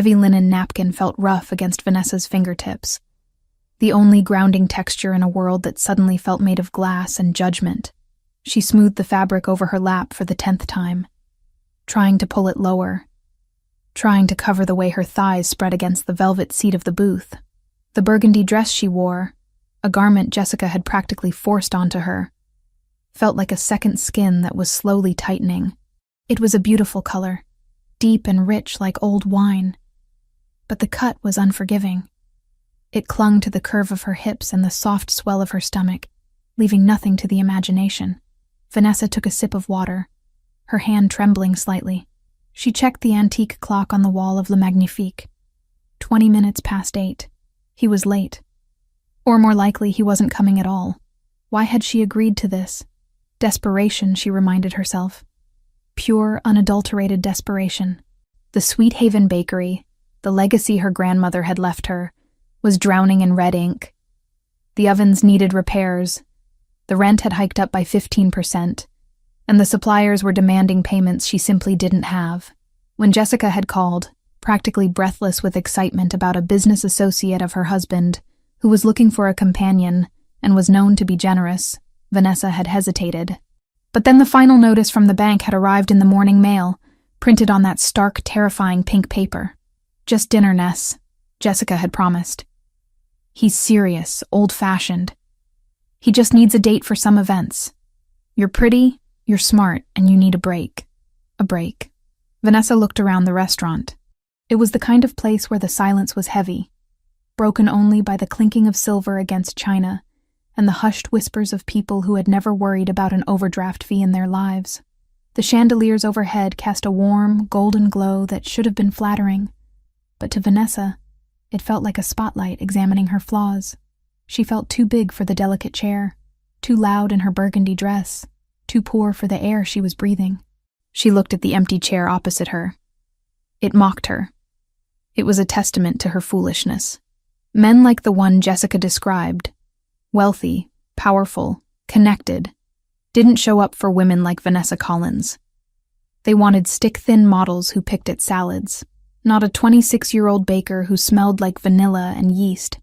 heavy linen napkin felt rough against Vanessa's fingertips, the only grounding texture in a world that suddenly felt made of glass and judgment. She smoothed the fabric over her lap for the 10th time, trying to pull it lower, trying to cover the way her thighs spread against the velvet seat of the booth. The burgundy dress she wore, a garment Jessica had practically forced onto her, felt like a second skin that was slowly tightening. It was a beautiful color, deep and rich like old wine, but the cut was unforgiving. It clung to the curve of her hips and the soft swell of her stomach, leaving nothing to the imagination. Vanessa took a sip of water, her hand trembling slightly. She checked the antique clock on the wall of Le Magnifique. 20 minutes past 8. He was late. Or more likely, he wasn't coming at all. Why had she agreed to this? Desperation, she reminded herself. Pure, unadulterated desperation. The Sweet Haven bakery, the legacy her grandmother had left her, was drowning in red ink. The ovens needed repairs. The rent had hiked up by 15%, and the suppliers were demanding payments she simply didn't have. When Jessica had called, practically breathless with excitement about a business associate of her husband, who was looking for a companion and was known to be generous, Vanessa had hesitated. But then the final notice from the bank had arrived in the morning mail, printed on that stark, terrifying pink paper. Just dinner, Ness, Jessica had promised. He's serious, old-fashioned. He just needs a date for some events. You're pretty, you're smart, and you need a break. A break. Vanessa looked around the restaurant. It was the kind of place where the silence was heavy, broken only by the clinking of silver against china and the hushed whispers of people who had never worried about an overdraft fee in their lives. The chandeliers overhead cast a warm, golden glow that should have been flattering, but to Vanessa, it felt like a spotlight examining her flaws. She felt too big for the delicate chair, too loud in her burgundy dress, too poor for the air she was breathing. She looked at the empty chair opposite her. It mocked her. It was a testament to her foolishness. Men like the one Jessica described, wealthy, powerful, connected, didn't show up for women like Vanessa Collins. They wanted stick-thin models who picked at salads, not a 26-year-old baker who smelled like vanilla and yeast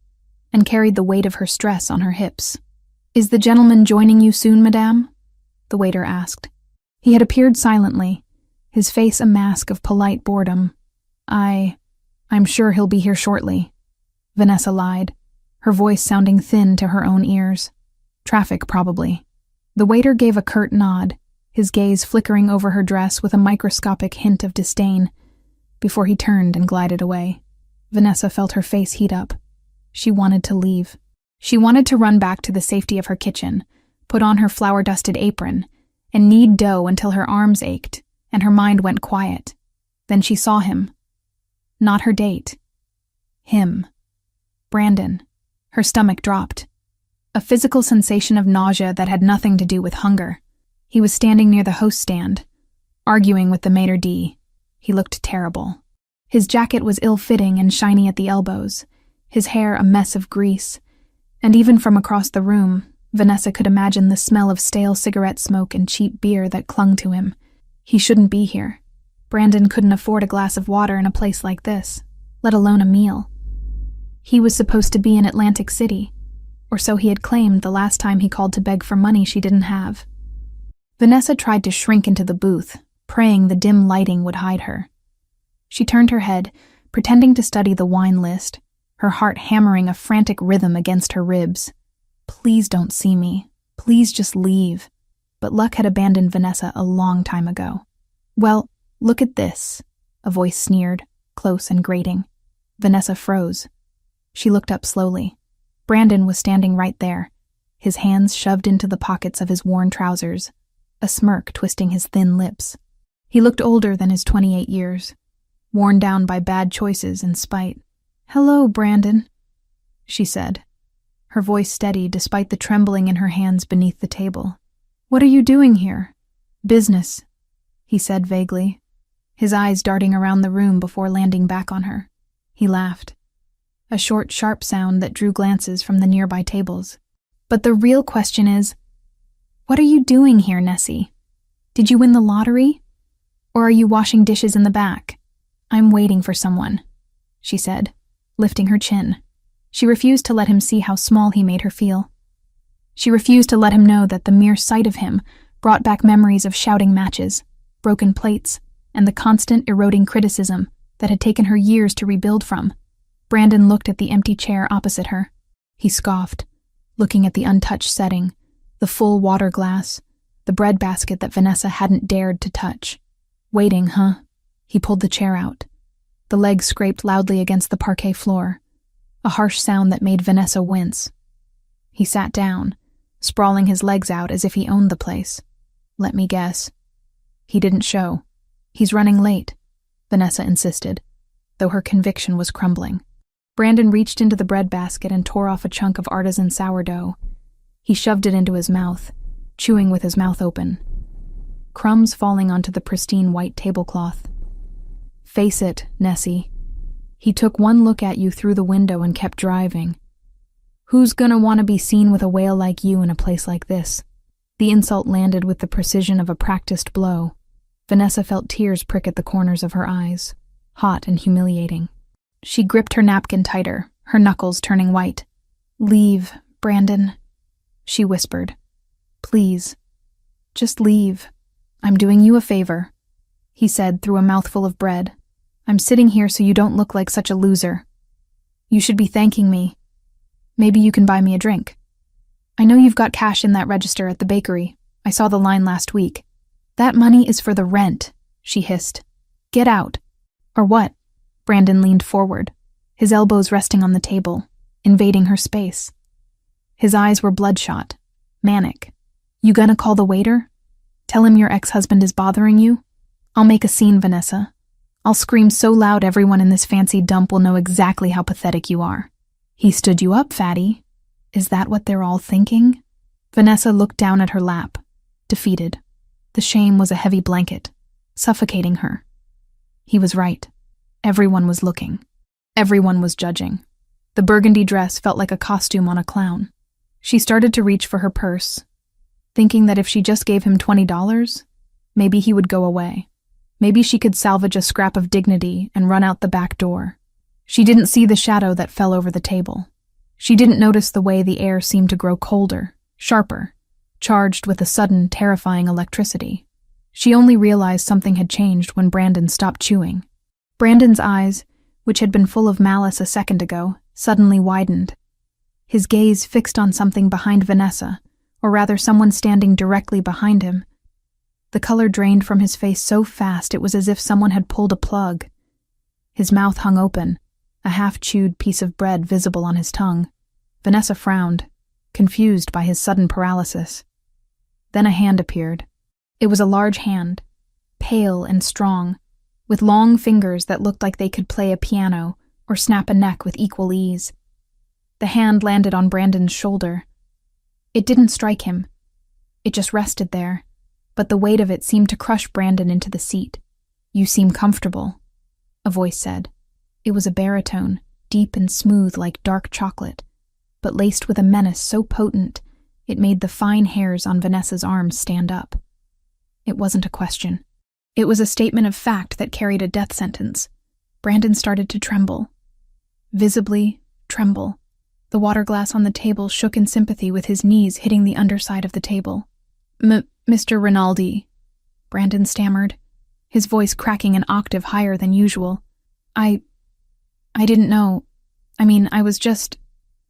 and carried the weight of her stress on her hips. "Is the gentleman joining you soon, madame?" the waiter asked. He had appeared silently, his face a mask of polite boredom. I'm sure he'll be here shortly," Vanessa lied, her voice sounding thin to her own ears. "Traffic, probably." The waiter gave a curt nod, his gaze flickering over her dress with a microscopic hint of disdain, before he turned and glided away. Vanessa felt her face heat up. She wanted to leave. She wanted to run back to the safety of her kitchen, put on her flour-dusted apron, and knead dough until her arms ached and her mind went quiet. Then she saw him. Not her date. Him. Brandon. Her stomach dropped. A physical sensation of nausea that had nothing to do with hunger. He was standing near the host stand, arguing with the maitre d'. He looked terrible. His jacket was ill-fitting and shiny at the elbows, his hair a mess of grease, and even from across the room, Vanessa could imagine the smell of stale cigarette smoke and cheap beer that clung to him. He shouldn't be here. Brandon couldn't afford a glass of water in a place like this, let alone a meal. He was supposed to be in Atlantic City, or so he had claimed the last time he called to beg for money she didn't have. Vanessa tried to shrink into the booth, praying the dim lighting would hide her. She turned her head, pretending to study the wine list, her heart hammering a frantic rhythm against her ribs. Please don't see me. Please just leave. But luck had abandoned Vanessa a long time ago. "Well, look at this," a voice sneered, close and grating. Vanessa froze. She looked up slowly. Brandon was standing right there, his hands shoved into the pockets of his worn trousers, a smirk twisting his thin lips. He looked older than his 28 years, worn down by bad choices and spite. "Hello, Brandon," she said, her voice steady despite the trembling in her hands beneath the table. "What are you doing here?" "Business," he said vaguely, his eyes darting around the room before landing back on her. He laughed, a short, sharp sound that drew glances from the nearby tables. "But the real question is, what are you doing here, Nessie? Did you win the lottery? Or are you washing dishes in the back? I'm waiting for someone." she said, lifting her chin. She refused to let him see how small he made her feel. She refused to let him know that the mere sight of him brought back memories of shouting matches, broken plates, and the constant eroding criticism that had taken her years to rebuild from. Brandon looked at the empty chair opposite her. He scoffed, looking at the untouched setting, the full water glass, the bread basket that Vanessa hadn't dared to touch. Waiting, huh? He pulled the chair out. The legs scraped loudly against the parquet floor, a harsh sound that made Vanessa wince. He sat down, sprawling his legs out as if he owned the place. Let me guess. He didn't show. He's running late, Vanessa insisted, though her conviction was crumbling. Brandon reached into the bread basket and tore off a chunk of artisan sourdough. He shoved it into his mouth, chewing with his mouth open. Crumbs falling onto the pristine white tablecloth. Face it, Nessie. He took one look at you through the window and kept driving. Who's gonna want to be seen with a whale like you in a place like this? The insult landed with the precision of a practiced blow. Vanessa felt tears prick at the corners of her eyes, hot and humiliating. She gripped her napkin tighter, her knuckles turning white. Leave, Brandon, she whispered. Please, just leave. I'm doing you a favor, he said through a mouthful of bread. I'm sitting here so you don't look like such a loser. You should be thanking me. Maybe you can buy me a drink. I know you've got cash in that register at the bakery. I saw the line last week. That money is for the rent, she hissed. Get out. Or what? Brandon leaned forward, his elbows resting on the table, invading her space. His eyes were bloodshot, manic. You gonna call the waiter? Tell him your ex-husband is bothering you? I'll make a scene, Vanessa. I'll scream so loud everyone in this fancy dump will know exactly how pathetic you are. He stood you up, fatty. Is that what they're all thinking? Vanessa looked down at her lap, defeated. The shame was a heavy blanket, suffocating her. He was right. Everyone was looking. Everyone was judging. The burgundy dress felt like a costume on a clown. She started to reach for her purse, thinking that if she just gave him $20, maybe he would go away. Maybe she could salvage a scrap of dignity and run out the back door. She didn't see the shadow that fell over the table. She didn't notice the way the air seemed to grow colder, sharper, charged with a sudden, terrifying electricity. She only realized something had changed when Brandon stopped chewing. Brandon's eyes, which had been full of malice a second ago, suddenly widened. His gaze fixed on something behind Vanessa, or rather someone standing directly behind him. The color drained from his face so fast it was as if someone had pulled a plug. His mouth hung open, a half-chewed piece of bread visible on his tongue. Vanessa frowned, confused by his sudden paralysis. Then a hand appeared. It was a large hand, pale and strong, with long fingers that looked like they could play a piano or snap a neck with equal ease. The hand landed on Brandon's shoulder. It didn't strike him. It just rested there, but the weight of it seemed to crush Brandon into the seat. You seem comfortable, a voice said. It was a baritone, deep and smooth like dark chocolate, but laced with a menace so potent it made the fine hairs on Vanessa's arms stand up. It wasn't a question. It was a statement of fact that carried a death sentence. Brandon started to tremble. Visibly tremble. The water glass on the table shook in sympathy with his knees hitting the underside of the table. Mr. Rinaldi, Brandon stammered, his voice cracking an octave higher than usual. I didn't know. I was just...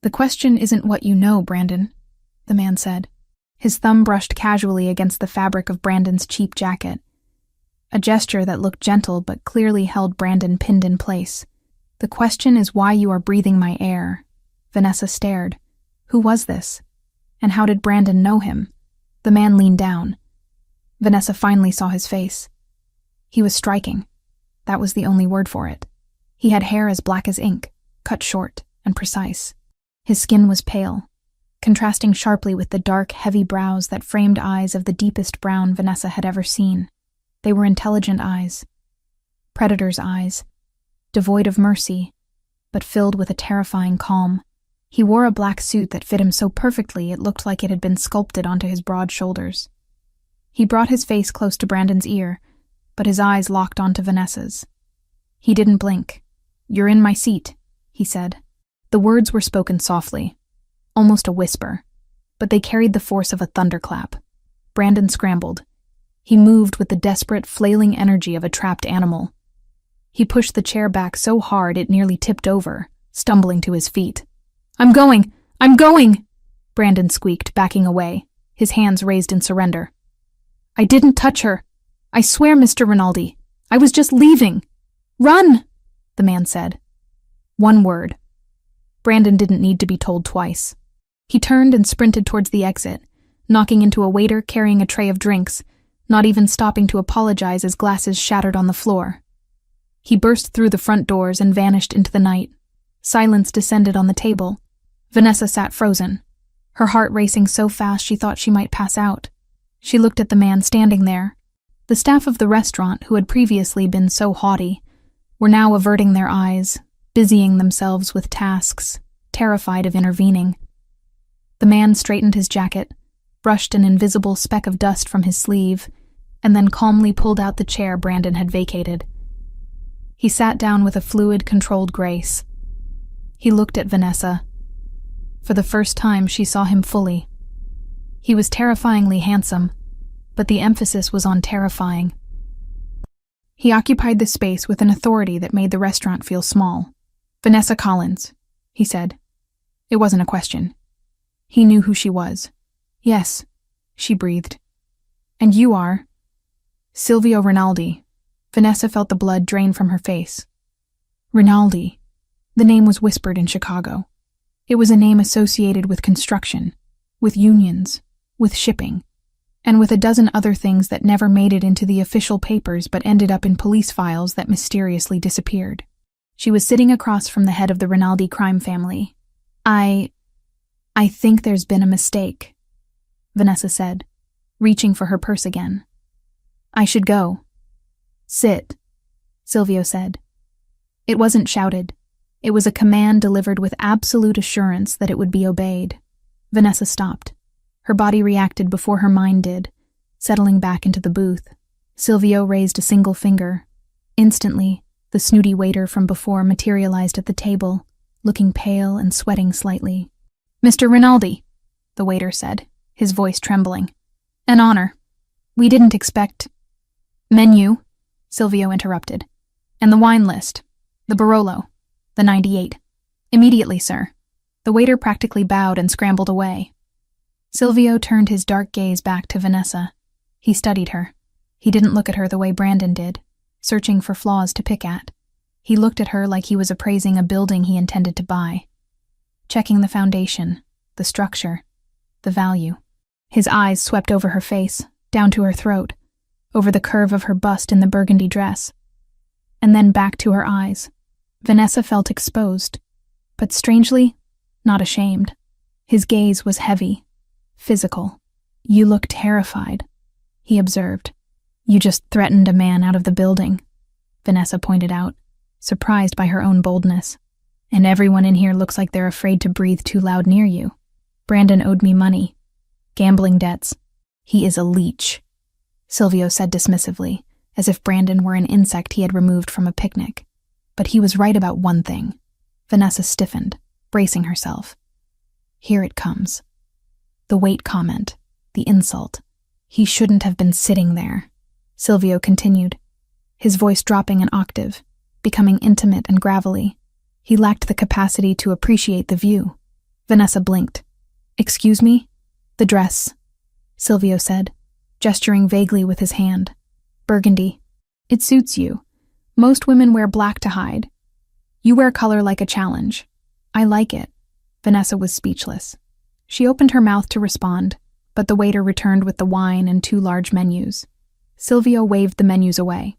The question isn't what you know, Brandon, the man said. His thumb brushed casually against the fabric of Brandon's cheap jacket. A gesture that looked gentle but clearly held Brandon pinned in place. The question is why you are breathing my air. Vanessa stared. Who was this? And how did Brandon know him? The man leaned down. Vanessa finally saw his face. He was striking. That was the only word for it. He had hair as black as ink, cut short and precise. His skin was pale, contrasting sharply with the dark, heavy brows that framed eyes of the deepest brown Vanessa had ever seen. They were intelligent eyes. Predator's eyes, devoid of mercy, but filled with a terrifying calm. He wore a black suit that fit him so perfectly it looked like it had been sculpted onto his broad shoulders. He brought his face close to Brandon's ear, but his eyes locked onto Vanessa's. He didn't blink. "You're in my seat," he said. The words were spoken softly, almost a whisper, but they carried the force of a thunderclap. Brandon scrambled. He moved with the desperate, flailing energy of a trapped animal. He pushed the chair back so hard it nearly tipped over, stumbling to his feet. "I'm going! I'm going!" Brandon squeaked, backing away, his hands raised in surrender. "I didn't touch her. I swear, Mr. Rinaldi. I was just leaving." "Run!" the man said. One word. Brandon didn't need to be told twice. He turned and sprinted towards the exit, knocking into a waiter carrying a tray of drinks, not even stopping to apologize as glasses shattered on the floor. He burst through the front doors and vanished into the night. Silence descended on the table. Vanessa sat frozen, her heart racing so fast she thought she might pass out. She looked at the man standing there. The staff of the restaurant, who had previously been so haughty, were now averting their eyes, busying themselves with tasks, terrified of intervening. The man straightened his jacket, brushed an invisible speck of dust from his sleeve, and then calmly pulled out the chair Brandon had vacated. He sat down with a fluid, controlled grace. He looked at Vanessa. For the first time, she saw him fully. He was terrifyingly handsome, but the emphasis was on terrifying. He occupied the space with an authority that made the restaurant feel small. "Vanessa Collins," he said. It wasn't a question. He knew who she was. "Yes," she breathed. "And you are?" "Silvio Rinaldi." Vanessa felt the blood drain from her face. Rinaldi. The name was whispered in Chicago. It was a name associated with construction, with unions, with shipping, and with a dozen other things that never made it into the official papers but ended up in police files that mysteriously disappeared. She was sitting across from the head of the Rinaldi crime family. I think there's been a mistake," Vanessa said, reaching for her purse again. "I should go." "Sit," Silvio said. It wasn't shouted. It was a command delivered with absolute assurance that it would be obeyed. Vanessa stopped. Her body reacted before her mind did, settling back into the booth. Silvio raised a single finger. Instantly, the snooty waiter from before materialized at the table, looking pale and sweating slightly. "Mr. Rinaldi," the waiter said, his voice trembling. "An honor. We didn't expect—" "Menu," Silvio interrupted. "And the wine list. The Barolo. The 98. Immediately, sir." The waiter practically bowed and scrambled away. Silvio turned his dark gaze back to Vanessa. He studied her. He didn't look at her the way Brandon did, searching for flaws to pick at. He looked at her like he was appraising a building he intended to buy, checking the foundation, the structure, the value. His eyes swept over her face, down to her throat, over the curve of her bust in the burgundy dress, and then back to her eyes. Vanessa felt exposed, but strangely, not ashamed. His gaze was heavy, physical. "You look terrified," he observed. "You just threatened a man out of the building," Vanessa pointed out, surprised by her own boldness. "And everyone in here looks like they're afraid to breathe too loud near you. Brandon owed me money. Gambling debts. He is a leech," Silvio said dismissively, as if Brandon were an insect he had removed from a picnic. But he was right about one thing. Vanessa stiffened, bracing herself. Here it comes. The wait comment, the insult. "He shouldn't have been sitting there," Silvio continued, his voice dropping an octave, becoming intimate and gravelly. He lacked the capacity to appreciate the view. Vanessa blinked. "Excuse me?" "The dress," Silvio said, gesturing vaguely with his hand. "Burgundy. It suits you. Most women wear black to hide. You wear color like a challenge. I like it." Vanessa was speechless. She opened her mouth to respond, but the waiter returned with the wine and 2 large menus. Silvio waved the menus away.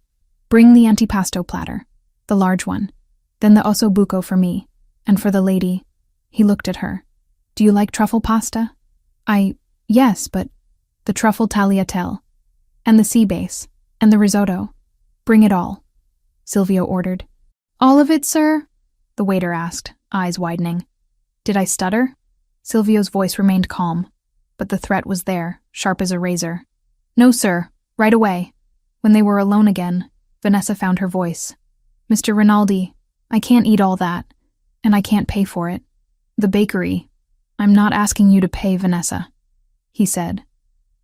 "Bring the antipasto platter, the large one. Then the osso buco for me, and for the lady." He looked at her. "Do you like truffle pasta?" Yes, but—" "The truffle tagliatelle, and the sea base, and the risotto. Bring it all," Silvio ordered. "All of it, sir?" the waiter asked, eyes widening. Did I stutter? Silvio's voice remained calm, but the threat was there, sharp as a razor. "No, sir. Right away." When they were alone again, Vanessa found her voice. "Mr. Rinaldi, I can't eat all that, and I can't pay for it. The bakery. I'm not asking you to pay, Vanessa, he said,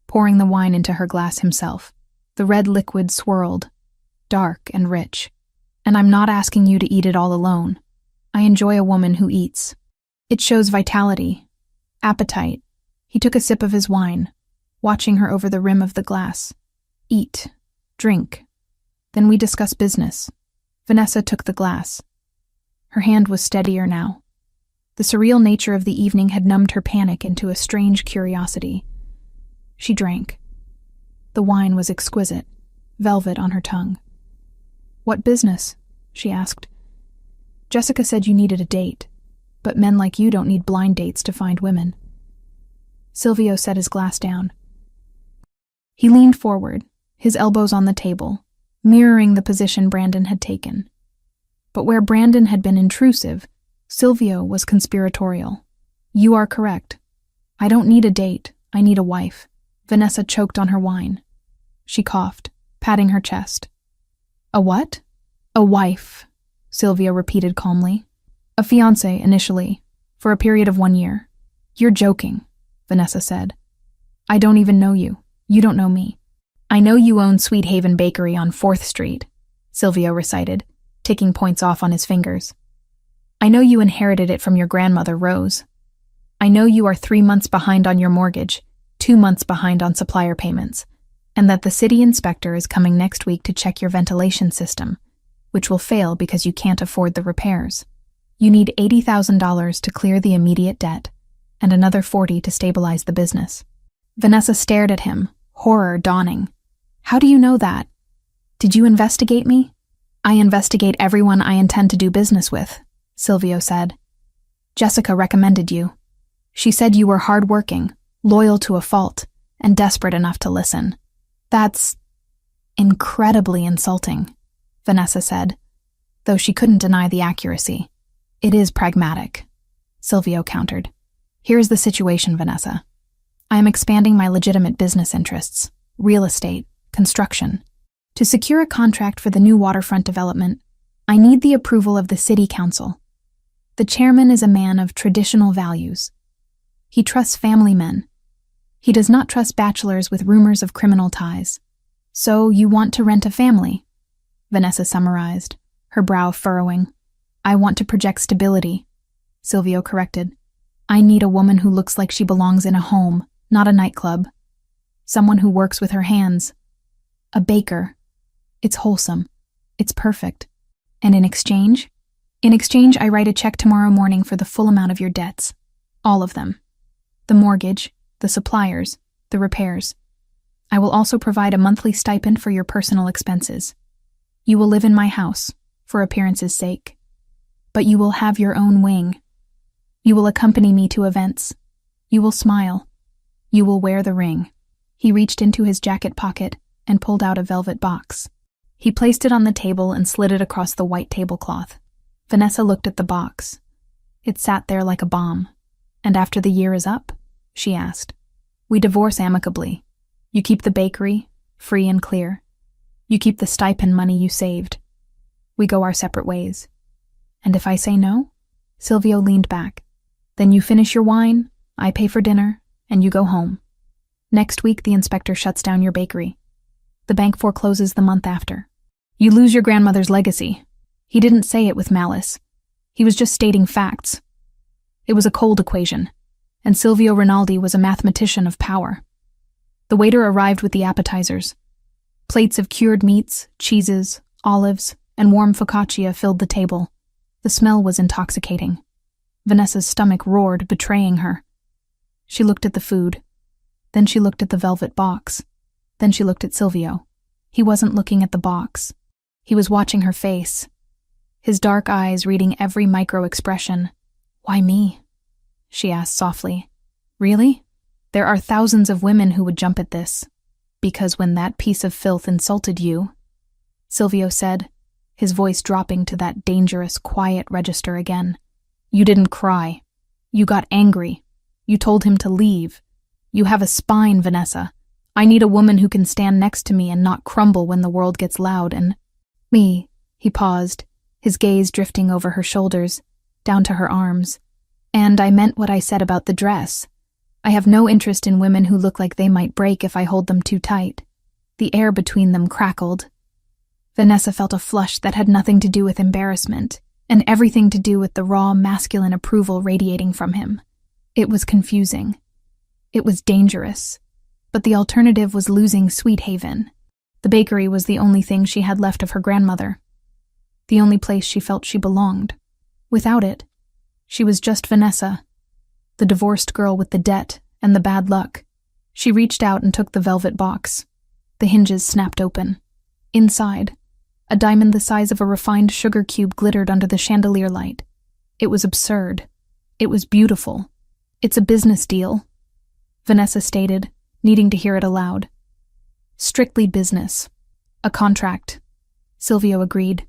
pouring the wine into her glass himself. The red liquid swirled, dark and rich. And I'm not asking you to eat it all alone. I enjoy a woman who eats. It shows vitality, appetite. He took a sip of his wine, watching her over the rim of the glass. Eat, drink. Then we discuss business. Vanessa took the glass. Her hand was steadier now. The surreal nature of the evening had numbed her panic into a strange curiosity. She drank. The wine was exquisite, velvet on her tongue. What business? She asked. Jessica said you needed a date, but men like you don't need blind dates to find women. Silvio set his glass down. He leaned forward, his elbows on the table, mirroring the position Brandon had taken. But where Brandon had been intrusive, Silvio was conspiratorial. You are correct. I don't need a date, I need a wife. Vanessa choked on her wine. She coughed, patting her chest. A what? A wife, Silvio repeated calmly. A fiancé, initially, for a period of 1 year. You're joking, Vanessa said. I don't even know you. You don't know me. I know you own Sweet Haven Bakery on 4th Street, Silvio recited, ticking points off on his fingers. I know you inherited it from your grandmother, Rose. I know you are 3 months behind on your mortgage, 2 months behind on supplier payments, and that the city inspector is coming next week to check your ventilation system, which will fail because you can't afford the repairs. You need $80,000 to clear the immediate debt, and another $40,000 to stabilize the business. Vanessa stared at him, horror dawning. How do you know that? Did you investigate me? I investigate everyone I intend to do business with, Silvio said. Jessica recommended you. She said you were hardworking, loyal to a fault, and desperate enough to listen. That's incredibly insulting, Vanessa said, though she couldn't deny the accuracy. It is pragmatic, Silvio countered. Here's the situation, Vanessa. I am expanding my legitimate business interests, real estate, construction. To secure a contract for the new waterfront development, I need the approval of the city council. The chairman is a man of traditional values. He trusts family men. He does not trust bachelors with rumors of criminal ties. So you want to rent a family, Vanessa summarized, her brow furrowing. I want to project stability, Silvio corrected. I need a woman who looks like she belongs in a home, not a nightclub. Someone who works with her hands. A baker. It's wholesome. It's perfect. And in exchange? In exchange, I write a check tomorrow morning for the full amount of your debts. All of them. The mortgage, the suppliers, the repairs. I will also provide a monthly stipend for your personal expenses. You will live in my house, for appearance's sake. But you will have your own wing. You will accompany me to events. You will smile. You will wear the ring. He reached into his jacket pocket and pulled out a velvet box. He placed it on the table and slid it across the white tablecloth. Vanessa looked at the box. It sat there like a bomb. And after the year is up? She asked. We divorce amicably. You keep the bakery, free and clear. You keep the stipend money you saved. We go our separate ways. And if I say no? Silvio leaned back. Then you finish your wine, I pay for dinner, and you go home. Next week, the inspector shuts down your bakery. The bank forecloses the month after. You lose your grandmother's legacy. He didn't say it with malice. He was just stating facts. It was a cold equation, and Silvio Rinaldi was a mathematician of power. The waiter arrived with the appetizers. Plates of cured meats, cheeses, olives, and warm focaccia filled the table. The smell was intoxicating. Vanessa's stomach roared, betraying her. She looked at the food. Then she looked at the velvet box. Then she looked at Silvio. He wasn't looking at the box. He was watching her face, his dark eyes reading every micro-expression. Why me? She asked softly. Really? There are thousands of women who would jump at this. Because when that piece of filth insulted you, Silvio said, his voice dropping to that dangerous, quiet register again. You didn't cry. You got angry. You told him to leave. You have a spine, Vanessa. I need a woman who can stand next to me and not crumble when the world gets loud and... Me, he paused, his gaze drifting over her shoulders, down to her arms. And I meant what I said about the dress. I have no interest in women who look like they might break if I hold them too tight. The air between them crackled. Vanessa felt a flush that had nothing to do with embarrassment, and everything to do with the raw masculine approval radiating from him. It was confusing. It was dangerous. But the alternative was losing Sweet Haven. The bakery was the only thing she had left of her grandmother. The only place she felt she belonged. Without it, she was just Vanessa, the divorced girl with the debt and the bad luck. She reached out and took the velvet box. The hinges snapped open. Inside, a diamond the size of a refined sugar cube glittered under the chandelier light. It was absurd. It was beautiful. "It's a business deal," Vanessa stated, needing to hear it aloud. "Strictly business. A contract," Silvio agreed.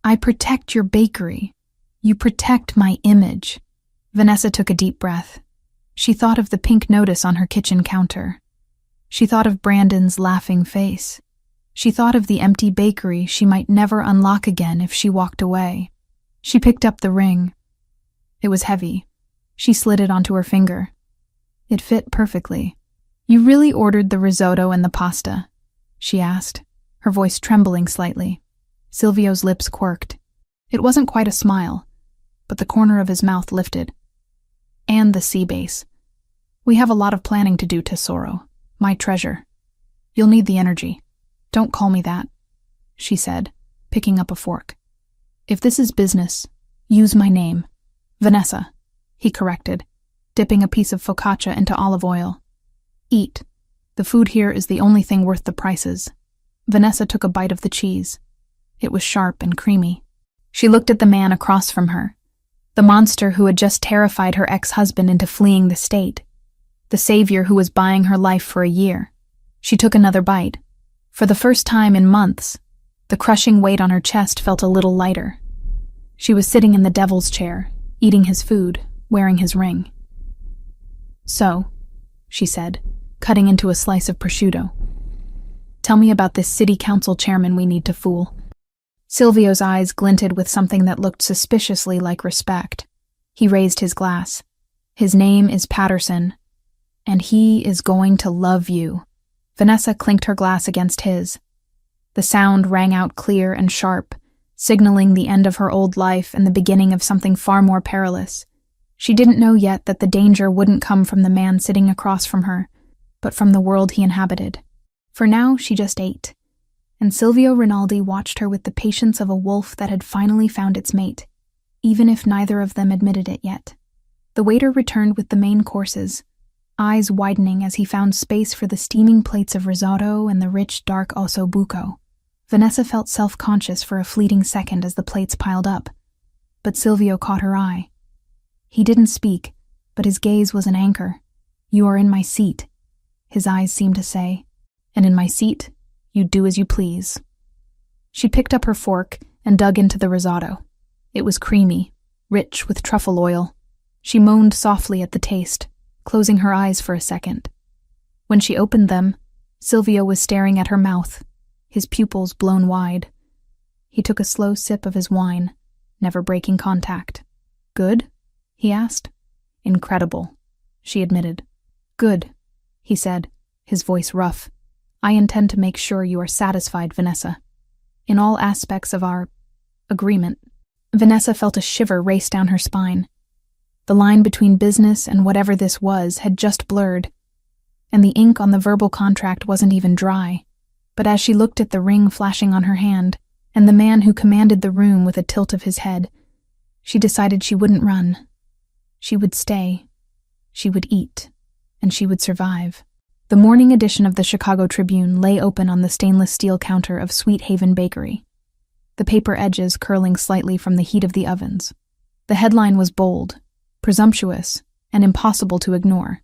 "I protect your bakery. You protect my image." Vanessa took a deep breath. She thought of the pink notice on her kitchen counter. She thought of Brandon's laughing face. She thought of the empty bakery she might never unlock again if she walked away. She picked up the ring. It was heavy. She slid it onto her finger. It fit perfectly. "You really ordered the risotto and the pasta?" she asked, her voice trembling slightly. Silvio's lips quirked. It wasn't quite a smile, but the corner of his mouth lifted. "And the sea base. We have a lot of planning to do, Tesoro. My treasure. You'll need the energy." "Don't call me that," she said, picking up a fork. "If this is business, use my name. Vanessa," he corrected, dipping a piece of focaccia into olive oil. "Eat. The food here is the only thing worth the prices." Vanessa took a bite of the cheese. It was sharp and creamy. She looked at the man across from her, the monster who had just terrified her ex-husband into fleeing the state, the savior who was buying her life for a year. She took another bite. For the first time in months, the crushing weight on her chest felt a little lighter. She was sitting in the devil's chair, eating his food, wearing his ring. "So," she said, cutting into a slice of prosciutto, "tell me about this city council chairman we need to fool." Silvio's eyes glinted with something that looked suspiciously like respect. He raised his glass. "His name is Patterson, and he is going to love you." Vanessa clinked her glass against his. The sound rang out clear and sharp, signaling the end of her old life and the beginning of something far more perilous. She didn't know yet that the danger wouldn't come from the man sitting across from her, but from the world he inhabited. For now, she just ate, and Silvio Rinaldi watched her with the patience of a wolf that had finally found its mate, even if neither of them admitted it yet. The waiter returned with the main courses, eyes widening as he found space for the steaming plates of risotto and the rich, dark osso buco. Vanessa felt self-conscious for a fleeting second as the plates piled up, but Silvio caught her eye. He didn't speak, but his gaze was an anchor. "You are in my seat," his eyes seemed to say, "and in my seat, you do as you please." She picked up her fork and dug into the risotto. It was creamy, rich with truffle oil. She moaned softly at the taste, closing her eyes for a second. When she opened them, Silvio was staring at her mouth, his pupils blown wide. He took a slow sip of his wine, never breaking contact. "Good?" he asked. "Incredible," she admitted. "Good," he said, his voice rough. "I intend to make sure you are satisfied, Vanessa. In all aspects of our agreement." Vanessa felt a shiver race down her spine. The line between business and whatever this was had just blurred, and the ink on the verbal contract wasn't even dry. But as she looked at the ring flashing on her hand, and the man who commanded the room with a tilt of his head, she decided she wouldn't run. She would stay. She would eat. And she would survive. The morning edition of the Chicago Tribune lay open on the stainless steel counter of Sweet Haven Bakery, the paper edges curling slightly from the heat of the ovens. The headline was bold, presumptuous, and impossible to ignore.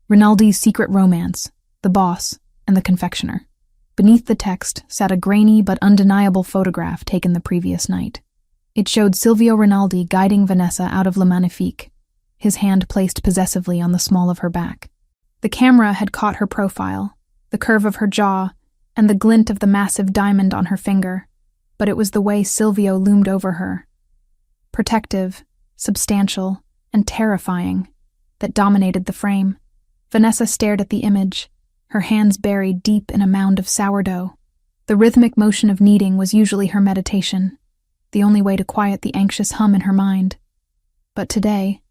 Rinaldi's secret romance, the boss, and the confectioner. Beneath the text sat a grainy but undeniable photograph taken the previous night. It showed Silvio Rinaldi guiding Vanessa out of Le Magnifique, his hand placed possessively on the small of her back. The camera had caught her profile, the curve of her jaw, and the glint of the massive diamond on her finger, but it was the way Silvio loomed over her, protective, substantial, and terrifying, that dominated the frame. Vanessa stared at the image, her hands buried deep in a mound of sourdough. The rhythmic motion of kneading was usually her meditation, the only way to quiet the anxious hum in her mind. But today,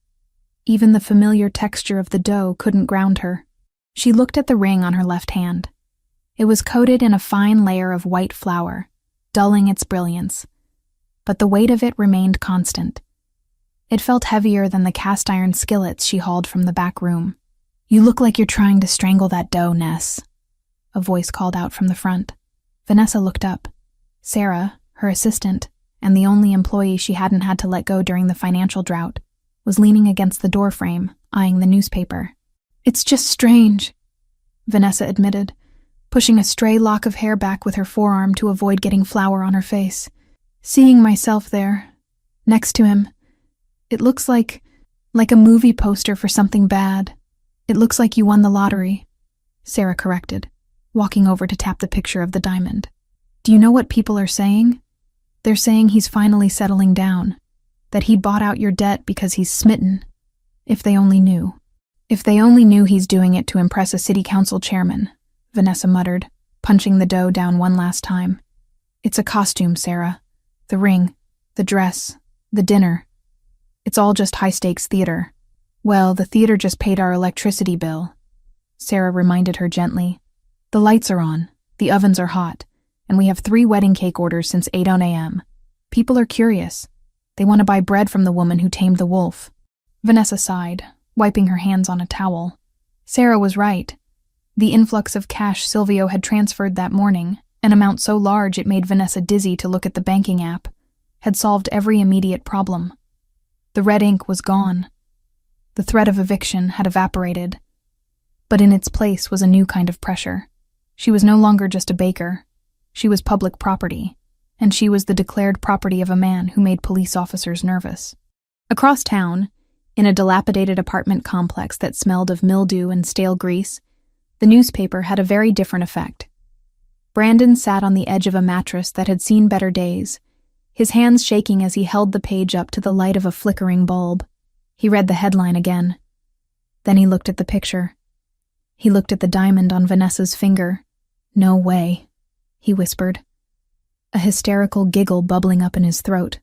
even the familiar texture of the dough couldn't ground her. She looked at the ring on her left hand. It was coated in a fine layer of white flour, dulling its brilliance, but the weight of it remained constant. It felt heavier than the cast-iron skillets she hauled from the back room. "You look like you're trying to strangle that dough, Ness," a voice called out from the front. Vanessa looked up. Sarah, her assistant, and the only employee she hadn't had to let go during the financial drought, was leaning against the doorframe, eyeing the newspaper. "It's just strange," Vanessa admitted, pushing a stray lock of hair back with her forearm to avoid getting flour on her face. "Seeing myself there, next to him, it looks like a movie poster for something bad. It looks like you won the lottery," Sarah corrected, walking over to tap the picture of the diamond. "Do you know what people are saying? They're saying he's finally settling down, that he bought out your debt because he's smitten. If they only knew. If they only knew he's doing it to impress a city council chairman," Vanessa muttered, punching the dough down one last time. "It's a costume, Sarah. The ring, the dress, the dinner. It's all just high-stakes theater." "Well, the theater just paid our electricity bill," Sarah reminded her gently. "The lights are on, the ovens are hot, and we have 3 wedding cake orders since 8 a.m. People are curious. They want to buy bread from the woman who tamed the wolf." Vanessa sighed, wiping her hands on a towel. Sarah was right. The influx of cash Silvio had transferred that morning, an amount so large it made Vanessa dizzy to look at the banking app, had solved every immediate problem. The red ink was gone. The threat of eviction had evaporated. But in its place was a new kind of pressure. She was no longer just a baker. She was public property, and she was the declared property of a man who made police officers nervous. Across town, in a dilapidated apartment complex that smelled of mildew and stale grease, the newspaper had a very different effect. Brandon sat on the edge of a mattress that had seen better days, his hands shaking as he held the page up to the light of a flickering bulb. He read the headline again. Then he looked at the picture. He looked at the diamond on Vanessa's finger. "No way," he whispered, a hysterical giggle bubbling up in his throat.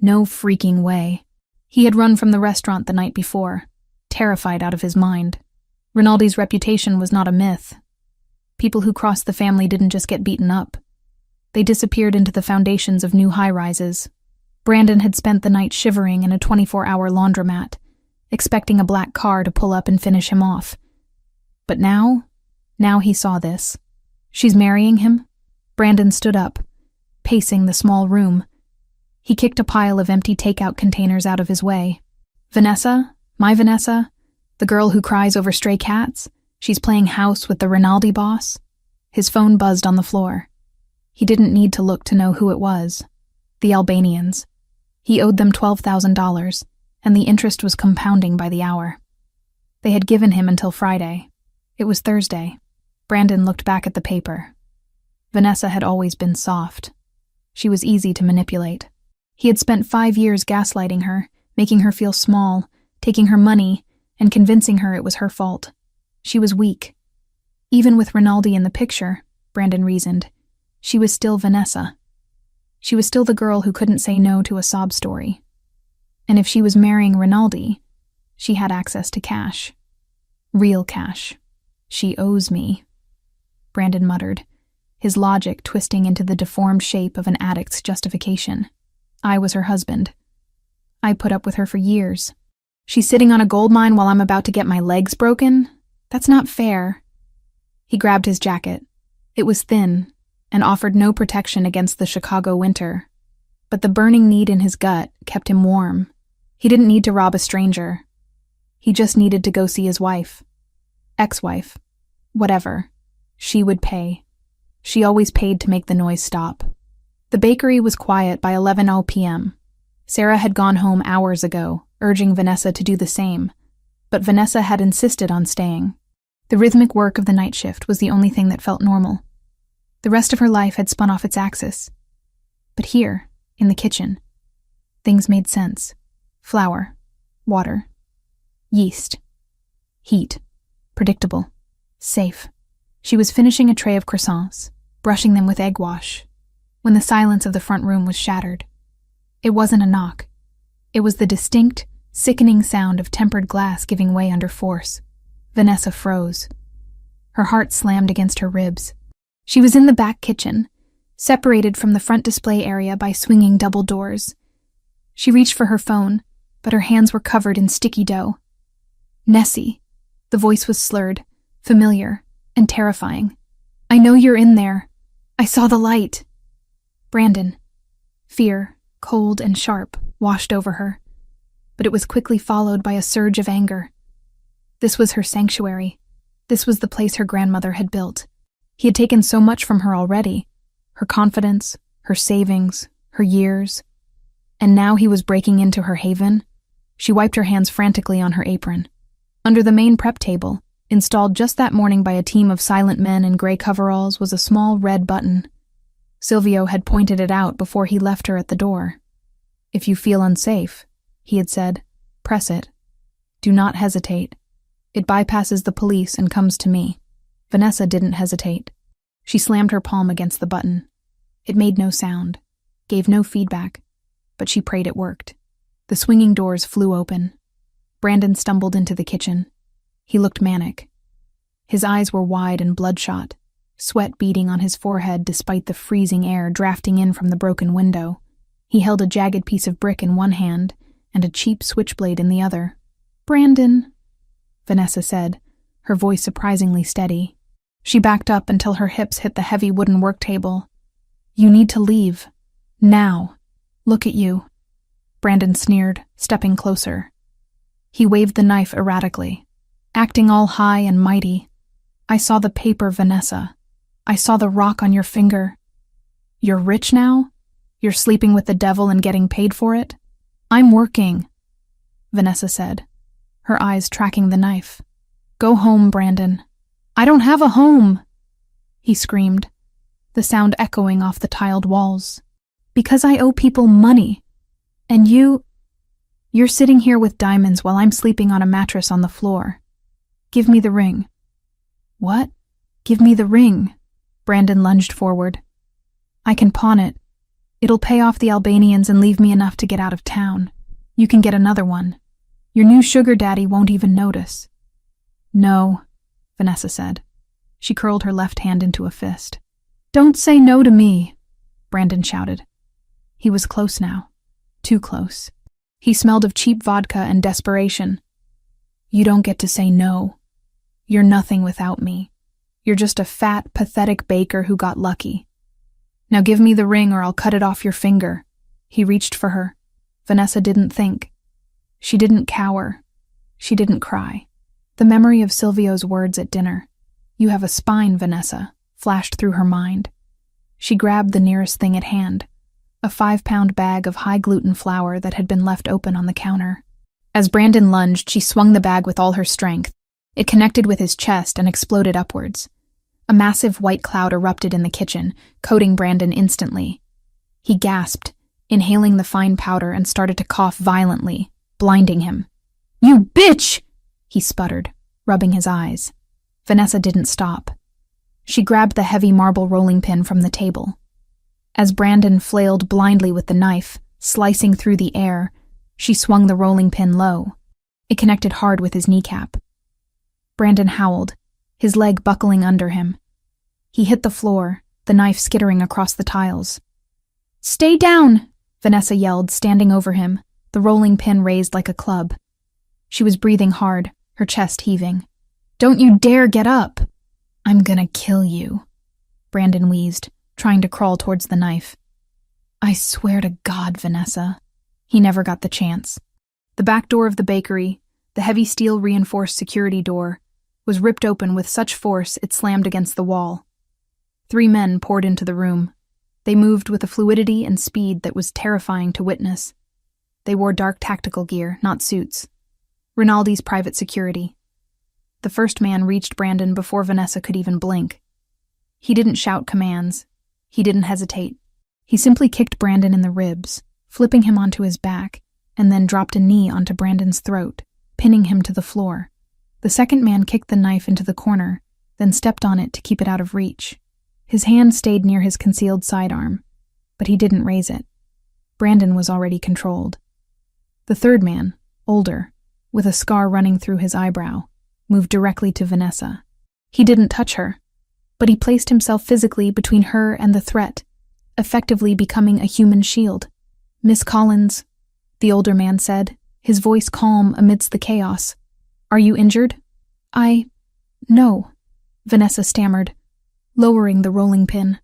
No freaking way. He had run from the restaurant the night before, terrified out of his mind. Rinaldi's reputation was not a myth. People who crossed the family didn't just get beaten up. They disappeared into the foundations of new high-rises. Brandon had spent the night shivering in a 24-hour laundromat, expecting a black car to pull up and finish him off. But now he saw this. "She's marrying him?" Brandon stood up, pacing the small room. He kicked a pile of empty takeout containers out of his way. "Vanessa? My Vanessa? The girl who cries over stray cats? She's playing house with the Rinaldi boss?" His phone buzzed on the floor. He didn't need to look to know who it was. The Albanians. He owed them $12,000, and the interest was compounding by the hour. They had given him until Friday. It was Thursday. Brandon looked back at the paper. Vanessa had always been soft. She was easy to manipulate. He had spent 5 years gaslighting her, making her feel small, taking her money, and convincing her it was her fault. She was weak. Even with Rinaldi in the picture, Brandon reasoned, she was still Vanessa. She was still the girl who couldn't say no to a sob story. And if she was marrying Rinaldi, she had access to cash. Real cash. "She owes me," Brandon muttered, his logic twisting into the deformed shape of an addict's justification. "I was her husband. I put up with her for years. She's sitting on a gold mine while I'm about to get my legs broken? That's not fair." He grabbed his jacket. It was thin and offered no protection against the Chicago winter, but the burning need in his gut kept him warm. He didn't need to rob a stranger. He just needed to go see his wife. Ex-wife. Whatever. She would pay. She always paid to make the noise stop. The bakery was quiet by 11 p.m. Sarah had gone home hours ago, urging Vanessa to do the same, but Vanessa had insisted on staying. The rhythmic work of the night shift was the only thing that felt normal. The rest of her life had spun off its axis. But here, in the kitchen, Things made sense. Flour. Water. Yeast. Heat. Predictable. Safe. She was finishing a tray of croissants, brushing them with egg wash, when the silence of the front room was shattered. It wasn't a knock. It was the distinct, sickening sound of tempered glass giving way under force. Vanessa froze. Her heart slammed against her ribs. She was in the back kitchen, separated from the front display area by swinging double doors. She reached for her phone, but her hands were covered in sticky dough. Nessie. The voice was slurred, familiar, and terrifying. I know you're in there. I saw the light. Brandon. Fear, cold and sharp, washed over her, but it was quickly followed by a surge of anger. This was her sanctuary. This was the place her grandmother had built. He had taken so much from her already, her confidence, her savings, her years, and now he was breaking into her haven. She wiped her hands frantically on her apron. Under the main prep table, installed just that morning by a team of silent men in gray coveralls, was a small red button. Silvio had pointed it out before he left her at the door. If you feel unsafe, he had said, press it. Do not hesitate. It bypasses the police and comes to me. Vanessa didn't hesitate. She slammed her palm against the button. It made no sound, gave no feedback, but she prayed it worked. The swinging doors flew open. Brandon stumbled into the kitchen. He looked manic. His eyes were wide and bloodshot, sweat beading on his forehead despite the freezing air drafting in from the broken window. He held a jagged piece of brick in one hand and a cheap switchblade in the other. Brandon, Vanessa said, her voice surprisingly steady. She backed up until her hips hit the heavy wooden work table. You need to leave. Now. Look at you. Brandon sneered, stepping closer. He waved the knife erratically, acting all high and mighty. I saw the paper, Vanessa. I saw the rock on your finger. You're rich now? You're sleeping with the devil and getting paid for it? I'm working, Vanessa said, her eyes tracking the knife. Go home, Brandon. I don't have a home, he screamed, the sound echoing off the tiled walls. Because I owe people money. And you're sitting here with diamonds while I'm sleeping on a mattress on the floor. Give me the ring. What? Give me the ring. Brandon lunged forward. I can pawn it. It'll pay off the Albanians and leave me enough to get out of town. You can get another one. Your new sugar daddy won't even notice. No, Vanessa said. She curled her left hand into a fist. Don't say no to me, Brandon shouted. He was close now. Too close. He smelled of cheap vodka and desperation. You don't get to say no. You're nothing without me. You're just a fat, pathetic baker who got lucky. Now give me the ring or I'll cut it off your finger. He reached for her. Vanessa didn't think. She didn't cower. She didn't cry. The memory of Silvio's words at dinner, "You have a spine, Vanessa," flashed through her mind. She grabbed the nearest thing at hand, a 5-pound bag of high-gluten flour that had been left open on the counter. As Brandon lunged, she swung the bag with all her strength. It connected with his chest and exploded upwards. A massive white cloud erupted in the kitchen, coating Brandon instantly. He gasped, inhaling the fine powder, and started to cough violently, blinding him. "You bitch!" he sputtered, rubbing his eyes. Vanessa didn't stop. She grabbed the heavy marble rolling pin from the table. As Brandon flailed blindly with the knife, slicing through the air, she swung the rolling pin low. It connected hard with his kneecap. Brandon howled, his leg buckling under him. He hit the floor, the knife skittering across the tiles. "Stay down!" Vanessa yelled, standing over him, the rolling pin raised like a club. She was breathing hard, her chest heaving. "Don't you dare get up!" "I'm gonna kill you," Brandon wheezed, trying to crawl towards the knife. "I swear to God, Vanessa." He never got the chance. The back door of the bakery, the heavy steel-reinforced security door, was ripped open with such force it slammed against the wall. 3 men poured into the room. They moved with a fluidity and speed that was terrifying to witness. They wore dark tactical gear, not suits. Rinaldi's private security. The first man reached Brandon before Vanessa could even blink. He didn't shout commands. He didn't hesitate. He simply kicked Brandon in the ribs, flipping him onto his back, and then dropped a knee onto Brandon's throat, pinning him to the floor. The second man kicked the knife into the corner, then stepped on it to keep it out of reach. His hand stayed near his concealed sidearm, but he didn't raise it. Brandon was already controlled. The third man, older, with a scar running through his eyebrow, moved directly to Vanessa. He didn't touch her, but he placed himself physically between her and the threat, effectively becoming a human shield. "Miss Collins," the older man said, his voice calm amidst the chaos. "Are you injured?" No," Vanessa stammered, lowering the rolling pin.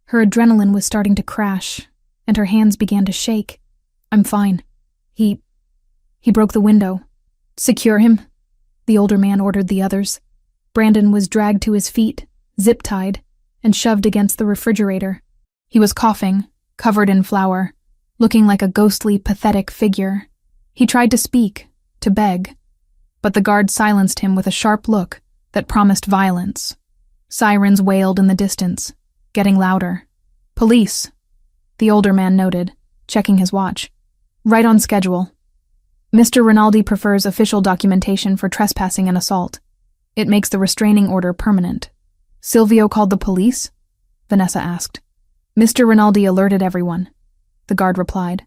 Her adrenaline was starting to crash, and her hands began to shake. "I'm fine. He broke the window." "Secure him," the older man ordered the others. Brandon was dragged to his feet, zip-tied, and shoved against the refrigerator. He was coughing, covered in flour, looking like a ghostly, pathetic figure. He tried to speak, to beg, but the guard silenced him with a sharp look that promised violence. Sirens wailed in the distance, getting louder. "Police," the older man noted, checking his watch. "Right on schedule. Mr. Rinaldi prefers official documentation for trespassing and assault. It makes the restraining order permanent." "Silvio called the police?" Vanessa asked. "Mr. Rinaldi alerted everyone," the guard replied.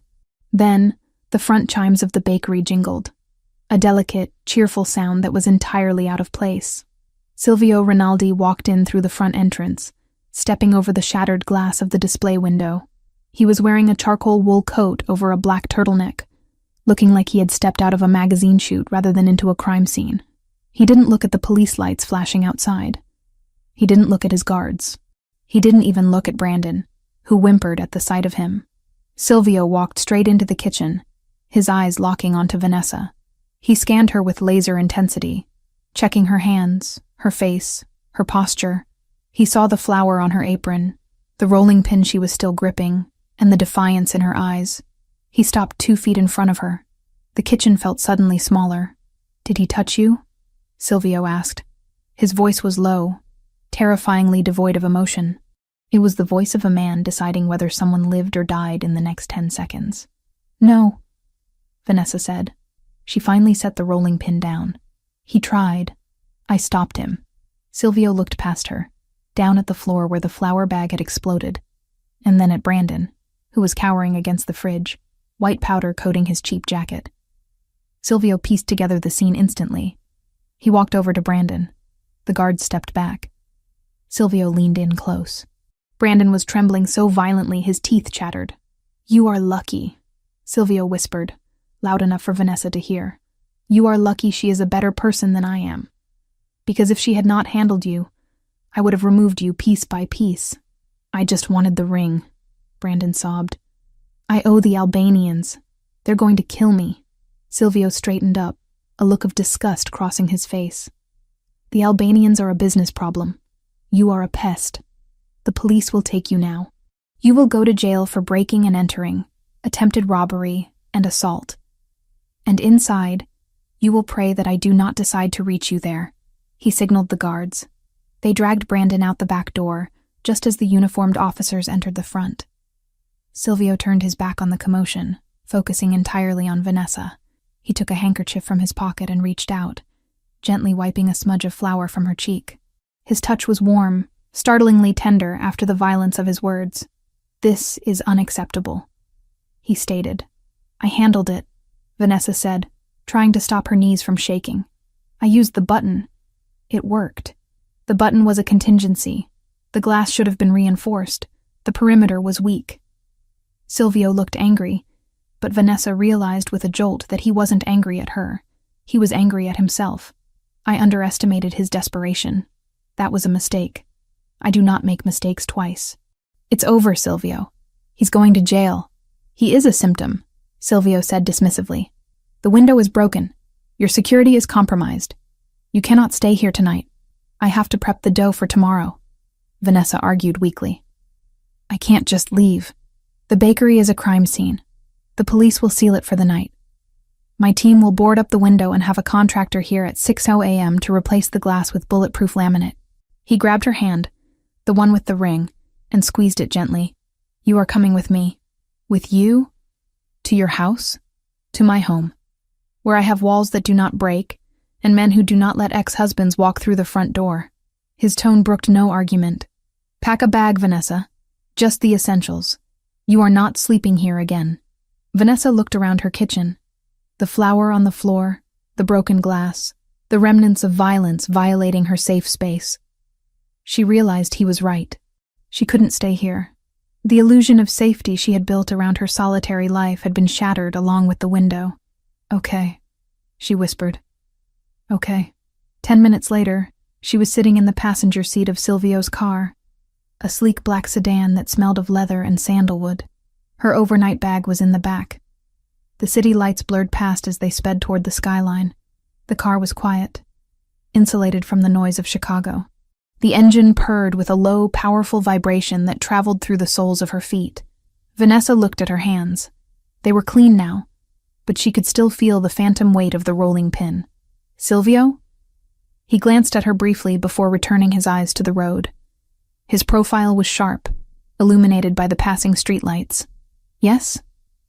Then, the front chimes of the bakery jingled, a delicate, cheerful sound that was entirely out of place. Silvio Rinaldi walked in through the front entrance, stepping over the shattered glass of the display window. He was wearing a charcoal wool coat over a black turtleneck, looking like he had stepped out of a magazine shoot rather than into a crime scene. He didn't look at the police lights flashing outside. He didn't look at his guards. He didn't even look at Brandon, who whimpered at the sight of him. Silvio walked straight into the kitchen, his eyes locking onto Vanessa. He scanned her with laser intensity, checking her hands, her face, her posture. He saw the flour on her apron, the rolling pin she was still gripping, and the defiance in her eyes. He stopped 2 feet in front of her. The kitchen felt suddenly smaller. "Did he touch you?" Silvio asked. His voice was low, terrifyingly devoid of emotion. It was the voice of a man deciding whether someone lived or died in the next 10 seconds. "No," Vanessa said. She finally set the rolling pin down. "He tried. I stopped him." Silvio looked past her, down at the floor where the flour bag had exploded, and then at Brandon, who was cowering against the fridge, white powder coating his cheap jacket. Silvio pieced together the scene instantly. He walked over to Brandon. The guard stepped back. Silvio leaned in close. Brandon was trembling so violently his teeth chattered. "You are lucky," Silvio whispered, loud enough for Vanessa to hear. "You are lucky she is a better person than I am. Because if she had not handled you, I would have removed you piece by piece." "I just wanted the ring," Brandon sobbed. "I owe the Albanians. They're going to kill me." Silvio straightened up, a look of disgust crossing his face. "The Albanians are a business problem. You are a pest. The police will take you now. You will go to jail for breaking and entering, attempted robbery, and assault. And inside, you will pray that I do not decide to reach you there." He signaled the guards. They dragged Brandon out the back door, just as the uniformed officers entered the front. Silvio turned his back on the commotion, focusing entirely on Vanessa. He took a handkerchief from his pocket and reached out, gently wiping a smudge of flour from her cheek. His touch was warm, startlingly tender after the violence of his words. "This is unacceptable," he stated. "I handled it," Vanessa said, trying to stop her knees from shaking. "I used the button. It worked. The button was a contingency. The glass should have been reinforced. The perimeter was weak." Silvio looked angry, but Vanessa realized with a jolt that he wasn't angry at her. He was angry at himself. "I underestimated his desperation. That was a mistake. I do not make mistakes twice." "It's over, Silvio. He's going to jail." "He is a symptom," Silvio said dismissively. "The window is broken. Your security is compromised. You cannot stay here tonight. I have to prep the dough for tomorrow," Vanessa argued weakly. "I can't just leave. The bakery is a crime scene. The police will seal it for the night. My team will board up the window and have a contractor here at 6:00 a.m. to replace the glass with bulletproof laminate." He grabbed her hand, the one with the ring, and squeezed it gently. "You are coming with me." "With you?" To your house? To my home, where I have walls that do not break, and men who do not let ex-husbands walk through the front door. His tone brooked no argument. Pack a bag, Vanessa. Just the essentials. You are not sleeping here again. Vanessa looked around her kitchen. The flour on the floor, the broken glass, the remnants of violence violating her safe space. She realized he was right. She couldn't stay here. The illusion of safety she had built around her solitary life had been shattered along with the window. Okay, she whispered. Okay. 10 minutes later, she was sitting in the passenger seat of Silvio's car, a sleek black sedan that smelled of leather and sandalwood. Her overnight bag was in the back. The city lights blurred past as they sped toward the skyline. The car was quiet, insulated from the noise of Chicago. The engine purred with a low, powerful vibration that traveled through the soles of her feet. Vanessa looked at her hands. They were clean now, but she could still feel the phantom weight of the rolling pin. Silvio? He glanced at her briefly before returning his eyes to the road. His profile was sharp, illuminated by the passing streetlights. Yes?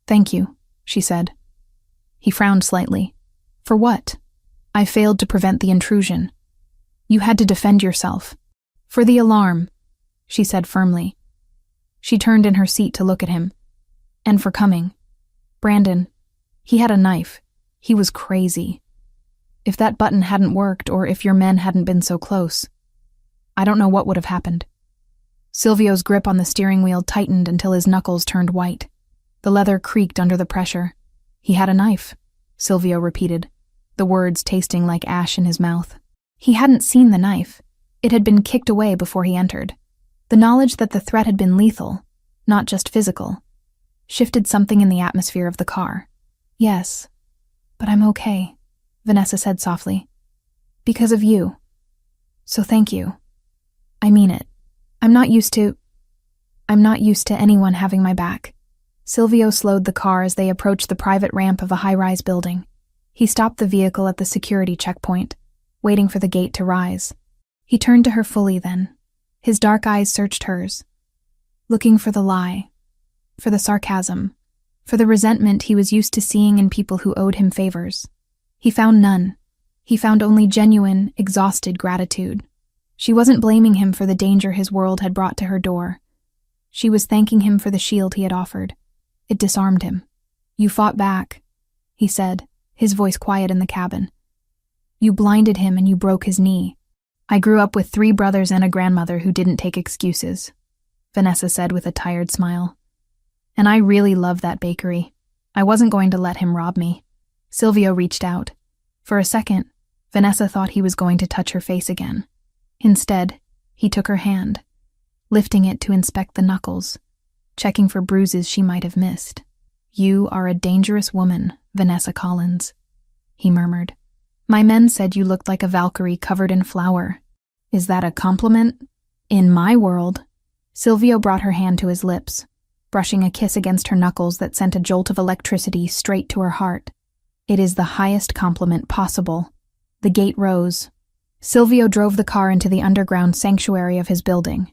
Thank you, she said. He frowned slightly. For what? I failed to prevent the intrusion. You had to defend yourself. For the alarm, she said firmly. She turned in her seat to look at him. And for coming. Brandon, he had a knife. He was crazy. If that button hadn't worked, or if your men hadn't been so close, I don't know what would have happened. Silvio's grip on the steering wheel tightened until his knuckles turned white. The leather creaked under the pressure. He had a knife, Silvio repeated, the words tasting like ash in his mouth. He hadn't seen the knife. It had been kicked away before he entered. The knowledge that the threat had been lethal, not just physical, shifted something in the atmosphere of the car. Yes, but I'm okay, Vanessa said softly. Because of you. So thank you. I mean it. I'm not used to anyone having my back. Silvio slowed the car as they approached the private ramp of a high-rise building. He stopped the vehicle at the security checkpoint, waiting for the gate to rise. He turned to her fully then. His dark eyes searched hers, looking for the lie, for the sarcasm, for the resentment he was used to seeing in people who owed him favors. He found none. He found only genuine, exhausted gratitude. She wasn't blaming him for the danger his world had brought to her door. She was thanking him for the shield he had offered. It disarmed him. You fought back, he said, his voice quiet in the cabin. You blinded him and you broke his knee. I grew up with 3 brothers and a grandmother who didn't take excuses, Vanessa said with a tired smile. And I really love that bakery. I wasn't going to let him rob me. Silvio reached out. For a second, Vanessa thought he was going to touch her face again. Instead, he took her hand, lifting it to inspect the knuckles, checking for bruises she might have missed. You are a dangerous woman, Vanessa Collins, he murmured. My men said you looked like a Valkyrie covered in flour. Is that a compliment? In my world. Silvio brought her hand to his lips, brushing a kiss against her knuckles that sent a jolt of electricity straight to her heart. It is the highest compliment possible. The gate rose. Silvio drove the car into the underground sanctuary of his building.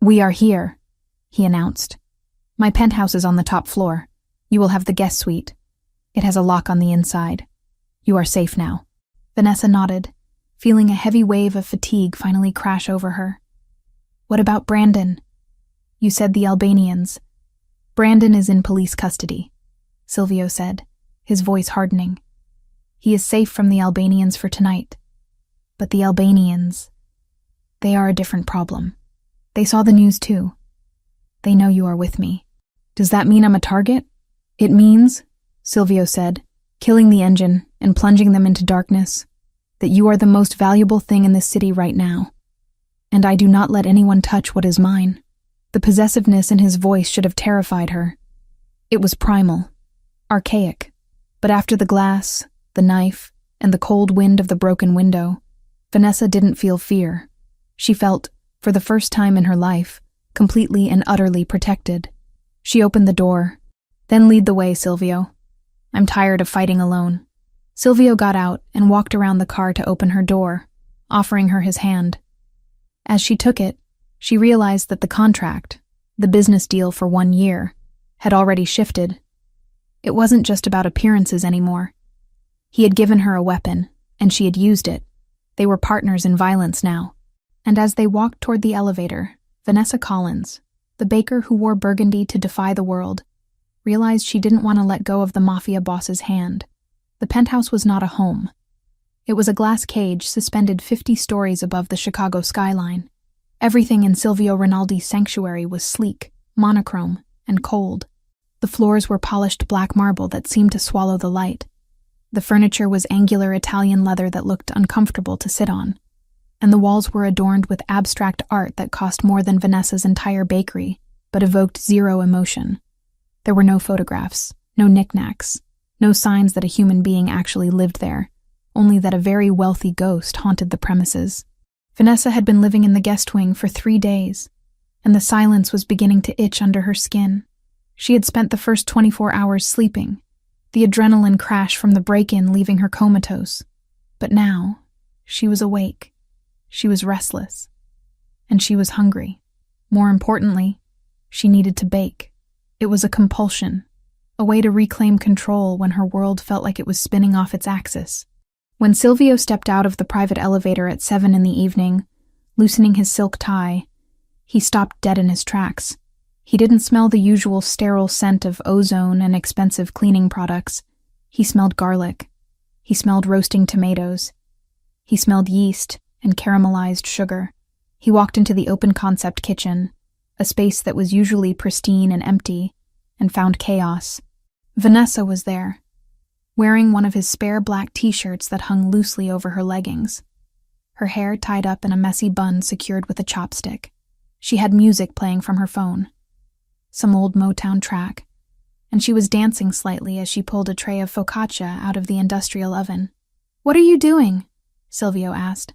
We are here, he announced. My penthouse is on the top floor. You will have the guest suite. It has a lock on the inside. You are safe now. Vanessa nodded, feeling a heavy wave of fatigue finally crash over her. What about Brandon? You said the Albanians. Brandon is in police custody, Silvio said, his voice hardening. He is safe from the Albanians for tonight. But the Albanians, they are a different problem. They saw the news too. They know you are with me. Does that mean I'm a target? It means, Silvio said, killing the engine and plunging them into darkness, that you are the most valuable thing in this city right now. And I do not let anyone touch what is mine. The possessiveness in his voice should have terrified her. It was primal, archaic, but after the glass, the knife, and the cold wind of the broken window, Vanessa didn't feel fear. She felt, for the first time in her life, completely and utterly protected. She opened the door. Then lead the way, Silvio. I'm tired of fighting alone. Silvio got out and walked around the car to open her door, offering her his hand. As she took it, she realized that the contract, the business deal for 1 year, had already shifted. It wasn't just about appearances anymore. He had given her a weapon, and she had used it. They were partners in violence now. And as they walked toward the elevator, Vanessa Collins, the baker who wore burgundy to defy the world, realized she didn't want to let go of the Mafia Boss's hand. The penthouse was not a home. It was a glass cage suspended 50 stories above the Chicago skyline. Everything in Silvio Rinaldi's sanctuary was sleek, monochrome, and cold. The floors were polished black marble that seemed to swallow the light. The furniture was angular Italian leather that looked uncomfortable to sit on. And the walls were adorned with abstract art that cost more than Vanessa's entire bakery, but evoked zero emotion. There were no photographs, no knickknacks, no signs that a human being actually lived there, only that a very wealthy ghost haunted the premises. Vanessa had been living in the guest wing for 3 days, and the silence was beginning to itch under her skin. She had spent the first 24 hours sleeping, the adrenaline crash from the break-in leaving her comatose. But now, she was awake. She was restless. And she was hungry. More importantly, she needed to bake. It was a compulsion, a way to reclaim control when her world felt like it was spinning off its axis. When Silvio stepped out of the private elevator at 7 in the evening, loosening his silk tie, he stopped dead in his tracks. He didn't smell the usual sterile scent of ozone and expensive cleaning products. He smelled garlic. He smelled roasting tomatoes. He smelled yeast and caramelized sugar. He walked into the open-concept kitchen, a space that was usually pristine and empty, and found chaos. Vanessa was there, wearing one of his spare black t-shirts that hung loosely over her leggings, her hair tied up in a messy bun secured with a chopstick. She had music playing from her phone, some old Motown track, and she was dancing slightly as she pulled a tray of focaccia out of the industrial oven. "What are you doing?" Silvio asked.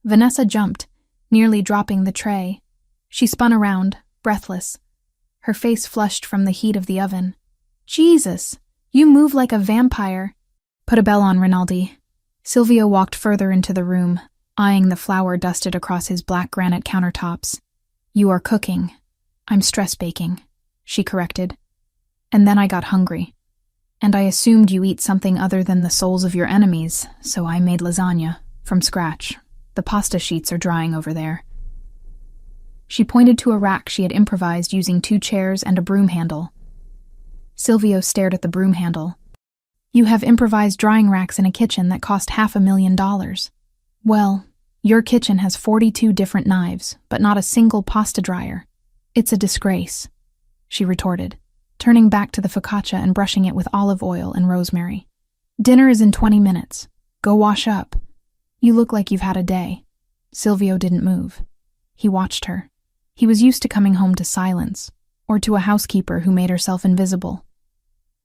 Vanessa jumped, nearly dropping the tray. She spun around, breathless, her face flushed from the heat of the oven. "Jesus, you move like a vampire." "Put a bell on, Rinaldi." Silvio walked further into the room, eyeing the flour dusted across his black granite countertops. "You are cooking." "I'm stress baking," she corrected. "And then I got hungry. And I assumed you eat something other than the souls of your enemies, so I made lasagna, from scratch. The pasta sheets are drying over there." She pointed to a rack she had improvised using 2 chairs and a broom handle. Silvio stared at the broom handle. "You have improvised drying racks in a kitchen that cost $500,000. Well, your kitchen has 42 different knives, but not a single pasta dryer. It's a disgrace," she retorted, turning back to the focaccia and brushing it with olive oil and rosemary. "Dinner is in 20 minutes. Go wash up. You look like you've had a day." Silvio didn't move. He watched her. He was used to coming home to silence, or to a housekeeper who made herself invisible.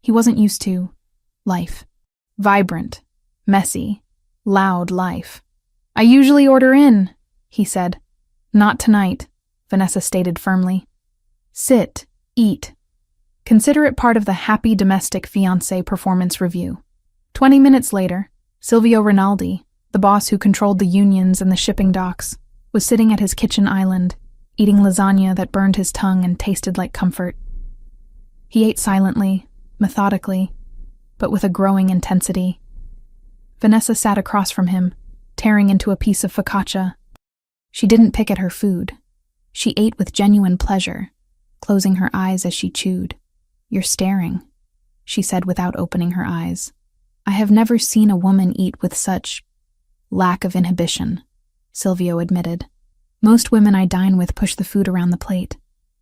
He wasn't used to life. Vibrant, messy, loud life. "I usually order in," he said. "Not tonight," Vanessa stated firmly. "Sit, eat. Consider it part of the Happy Domestic Fiancé performance review." 20 minutes later, Silvio Rinaldi, the boss who controlled the unions and the shipping docks, was sitting at his kitchen island, eating lasagna that burned his tongue and tasted like comfort. He ate silently, methodically, but with a growing intensity. Vanessa sat across from him, tearing into a piece of focaccia. She didn't pick at her food. She ate with genuine pleasure, closing her eyes as she chewed. "You're staring," she said without opening her eyes. "I have never seen a woman eat with such lack of inhibition," Silvio admitted. "Most women I dine with push the food around the plate."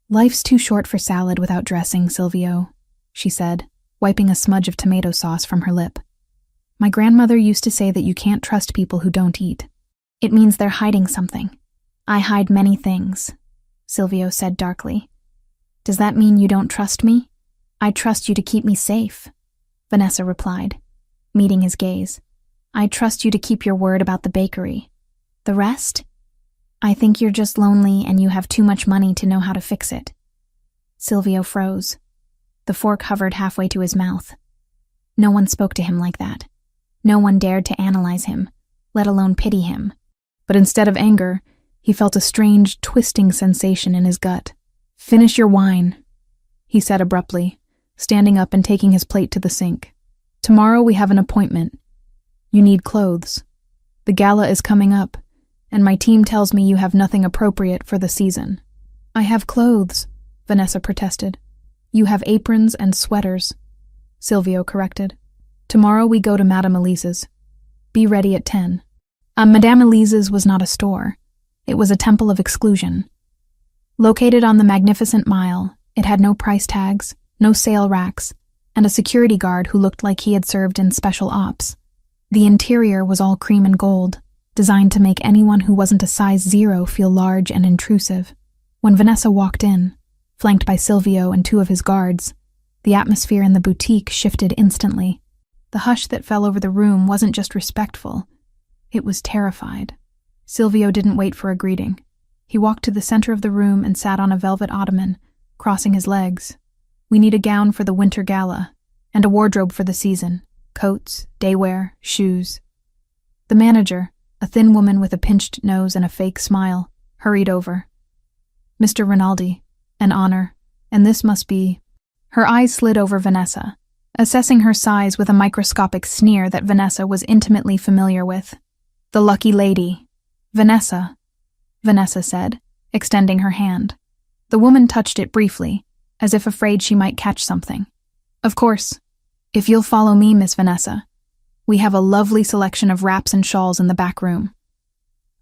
"Life's too short for salad without dressing, Silvio," she said, wiping a smudge of tomato sauce from her lip. "My grandmother used to say that you can't trust people who don't eat. It means they're hiding something." "I hide many things," Silvio said darkly. "Does that mean you don't trust me?" "I trust you to keep me safe," Vanessa replied, meeting his gaze. "I trust you to keep your word about the bakery. The rest? I think you're just lonely and you have too much money to know how to fix it." Silvio froze. The fork hovered halfway to his mouth. No one spoke to him like that. No one dared to analyze him, let alone pity him. But instead of anger, he felt a strange, twisting sensation in his gut. "Finish your wine," he said abruptly, standing up and taking his plate to the sink. "Tomorrow we have an appointment. You need clothes. The gala is coming up, and my team tells me you have nothing appropriate for the season." "I have clothes," Vanessa protested. "You have aprons and sweaters," Silvio corrected. "Tomorrow we go to Madame Elise's. Be ready at 10. Madame Elise's was not a store. It was a temple of exclusion. Located on the Magnificent Mile, it had no price tags, no sale racks, and a security guard who looked like he had served in special ops. The interior was all cream and gold, designed to make anyone who wasn't a size 0 feel large and intrusive. When Vanessa walked in, flanked by Silvio and 2 of his guards, the atmosphere in the boutique shifted instantly. The hush that fell over the room wasn't just respectful, it was terrified. Silvio didn't wait for a greeting. He walked to the center of the room and sat on a velvet ottoman, crossing his legs. "We need a gown for the winter gala, and a wardrobe for the season. Coats, daywear, shoes." The manager, a thin woman with a pinched nose and a fake smile, hurried over. "Mr. Rinaldi, an honor, and this must be—" Her eyes slid over Vanessa, assessing her size with a microscopic sneer that Vanessa was intimately familiar with. "The lucky lady. Vanessa," Vanessa said, extending her hand. The woman touched it briefly, as if afraid she might catch something. "Of course. If you'll follow me, Miss Vanessa. We have a lovely selection of wraps and shawls in the back room."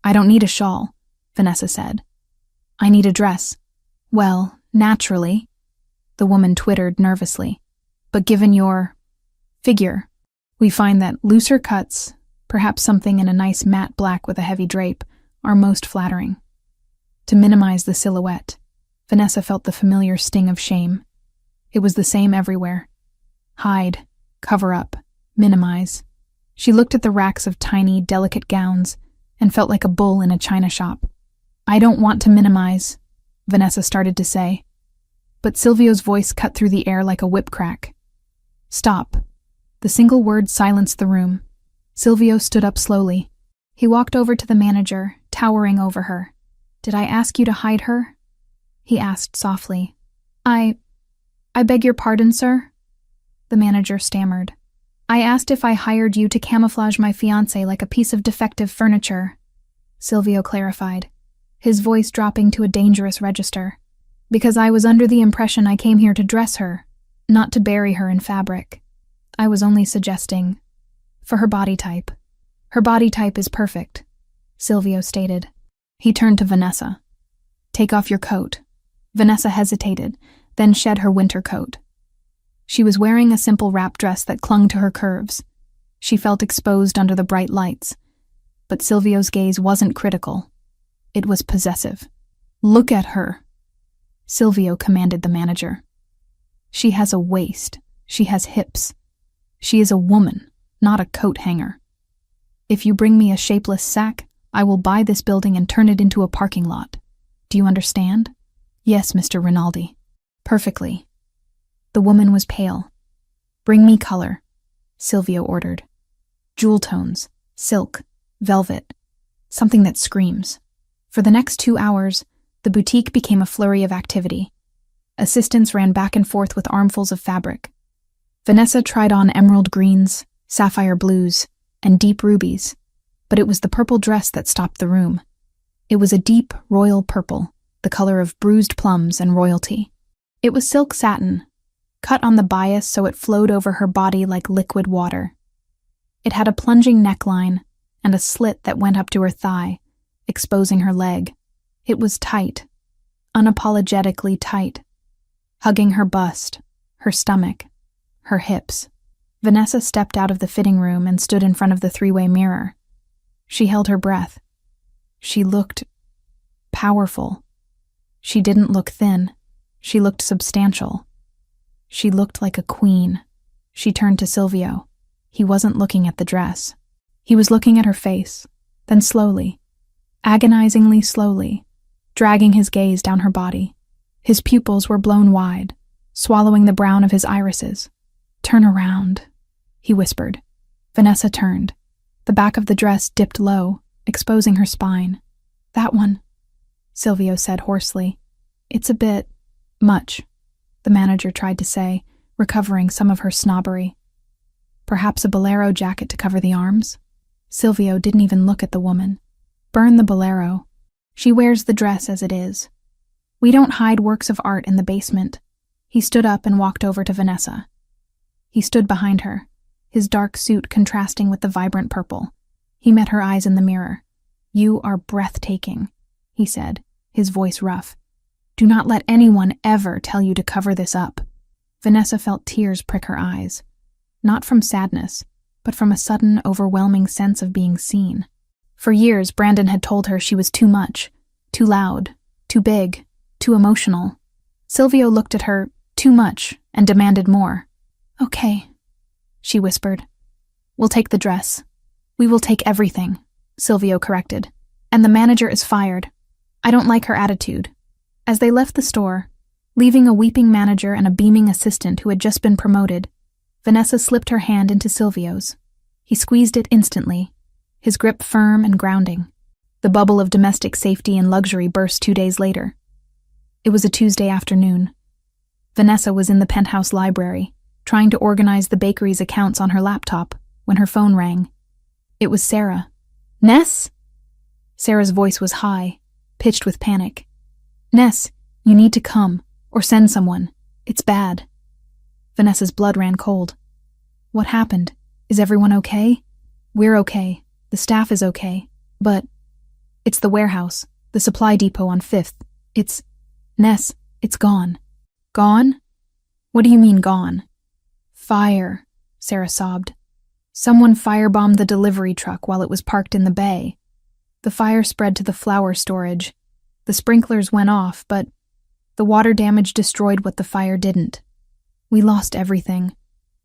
"I don't need a shawl," Vanessa said. "I need a dress." "Well, naturally," the woman twittered nervously. "But given your figure, we find that looser cuts, perhaps something in a nice matte black with a heavy drape, are most flattering." To minimize the silhouette, Vanessa felt the familiar sting of shame. It was the same everywhere. Hide, cover up, minimize. She looked at the racks of tiny, delicate gowns and felt like a bull in a china shop. "I don't want to minimize," Vanessa started to say. But Silvio's voice cut through the air like a whip crack. "Stop." The single word silenced the room. Silvio stood up slowly. He walked over to the manager, towering over her. "Did I ask you to hide her?" he asked softly. I beg your pardon, sir?" the manager stammered. "I asked if I hired you to camouflage my fiancé like a piece of defective furniture," Silvio clarified, his voice dropping to a dangerous register. "Because I was under the impression I came here to dress her, not to bury her in fabric. I was only suggesting for her body type. Her body type is perfect," Silvio stated. He turned to Vanessa. "Take off your coat." Vanessa hesitated, then shed her winter coat. She was wearing a simple wrap dress that clung to her curves. She felt exposed under the bright lights. But Silvio's gaze wasn't critical. It was possessive. "Look at her," Silvio commanded the manager. "She has a waist. She has hips. She is a woman, not a coat hanger. If you bring me a shapeless sack, I will buy this building and turn it into a parking lot. Do you understand?" "Yes, Mr. Rinaldi." "Perfectly." The woman was pale. "Bring me color," Silvio ordered. "Jewel tones, silk, velvet, something that screams." For the next 2 hours, the boutique became a flurry of activity. Assistants ran back and forth with armfuls of fabric. Vanessa tried on emerald greens, sapphire blues, and deep rubies, but it was the purple dress that stopped the room. It was a deep, royal purple, the color of bruised plums and royalty. It was silk satin, cut on the bias so it flowed over her body like liquid water. It had a plunging neckline and a slit that went up to her thigh, exposing her leg. It was tight, unapologetically tight, hugging her bust, her stomach, her hips. Vanessa stepped out of the fitting room and stood in front of the 3-way mirror. She held her breath. She looked powerful. She didn't look thin. She looked substantial. She looked like a queen. She turned to Silvio. He wasn't looking at the dress. He was looking at her face, then slowly, agonizingly slowly, dragging his gaze down her body. His pupils were blown wide, swallowing the brown of his irises. "Turn around," he whispered. Vanessa turned. The back of the dress dipped low, exposing her spine. "That one," Silvio said hoarsely. "It's a bit much," the manager tried to say, recovering some of her snobbery. Perhaps a bolero jacket to cover the arms? Silvio didn't even look at the woman. Burn the bolero. She wears the dress as it is. We don't hide works of art in the basement. He stood up and walked over to Vanessa. He stood behind her, his dark suit contrasting with the vibrant purple. He met her eyes in the mirror. "You are breathtaking," he said, his voice rough. "Do not let anyone ever tell you to cover this up." Vanessa felt tears prick her eyes, not from sadness, but from a sudden, overwhelming sense of being seen. For years, Brandon had told her she was too much, too loud, too big, too emotional. Silvio looked at her, too much, and demanded more. "Okay," she whispered. "We'll take the dress. We will take everything," Silvio corrected. "And the manager is fired. I don't like her attitude." As they left the store, leaving a weeping manager and a beaming assistant who had just been promoted, Vanessa slipped her hand into Silvio's. He squeezed it instantly, his grip firm and grounding. The bubble of domestic safety and luxury burst 2 days later. It was a Tuesday afternoon. Vanessa was in the penthouse library, trying to organize the bakery's accounts on her laptop, when her phone rang. It was Sarah. "Ness?" Sarah's voice was high, pitched with panic. "Ness, you need to come, or send someone. It's bad." Vanessa's blood ran cold. "What happened? Is everyone okay?" "We're okay. The staff is okay. But it's the warehouse, the supply depot on 5th. Ness, it's gone." "Gone? What do you mean gone?" "Fire," Sarah sobbed. "Someone firebombed the delivery truck while it was parked in the bay. The fire spread to the flour storage. The sprinklers went off, but the water damage destroyed what the fire didn't. We lost everything.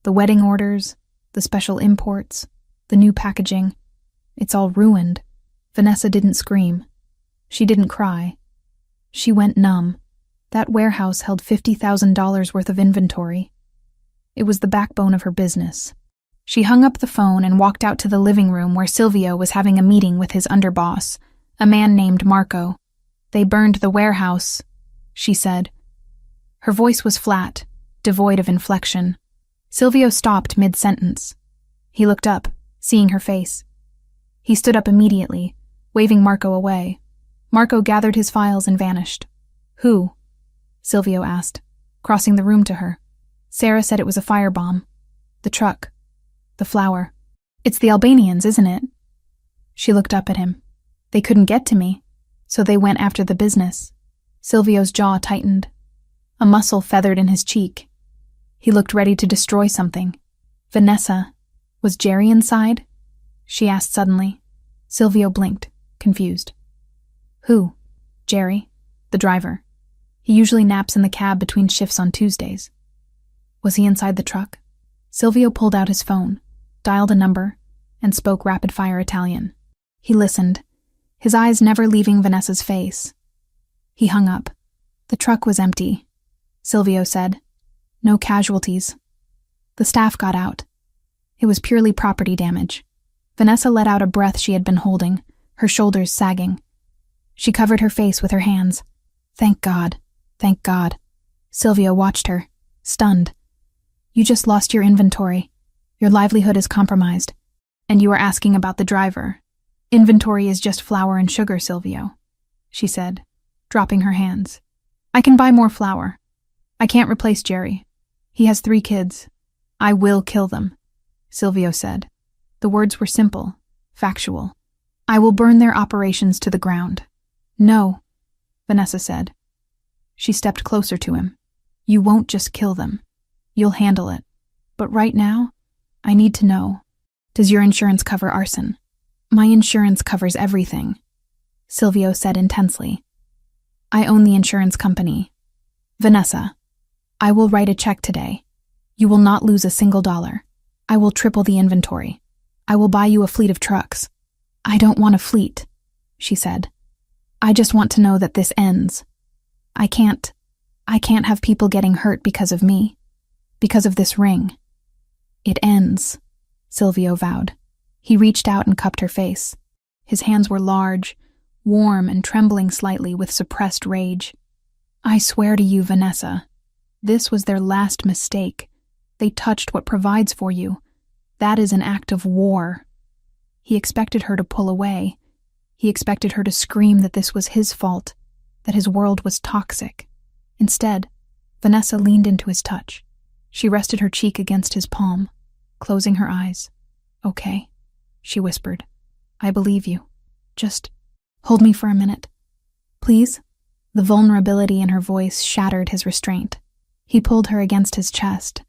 The wedding orders, the special imports, the new packaging. It's all ruined." Vanessa didn't scream. She didn't cry. She went numb. That warehouse held $50,000 worth of inventory. It was the backbone of her business. She hung up the phone and walked out to the living room where Silvio was having a meeting with his underboss, a man named Marco. "They burned the warehouse," she said. Her voice was flat, devoid of inflection. Silvio stopped mid-sentence. He looked up, seeing her face. He stood up immediately, waving Marco away. Marco gathered his files and vanished. "Who?" Silvio asked, crossing the room to her. Sarah said it was a firebomb. "The truck. The flour. It's the Albanians, isn't it?" She looked up at him. "They couldn't get to me, so they went after the business." Silvio's jaw tightened. A muscle feathered in his cheek. He looked ready to destroy something. "Vanessa, was Jerry inside?" she asked suddenly. Silvio blinked, confused. "Who?" "Jerry, the driver. He usually naps in the cab between shifts on Tuesdays." "Was he inside the truck?" Silvio pulled out his phone, dialed a number, and spoke rapid-fire Italian. He listened, his eyes never leaving Vanessa's face. He hung up. "The truck was empty," Silvio said. "No casualties. The staff got out. It was purely property damage." Vanessa let out a breath she had been holding, her shoulders sagging. She covered her face with her hands. "Thank God. Thank God." Silvio watched her, stunned. "You just lost your inventory. Your livelihood is compromised. And you are asking about the driver. Inventory is just flour and sugar, Silvio," she said, dropping her hands. "I can buy more flour. I can't replace Jerry. He has 3 kids. I will kill them," Silvio said. The words were simple, factual. "I will burn their operations to the ground." "No," Vanessa said. She stepped closer to him. "You won't just kill them. You'll handle it. But right now, I need to know. Does your insurance cover arson?" "My insurance covers everything," Silvio said intensely. "I own the insurance company. Vanessa, I will write a check today. You will not lose a single dollar. I will triple the inventory. I will buy you a fleet of trucks." "I don't want a fleet," she said. "I just want to know that this ends. I can't have people getting hurt because of me, because of this ring." "It ends," Silvio vowed. He reached out and cupped her face. His hands were large, warm and trembling slightly with suppressed rage. "I swear to you, Vanessa, this was their last mistake. They touched what provides for you. That is an act of war. He expected her to pull away. He expected her to scream that this was his fault, that his world was toxic. Instead, Vanessa leaned into his touch. She rested her cheek against his palm, closing her eyes. "Okay," she whispered. "I believe you. Just hold me for a minute. Please?" The vulnerability in her voice shattered his restraint. He pulled her against his chest,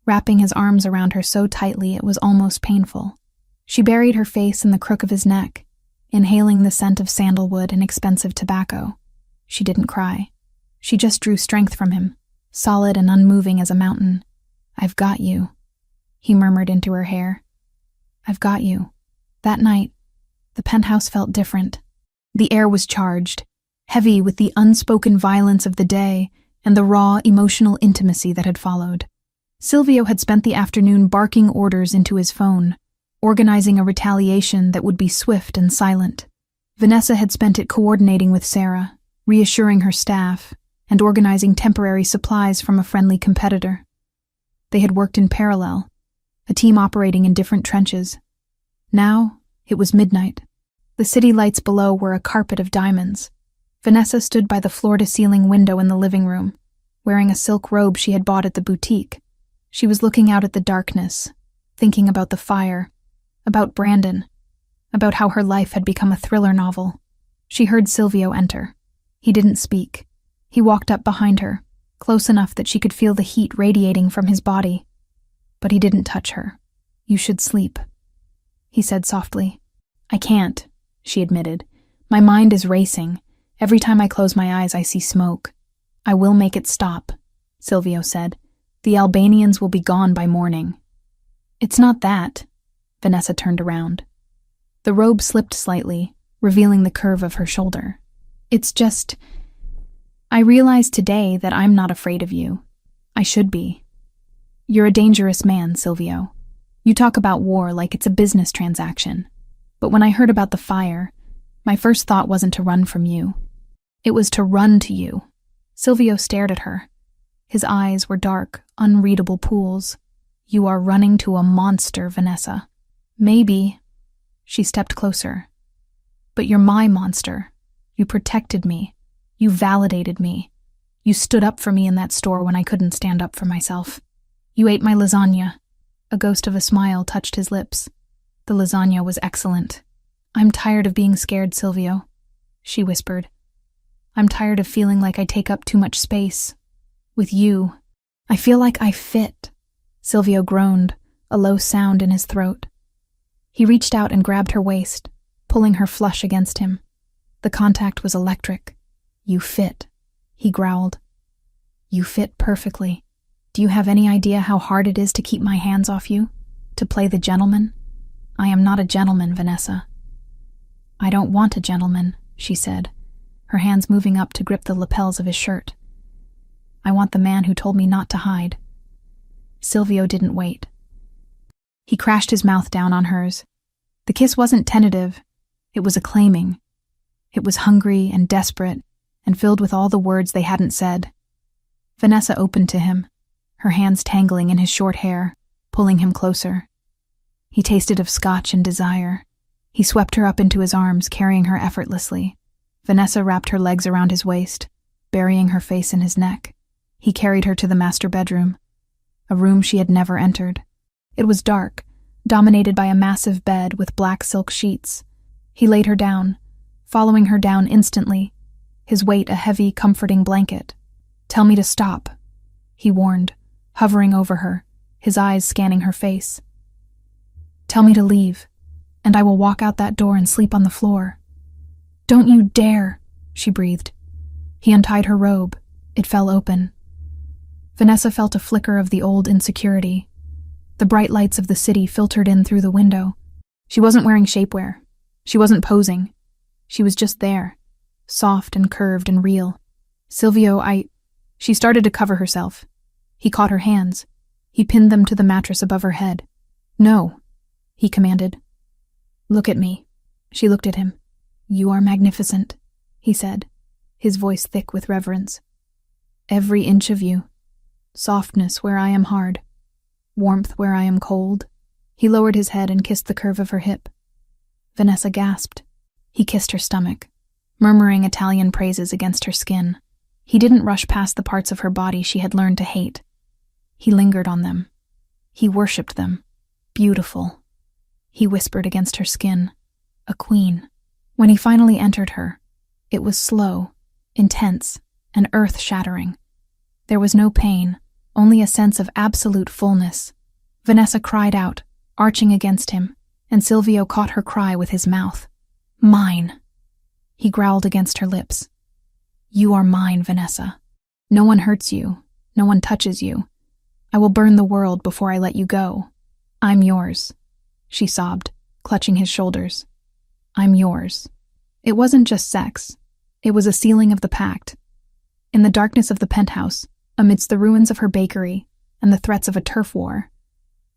wrapping his arms around her so tightly it was almost painful. She buried her face in the crook of his neck, inhaling the scent of sandalwood and expensive tobacco. She didn't cry. She just drew strength from him, solid and unmoving as a mountain. "I've got you," he murmured into her hair. "I've got you." That night, the penthouse felt different. The air was charged, heavy with the unspoken violence of the day and the raw emotional intimacy that had followed. Silvio had spent the afternoon barking orders into his phone, organizing a retaliation that would be swift and silent. Vanessa had spent it coordinating with Sarah, reassuring her staff, and organizing temporary supplies from a friendly competitor. They had worked in parallel, a team operating in different trenches. Now, it was midnight. The city lights below were a carpet of diamonds. Vanessa stood by the floor-to-ceiling window in the living room, wearing a silk robe she had bought at the boutique. She was looking out at the darkness, thinking about the fire, about Brandon, about how her life had become a thriller novel. She heard Silvio enter. He didn't speak. He walked up behind her, close enough that she could feel the heat radiating from his body. But he didn't touch her. "You should sleep," he said softly. "I can't," she admitted. "My mind is racing. Every time I close my eyes, I see smoke." "I will make it stop," Silvio said. "The Albanians will be gone by morning." "It's not that." Vanessa turned around. The robe slipped slightly, revealing the curve of her shoulder. "It's just, I realized today that I'm not afraid of you. I should be. You're a dangerous man, Silvio. You talk about war like it's a business transaction. But when I heard about the fire, my first thought wasn't to run from you. It was to run to you." Silvio stared at her. His eyes were dark, unreadable pools. "You are running to a monster, Vanessa." "Maybe." She stepped closer. "But you're my monster. You protected me. You validated me. You stood up for me in that store when I couldn't stand up for myself. You ate my lasagna." A ghost of a smile touched his lips. "The lasagna was excellent." "I'm tired of being scared, Silvio," she whispered. "I'm tired of feeling like I take up too much space. With you, I feel like I fit." Silvio groaned, a low sound in his throat. He reached out and grabbed her waist, pulling her flush against him. The contact was electric. "You fit," he growled. "You fit perfectly. Do you have any idea how hard it is to keep my hands off you? To play the gentleman? I am not a gentleman, Vanessa." "I don't want a gentleman," she said, her hands moving up to grip the lapels of his shirt. "I want the man who told me not to hide." Silvio didn't wait. He crashed his mouth down on hers. The kiss wasn't tentative. It was acclaiming. It was hungry and desperate, and filled with all the words they hadn't said. Vanessa opened to him, her hands tangling in his short hair, pulling him closer. He tasted of scotch and desire. He swept her up into his arms, carrying her effortlessly. Vanessa wrapped her legs around his waist, burying her face in his neck. He carried her to the master bedroom, a room she had never entered. It was dark, dominated by a massive bed with black silk sheets. He laid her down, following her down instantly, his weight a heavy, comforting blanket. "Tell me to stop," he warned, hovering over her, his eyes scanning her face. "Tell me to leave, and I will walk out that door and sleep on the floor." "Don't you dare," she breathed. He untied her robe. It fell open. Vanessa felt a flicker of the old insecurity. The bright lights of the city filtered in through the window. She wasn't wearing shapewear. She wasn't posing. She was just there, soft and curved and real. "Silvio, She started to cover herself. He caught her hands. He pinned them to the mattress above her head. "No," he commanded. "Look at me." She looked at him. "You are magnificent," he said, his voice thick with reverence. "Every inch of you. Softness where I am hard. Warmth where I am cold. He lowered his head and kissed the curve of her hip. Vanessa gasped. He kissed her stomach, murmuring Italian praises against her skin. He didn't rush past the parts of her body she had learned to hate. He lingered on them. He worshipped them. Beautiful. He whispered against her skin. A queen. When he finally entered her, it was slow, intense, and earth-shattering. There was no pain, only a sense of absolute fullness. Vanessa cried out, arching against him, and Silvio caught her cry with his mouth. Mine. He growled against her lips. You are mine, Vanessa. No one hurts you. No one touches you. I will burn the world before I let you go. I'm yours. She sobbed, clutching his shoulders. I'm yours. It wasn't just sex. It was a sealing of the pact. In the darkness of the penthouse, amidst the ruins of her bakery and the threats of a turf war,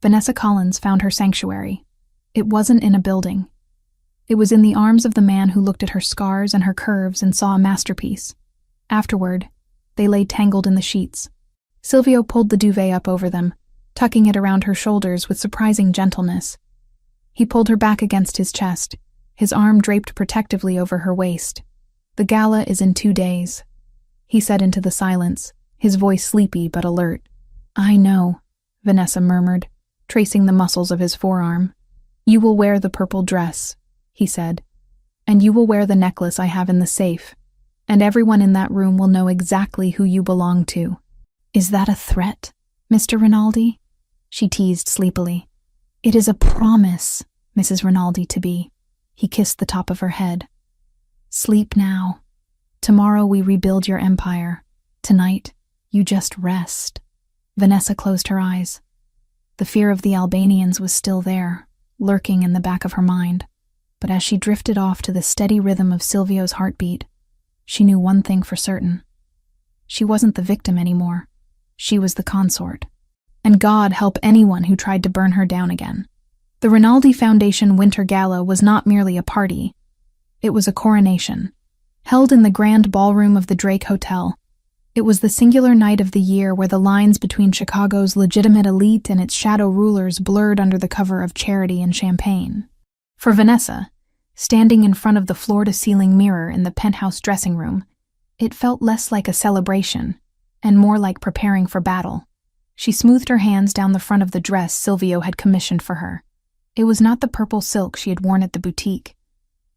Vanessa Collins found her sanctuary. It wasn't in a building. It was in the arms of the man who looked at her scars and her curves and saw a masterpiece. Afterward, they lay tangled in the sheets. Silvio pulled the duvet up over them, tucking it around her shoulders with surprising gentleness. He pulled her back against his chest, his arm draped protectively over her waist. The gala is in 2 days, he said into the silence, his voice sleepy but alert. I know, Vanessa murmured, tracing the muscles of his forearm. You will wear the purple dress, he said, and you will wear the necklace I have in the safe, and everyone in that room will know exactly who you belong to. Is that a threat, Mr. Rinaldi? She teased sleepily. It is a promise, Mrs. Rinaldi to be. He kissed the top of her head. Sleep now. Tomorrow we rebuild your empire. Tonight, you just rest. Vanessa closed her eyes. The fear of the Albanians was still there, lurking in the back of her mind. But as she drifted off to the steady rhythm of Silvio's heartbeat, she knew one thing for certain. She wasn't the victim anymore. She was the consort. And God help anyone who tried to burn her down again. The Rinaldi Foundation Winter Gala was not merely a party. It was a coronation, held in the grand ballroom of the Drake Hotel. It was the singular night of the year where the lines between Chicago's legitimate elite and its shadow rulers blurred under the cover of charity and champagne. For Vanessa, standing in front of the floor-to-ceiling mirror in the penthouse dressing room, it felt less like a celebration and more like preparing for battle. She smoothed her hands down the front of the dress Silvio had commissioned for her. It was not the purple silk she had worn at the boutique,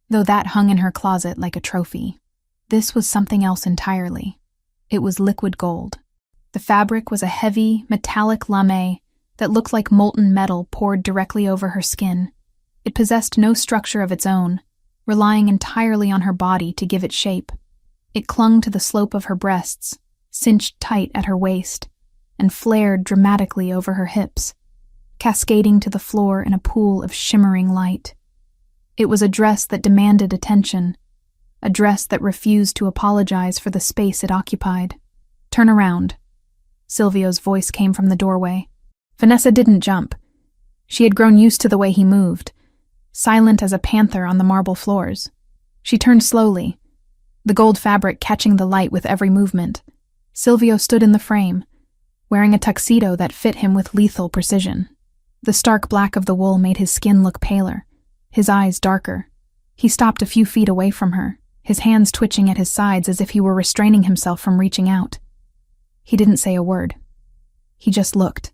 though that hung in her closet like a trophy. This was something else entirely. It was liquid gold. The fabric was a heavy, metallic lame that looked like molten metal poured directly over her skin. It possessed no structure of its own, relying entirely on her body to give it shape. It clung to the slope of her breasts, cinched tight at her waist, and flared dramatically over her hips, cascading to the floor in a pool of shimmering light. It was a dress that demanded attention, a dress that refused to apologize for the space it occupied. Turn around. Silvio's voice came from the doorway. Vanessa didn't jump. She had grown used to the way he moved, silent as a panther on the marble floors. She turned slowly, the gold fabric catching the light with every movement. Silvio stood in the frame, wearing a tuxedo that fit him with lethal precision. The stark black of the wool made his skin look paler, his eyes darker. He stopped a few feet away from her, his hands twitching at his sides as if he were restraining himself from reaching out. He didn't say a word. He just looked.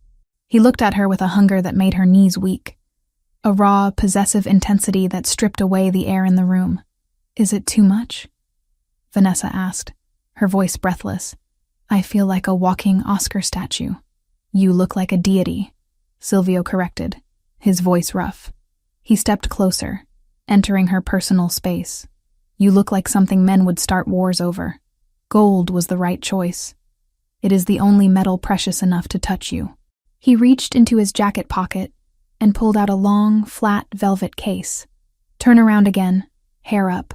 He looked at her with a hunger that made her knees weak, a raw, possessive intensity that stripped away the air in the room. Is it too much? Vanessa asked, her voice breathless. I feel like a walking Oscar statue. You look like a deity, Silvio corrected, his voice rough. He stepped closer, entering her personal space. You look like something men would start wars over. Gold was the right choice. It is the only metal precious enough to touch you. He reached into his jacket pocket and pulled out a long, flat velvet case. Turn around again, hair up.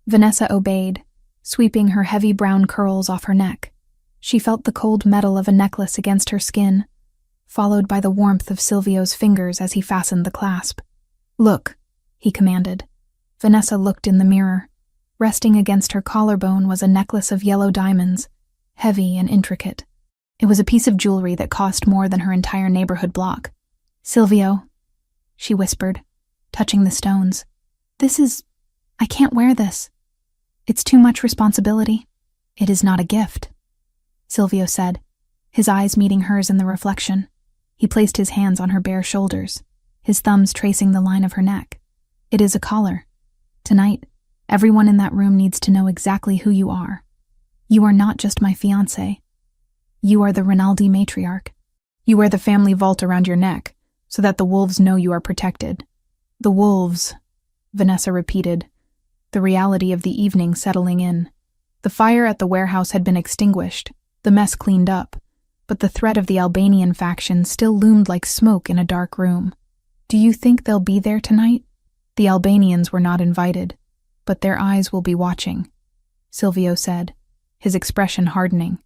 Vanessa obeyed, sweeping her heavy brown curls off her neck. She felt the cold metal of a necklace against her skin, followed by the warmth of Silvio's fingers as he fastened the clasp. Look, he commanded. Vanessa looked in the mirror. Resting against her collarbone was a necklace of yellow diamonds, heavy and intricate. It was a piece of jewelry that cost more than her entire neighborhood block. "Silvio," she whispered, touching the stones. I can't wear this. It's too much responsibility." "It is not a gift," Silvio said, his eyes meeting hers in the reflection. He placed his hands on her bare shoulders, his thumbs tracing the line of her neck. "It is a collar. Tonight, everyone in that room needs to know exactly who you are. You are not just my fiancé. You are the Rinaldi matriarch. You wear the family vault around your neck, so that the wolves know you are protected." "The wolves," Vanessa repeated, the reality of the evening settling in. The fire at the warehouse had been extinguished, the mess cleaned up, but the threat of the Albanian faction still loomed like smoke in a dark room. "Do you think they'll be there tonight?" "The Albanians were not invited, but their eyes will be watching," Silvio said, his expression hardening.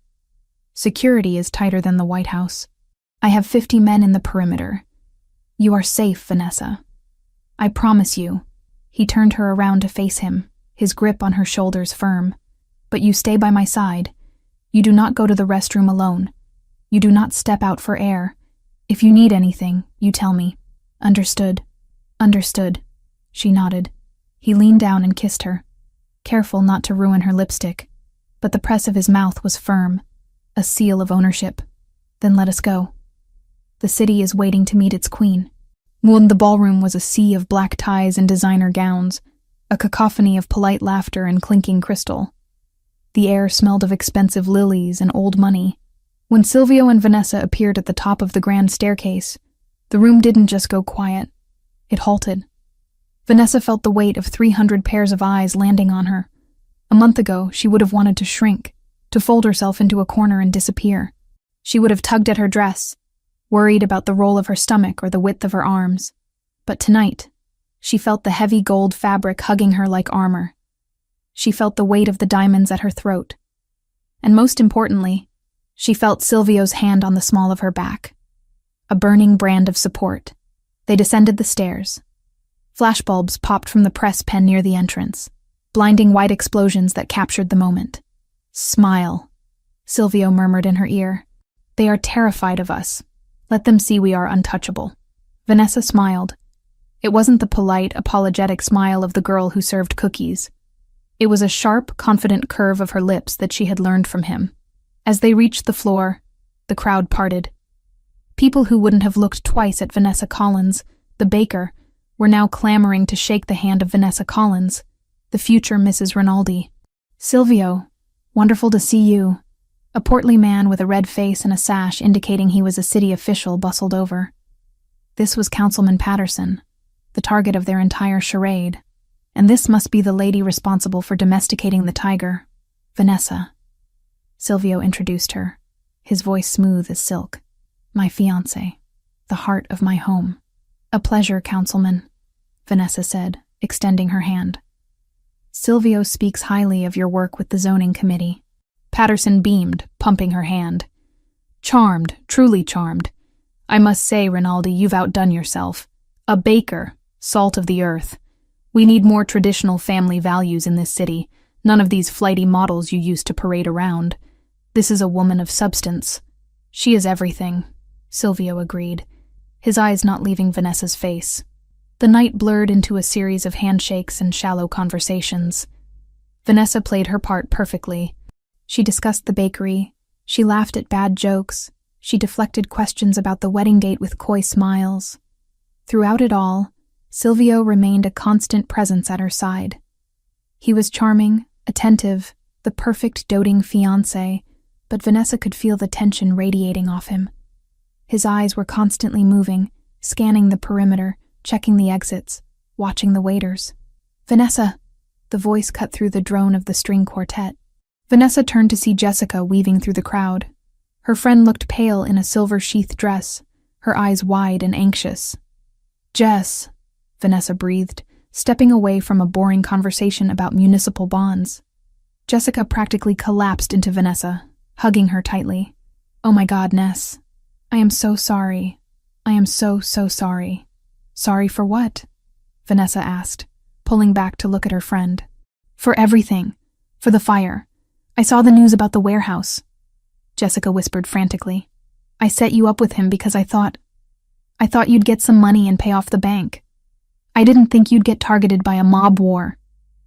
"Security is tighter than the White House. I have 50 men in the perimeter. You are safe, Vanessa. I promise you." He turned her around to face him, his grip on her shoulders firm. "But you stay by my side. You do not go to the restroom alone. You do not step out for air. If you need anything, you tell me." "Understood." "Understood." She nodded. He leaned down and kissed her, careful not to ruin her lipstick, but the press of his mouth was firm, a seal of ownership. "Then let us go. The city is waiting to meet its queen." The ballroom was a sea of black ties and designer gowns, a cacophony of polite laughter and clinking crystal. The air smelled of expensive lilies and old money. When Silvio and Vanessa appeared at the top of the grand staircase, the room didn't just go quiet. It halted. Vanessa felt the weight of 300 pairs of eyes landing on her. A month ago, she would have wanted to shrink, to fold herself into a corner and disappear. She would have tugged at her dress, worried about the roll of her stomach or the width of her arms. But tonight, she felt the heavy gold fabric hugging her like armor. She felt the weight of the diamonds at her throat. And most importantly, she felt Silvio's hand on the small of her back. A burning brand of support. They descended the stairs. Flashbulbs popped from the press pen near the entrance, blinding white explosions that captured the moment. "Smile," Silvio murmured in her ear. "They are terrified of us. Let them see we are untouchable." Vanessa smiled. It wasn't the polite, apologetic smile of the girl who served cookies. It was a sharp, confident curve of her lips that she had learned from him. As they reached the floor, the crowd parted. People who wouldn't have looked twice at Vanessa Collins, the baker, were now clamoring to shake the hand of Vanessa Collins, the future Mrs. Rinaldi. "Silvio, wonderful to see you." A portly man with a red face and a sash indicating he was a city official bustled over. This was Councilman Patterson, the target of their entire charade, and this must be the lady responsible for domesticating the tiger, Vanessa. Silvio introduced her, his voice smooth as silk. "My fiancé, the heart of my home." "A pleasure, Councilman," Vanessa said, extending her hand. "Silvio speaks highly of your work with the zoning committee." Patterson beamed, pumping her hand. "Charmed, truly charmed. I must say, Rinaldi, you've outdone yourself. A baker, salt of the earth. We need more traditional family values in this city, none of these flighty models you used to parade around. This is a woman of substance." "She is everything," Silvio agreed, his eyes not leaving Vanessa's face. The night blurred into a series of handshakes and shallow conversations. Vanessa played her part perfectly. She discussed the bakery, she laughed at bad jokes, she deflected questions about the wedding date with coy smiles. Throughout it all, Silvio remained a constant presence at her side. He was charming, attentive, the perfect doting fiancé, but Vanessa could feel the tension radiating off him. His eyes were constantly moving, scanning the perimeter, checking the exits, watching the waiters. "Vanessa!" The voice cut through the drone of the string quartet. Vanessa turned to see Jessica weaving through the crowd. Her friend looked pale in a silver-sheathed dress, her eyes wide and anxious. "Jess," Vanessa breathed, stepping away from a boring conversation about municipal bonds. Jessica practically collapsed into Vanessa, hugging her tightly. "Oh my God, Ness. I am so sorry. I am so sorry." "Sorry for what?" Vanessa asked, pulling back to look at her friend. "For everything. For the fire. I saw the news about the warehouse." Jessica whispered frantically. I set you up with him because I thought you'd get some money and pay off the bank. I didn't think you'd get targeted by a mob war.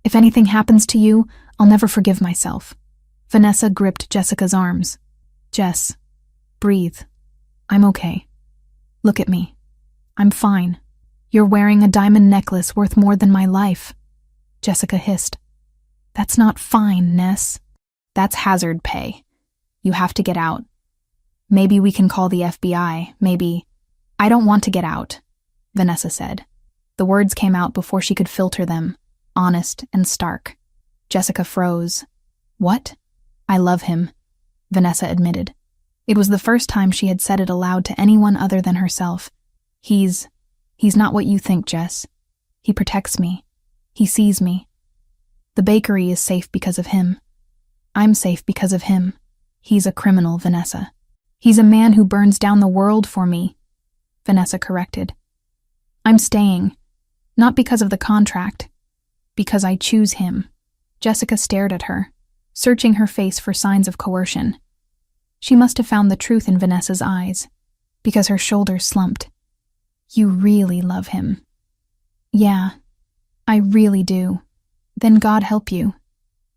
If anything happens to you, I'll never forgive myself. Vanessa gripped Jessica's arms. Jess, breathe. I'm okay. Look at me. I'm fine. You're wearing a diamond necklace worth more than my life. Jessica hissed. That's not fine, Ness. That's hazard pay. You have to get out. Maybe we can call the FBI, maybe. I don't want to get out, Vanessa said. The words came out before she could filter them, honest and stark. Jessica froze. What? I love him, Vanessa admitted. It was the first time she had said it aloud to anyone other than herself. He's not what you think, Jess. He protects me. He sees me. The bakery is safe because of him. I'm safe because of him. He's a criminal, Vanessa. He's a man who burns down the world for me, Vanessa corrected. I'm staying, not because of the contract, because I choose him. Jessica stared at her, searching her face for signs of coercion. She must have found the truth in Vanessa's eyes, because her shoulders slumped. You really love him. Yeah, I really do. Then God help you,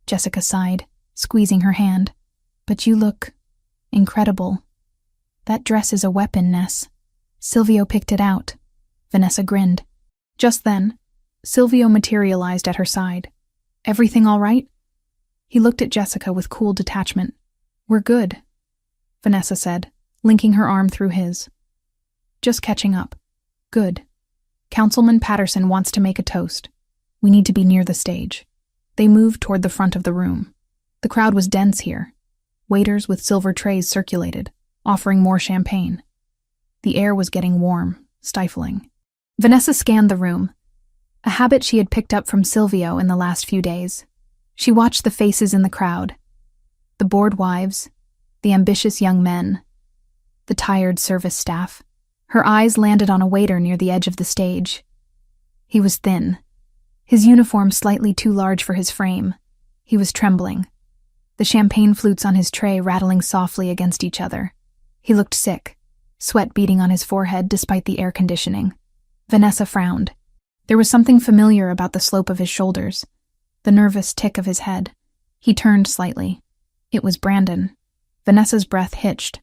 Jessica sighed, squeezing her hand. But you look incredible. That dress is a weapon, Ness. Silvio picked it out. Vanessa grinned. Just then, Silvio materialized at her side. Everything all right? He looked at Jessica with cool detachment. We're good, Vanessa said, linking her arm through his. Just catching up. Good. Councilman Patterson wants to make a toast. We need to be near the stage. They moved toward the front of the room. The crowd was dense here. Waiters with silver trays circulated, offering more champagne. The air was getting warm, stifling. Vanessa scanned the room, a habit she had picked up from Silvio in the last few days. She watched the faces in the crowd. The bored wives, the ambitious young men, the tired service staff. Her eyes landed on a waiter near the edge of the stage. He was thin, his uniform slightly too large for his frame. He was trembling, the champagne flutes on his tray rattling softly against each other. He looked sick, sweat beading on his forehead despite the air conditioning. Vanessa frowned. There was something familiar about the slope of his shoulders, the nervous tick of his head. He turned slightly. It was Brandon. Vanessa's breath hitched.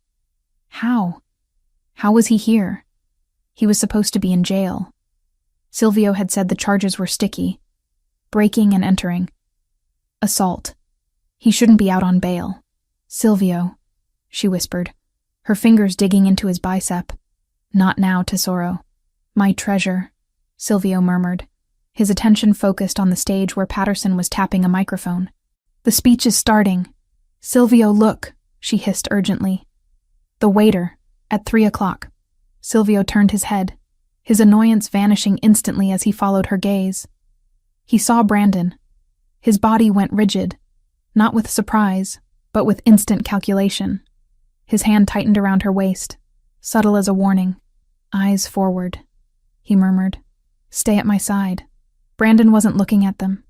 How? How was he here? He was supposed to be in jail. Silvio had said the charges were sticky. Breaking and entering. Assault. He shouldn't be out on bail. Silvio, she whispered, her fingers digging into his bicep. Not now, Tesoro. My treasure, Silvio murmured, his attention focused on the stage where Patterson was tapping a microphone. The speech is starting. Silvio, look, she hissed urgently. The waiter, at 3:00. Silvio turned his head, his annoyance vanishing instantly as he followed her gaze. He saw Brandon. His body went rigid, not with surprise, but with instant calculation. His hand tightened around her waist, subtle as a warning. Eyes forward, he murmured. Stay at my side. Brandon wasn't looking at them.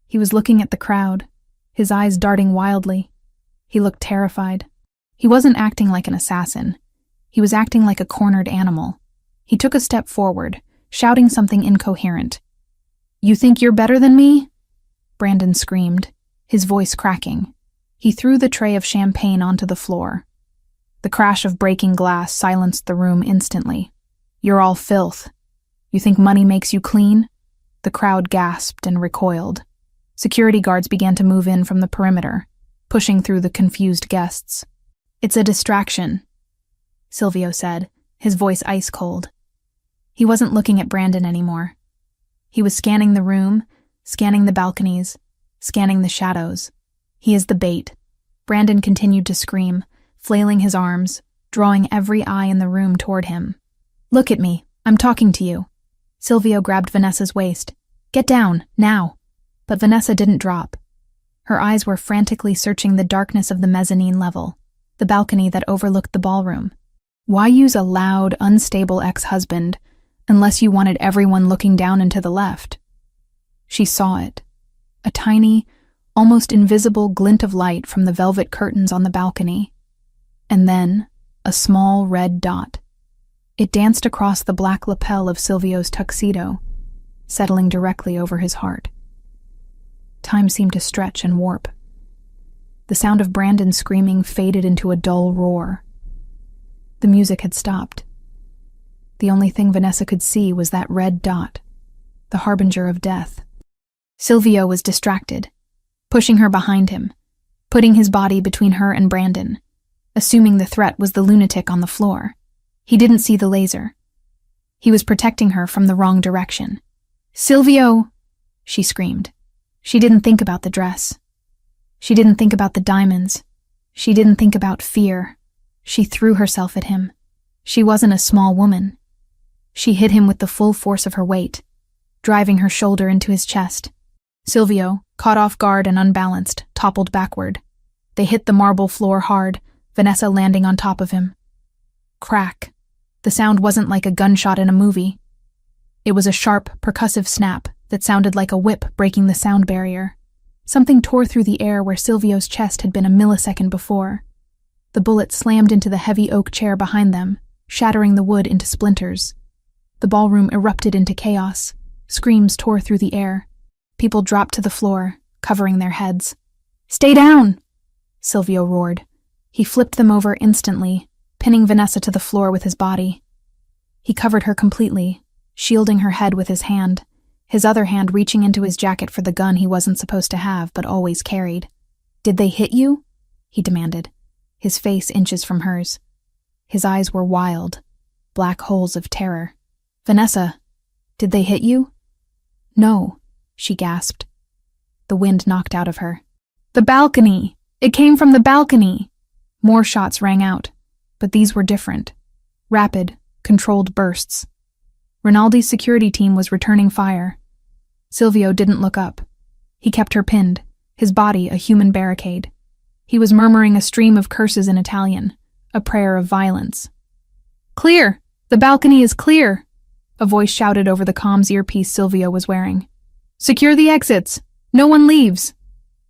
He was looking at the crowd, his eyes darting wildly. He looked terrified. He wasn't acting like an assassin. He was acting like a cornered animal. He took a step forward, shouting something incoherent. You think you're better than me? Brandon screamed, his voice cracking. He threw the tray of champagne onto the floor. The crash of breaking glass silenced the room instantly. You're all filth. You think money makes you clean? The crowd gasped and recoiled. Security guards began to move in from the perimeter, pushing through the confused guests. It's a distraction, Silvio said, his voice ice cold. He wasn't looking at Brandon anymore. He was scanning the room, scanning the balconies, scanning the shadows. He is the bait. Brandon continued to scream, flailing his arms, drawing every eye in the room toward him. Look at me. I'm talking to you. Silvio grabbed Vanessa's waist. Get down, now. But Vanessa didn't drop. Her eyes were frantically searching the darkness of the mezzanine level, the balcony that overlooked the ballroom. Why use a loud, unstable ex-husband unless you wanted everyone looking down and to the left? She saw it. A tiny, almost invisible glint of light from the velvet curtains on the balcony. And then, a small red dot. It danced across the black lapel of Silvio's tuxedo, settling directly over his heart. Time seemed to stretch and warp. The sound of Brandon screaming faded into a dull roar. The music had stopped. The only thing Vanessa could see was that red dot, the harbinger of death. Silvio was distracted, pushing her behind him, putting his body between her and Brandon, assuming the threat was the lunatic on the floor. He didn't see the laser. He was protecting her from the wrong direction. "Silvio!" she screamed. She didn't think about the dress. She didn't think about the diamonds. She didn't think about fear. She threw herself at him. She wasn't a small woman. She hit him with the full force of her weight, driving her shoulder into his chest. Silvio, caught off guard and unbalanced, toppled backward. They hit the marble floor hard, Vanessa landing on top of him. Crack. The sound wasn't like a gunshot in a movie. It was a sharp, percussive snap that sounded like a whip breaking the sound barrier. Something tore through the air where Silvio's chest had been a millisecond before. The bullet slammed into the heavy oak chair behind them, shattering the wood into splinters. The ballroom erupted into chaos. Screams tore through the air. People dropped to the floor, covering their heads. "Stay down!" Silvio roared. He flipped them over instantly, pinning Vanessa to the floor with his body. He covered her completely, shielding her head with his hand, his other hand reaching into his jacket for the gun he wasn't supposed to have but always carried. "Did they hit you?" he demanded, his face inches from hers. His eyes were wild, black holes of terror. "Vanessa, did they hit you?" "No," she gasped. The wind knocked out of her. "The balcony! It came from the balcony!" More shots rang out, but these were different. Rapid, controlled bursts. Rinaldi's security team was returning fire. Silvio didn't look up. He kept her pinned, his body a human barricade. He was murmuring a stream of curses in Italian, a prayer of violence. "Clear! The balcony is clear!" A voice shouted over the comms earpiece Silvio was wearing. "Secure the exits! No one leaves!"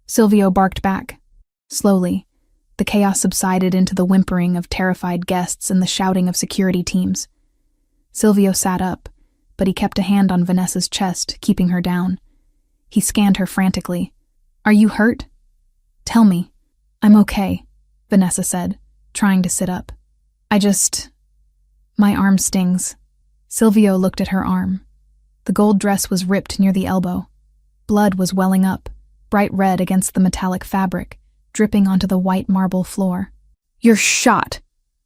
Silvio barked back. Slowly, the chaos subsided into the whimpering of terrified guests and the shouting of security teams. Silvio sat up, but he kept a hand on Vanessa's chest, keeping her down. He scanned her frantically. "Are you hurt?" "Tell me." "I'm okay," Vanessa said, trying to sit up. My arm stings." Silvio looked at her arm. The gold dress was ripped near the elbow. Blood was welling up, bright red against the metallic fabric, dripping onto the white marble floor. "You're shot,"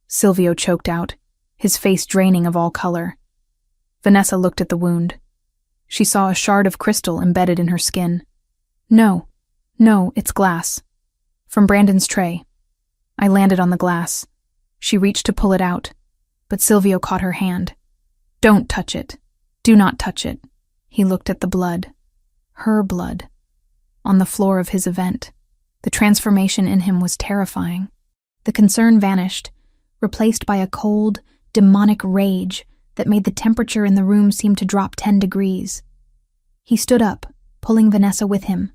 Silvio choked out, his face draining of all color. Vanessa looked at the wound. She saw a shard of crystal embedded in her skin. No, it's glass. From Brandon's tray. I landed on the glass. She reached to pull it out, but Silvio caught her hand. "Don't touch it. Do not touch it." He looked at the blood. Her blood. On the floor of his event. The transformation in him was terrifying. The concern vanished, replaced by a cold, demonic rage that made the temperature in the room seem to drop 10 degrees. He stood up, pulling Vanessa with him,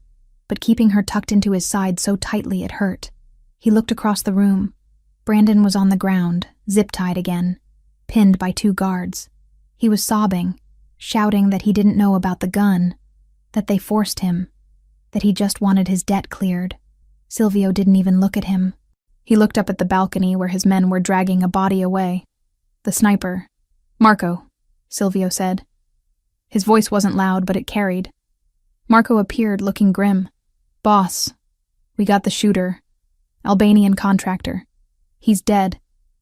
but keeping her tucked into his side so tightly it hurt. He looked across the room. Brandon was on the ground, zip-tied again, pinned by 2 guards. He was sobbing, shouting that he didn't know about the gun, that they forced him, that he just wanted his debt cleared. Silvio didn't even look at him. He looked up at the balcony where his men were dragging a body away. The sniper. "Marco," Silvio said. His voice wasn't loud, but it carried. Marco appeared, looking grim. "Boss, we got the shooter. Albanian contractor. He's dead.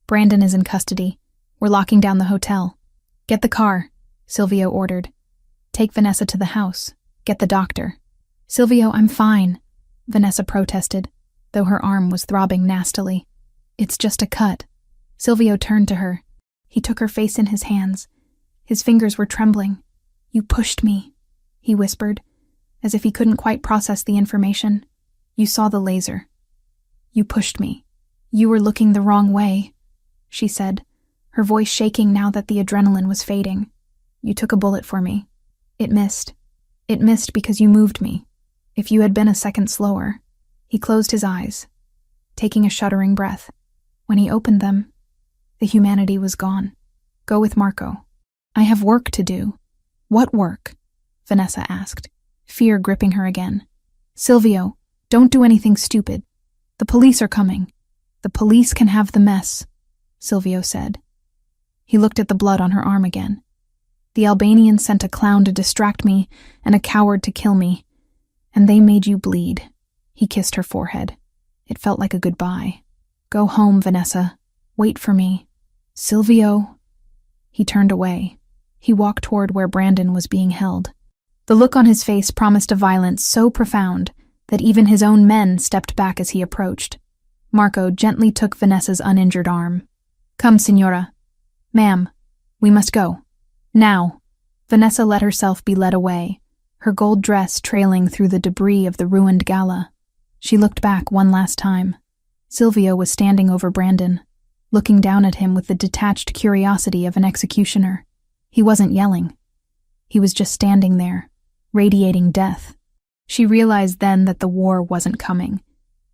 Brandon is in custody. We're locking down the hotel." "Get the car," Silvio ordered. "Take Vanessa to the house. Get the doctor." "Silvio, I'm fine," Vanessa protested, though her arm was throbbing nastily. "It's just a cut." Silvio turned to her. He took her face in his hands. His fingers were trembling. "You pushed me," he whispered, as if he couldn't quite process the information. "You saw the laser. You pushed me. You were looking the wrong way," she said, her voice shaking now that the adrenaline was fading. "You took a bullet for me. It missed. It missed because you moved me. If you had been a second slower." He closed his eyes, taking a shuddering breath. When he opened them, the humanity was gone. Go with Marco. I have work to do. What work? Vanessa asked, fear gripping her again. Silvio, don't do anything stupid. The police are coming. The police can have the mess, Silvio said. He looked at the blood on her arm again. The Albanians sent a clown to distract me and a coward to kill me. And they made you bleed. He kissed her forehead. It felt like a goodbye. Go home, Vanessa. Wait for me. Silvio. He turned away. He walked toward where Brandon was being held. The look on his face promised a violence so profound that even his own men stepped back as he approached. Marco gently took Vanessa's uninjured arm. Come, Signora. Ma'am, we must go. Now. Vanessa let herself be led away, her gold dress trailing through the debris of the ruined gala. She looked back one last time. Silvio was standing over Brandon, looking down at him with the detached curiosity of an executioner. He wasn't yelling. He was just standing there, radiating death. She realized then that the war wasn't coming.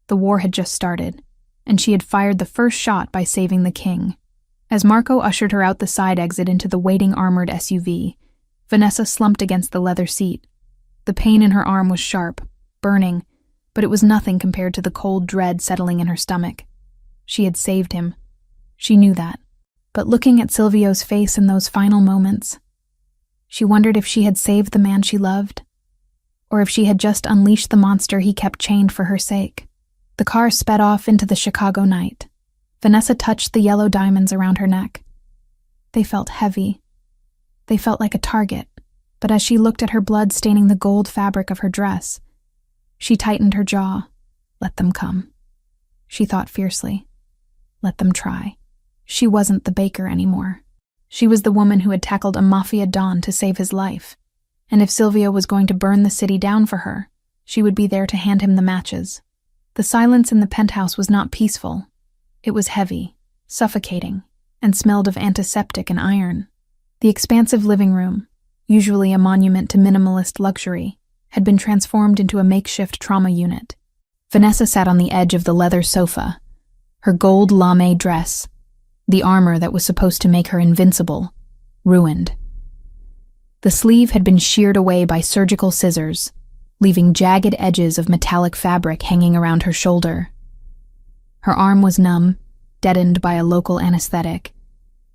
The war had just started, and she had fired the first shot by saving the king. As Marco ushered her out the side exit into the waiting armored SUV, Vanessa slumped against the leather seat. The pain in her arm was sharp, burning, but it was nothing compared to the cold dread settling in her stomach. She had saved him. She knew that. But looking at Silvio's face in those final moments, she wondered if she had saved the man she loved, or if she had just unleashed the monster he kept chained for her sake. The car sped off into the Chicago night. Vanessa touched the yellow diamonds around her neck. They felt heavy. They felt like a target, but as she looked at her blood staining the gold fabric of her dress, she tightened her jaw. Let them come. She thought fiercely. Let them try. She wasn't the baker anymore. She was the woman who had tackled a mafia don to save his life. And if Silvio was going to burn the city down for her, she would be there to hand him the matches. The silence in the penthouse was not peaceful. It was heavy, suffocating, and smelled of antiseptic and iron. The expansive living room, usually a monument to minimalist luxury, had been transformed into a makeshift trauma unit. Vanessa sat on the edge of the leather sofa, her gold lame dress, the armor that was supposed to make her invincible, ruined. The sleeve had been sheared away by surgical scissors, leaving jagged edges of metallic fabric hanging around her shoulder. Her arm was numb, deadened by a local anesthetic,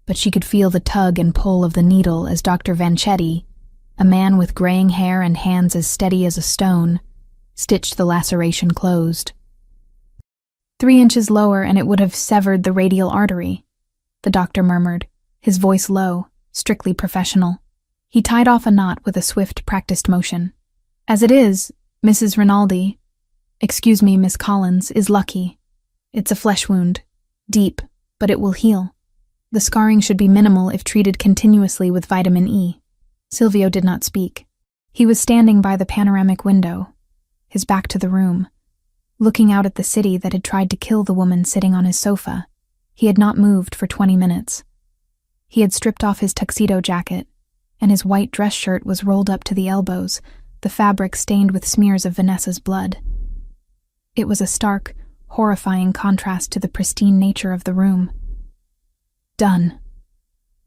but she could feel the tug and pull of the needle as Dr. Vanchetti, a man with graying hair and hands as steady as a stone, stitched the laceration closed. 3 inches lower and it would have severed the radial artery, the doctor murmured, his voice low, strictly professional. He tied off a knot with a swift, practiced motion. As it is, Mrs. Rinaldi, excuse me, Miss Collins, is lucky. It's a flesh wound, deep, but it will heal. The scarring should be minimal if treated continuously with vitamin E. Silvio did not speak. He was standing by the panoramic window, his back to the room, looking out at the city that had tried to kill the woman sitting on his sofa. He had not moved for 20 minutes. He had stripped off his tuxedo jacket, and his white dress shirt was rolled up to the elbows, the fabric stained with smears of Vanessa's blood. It was a stark, horrifying contrast to the pristine nature of the room. Done,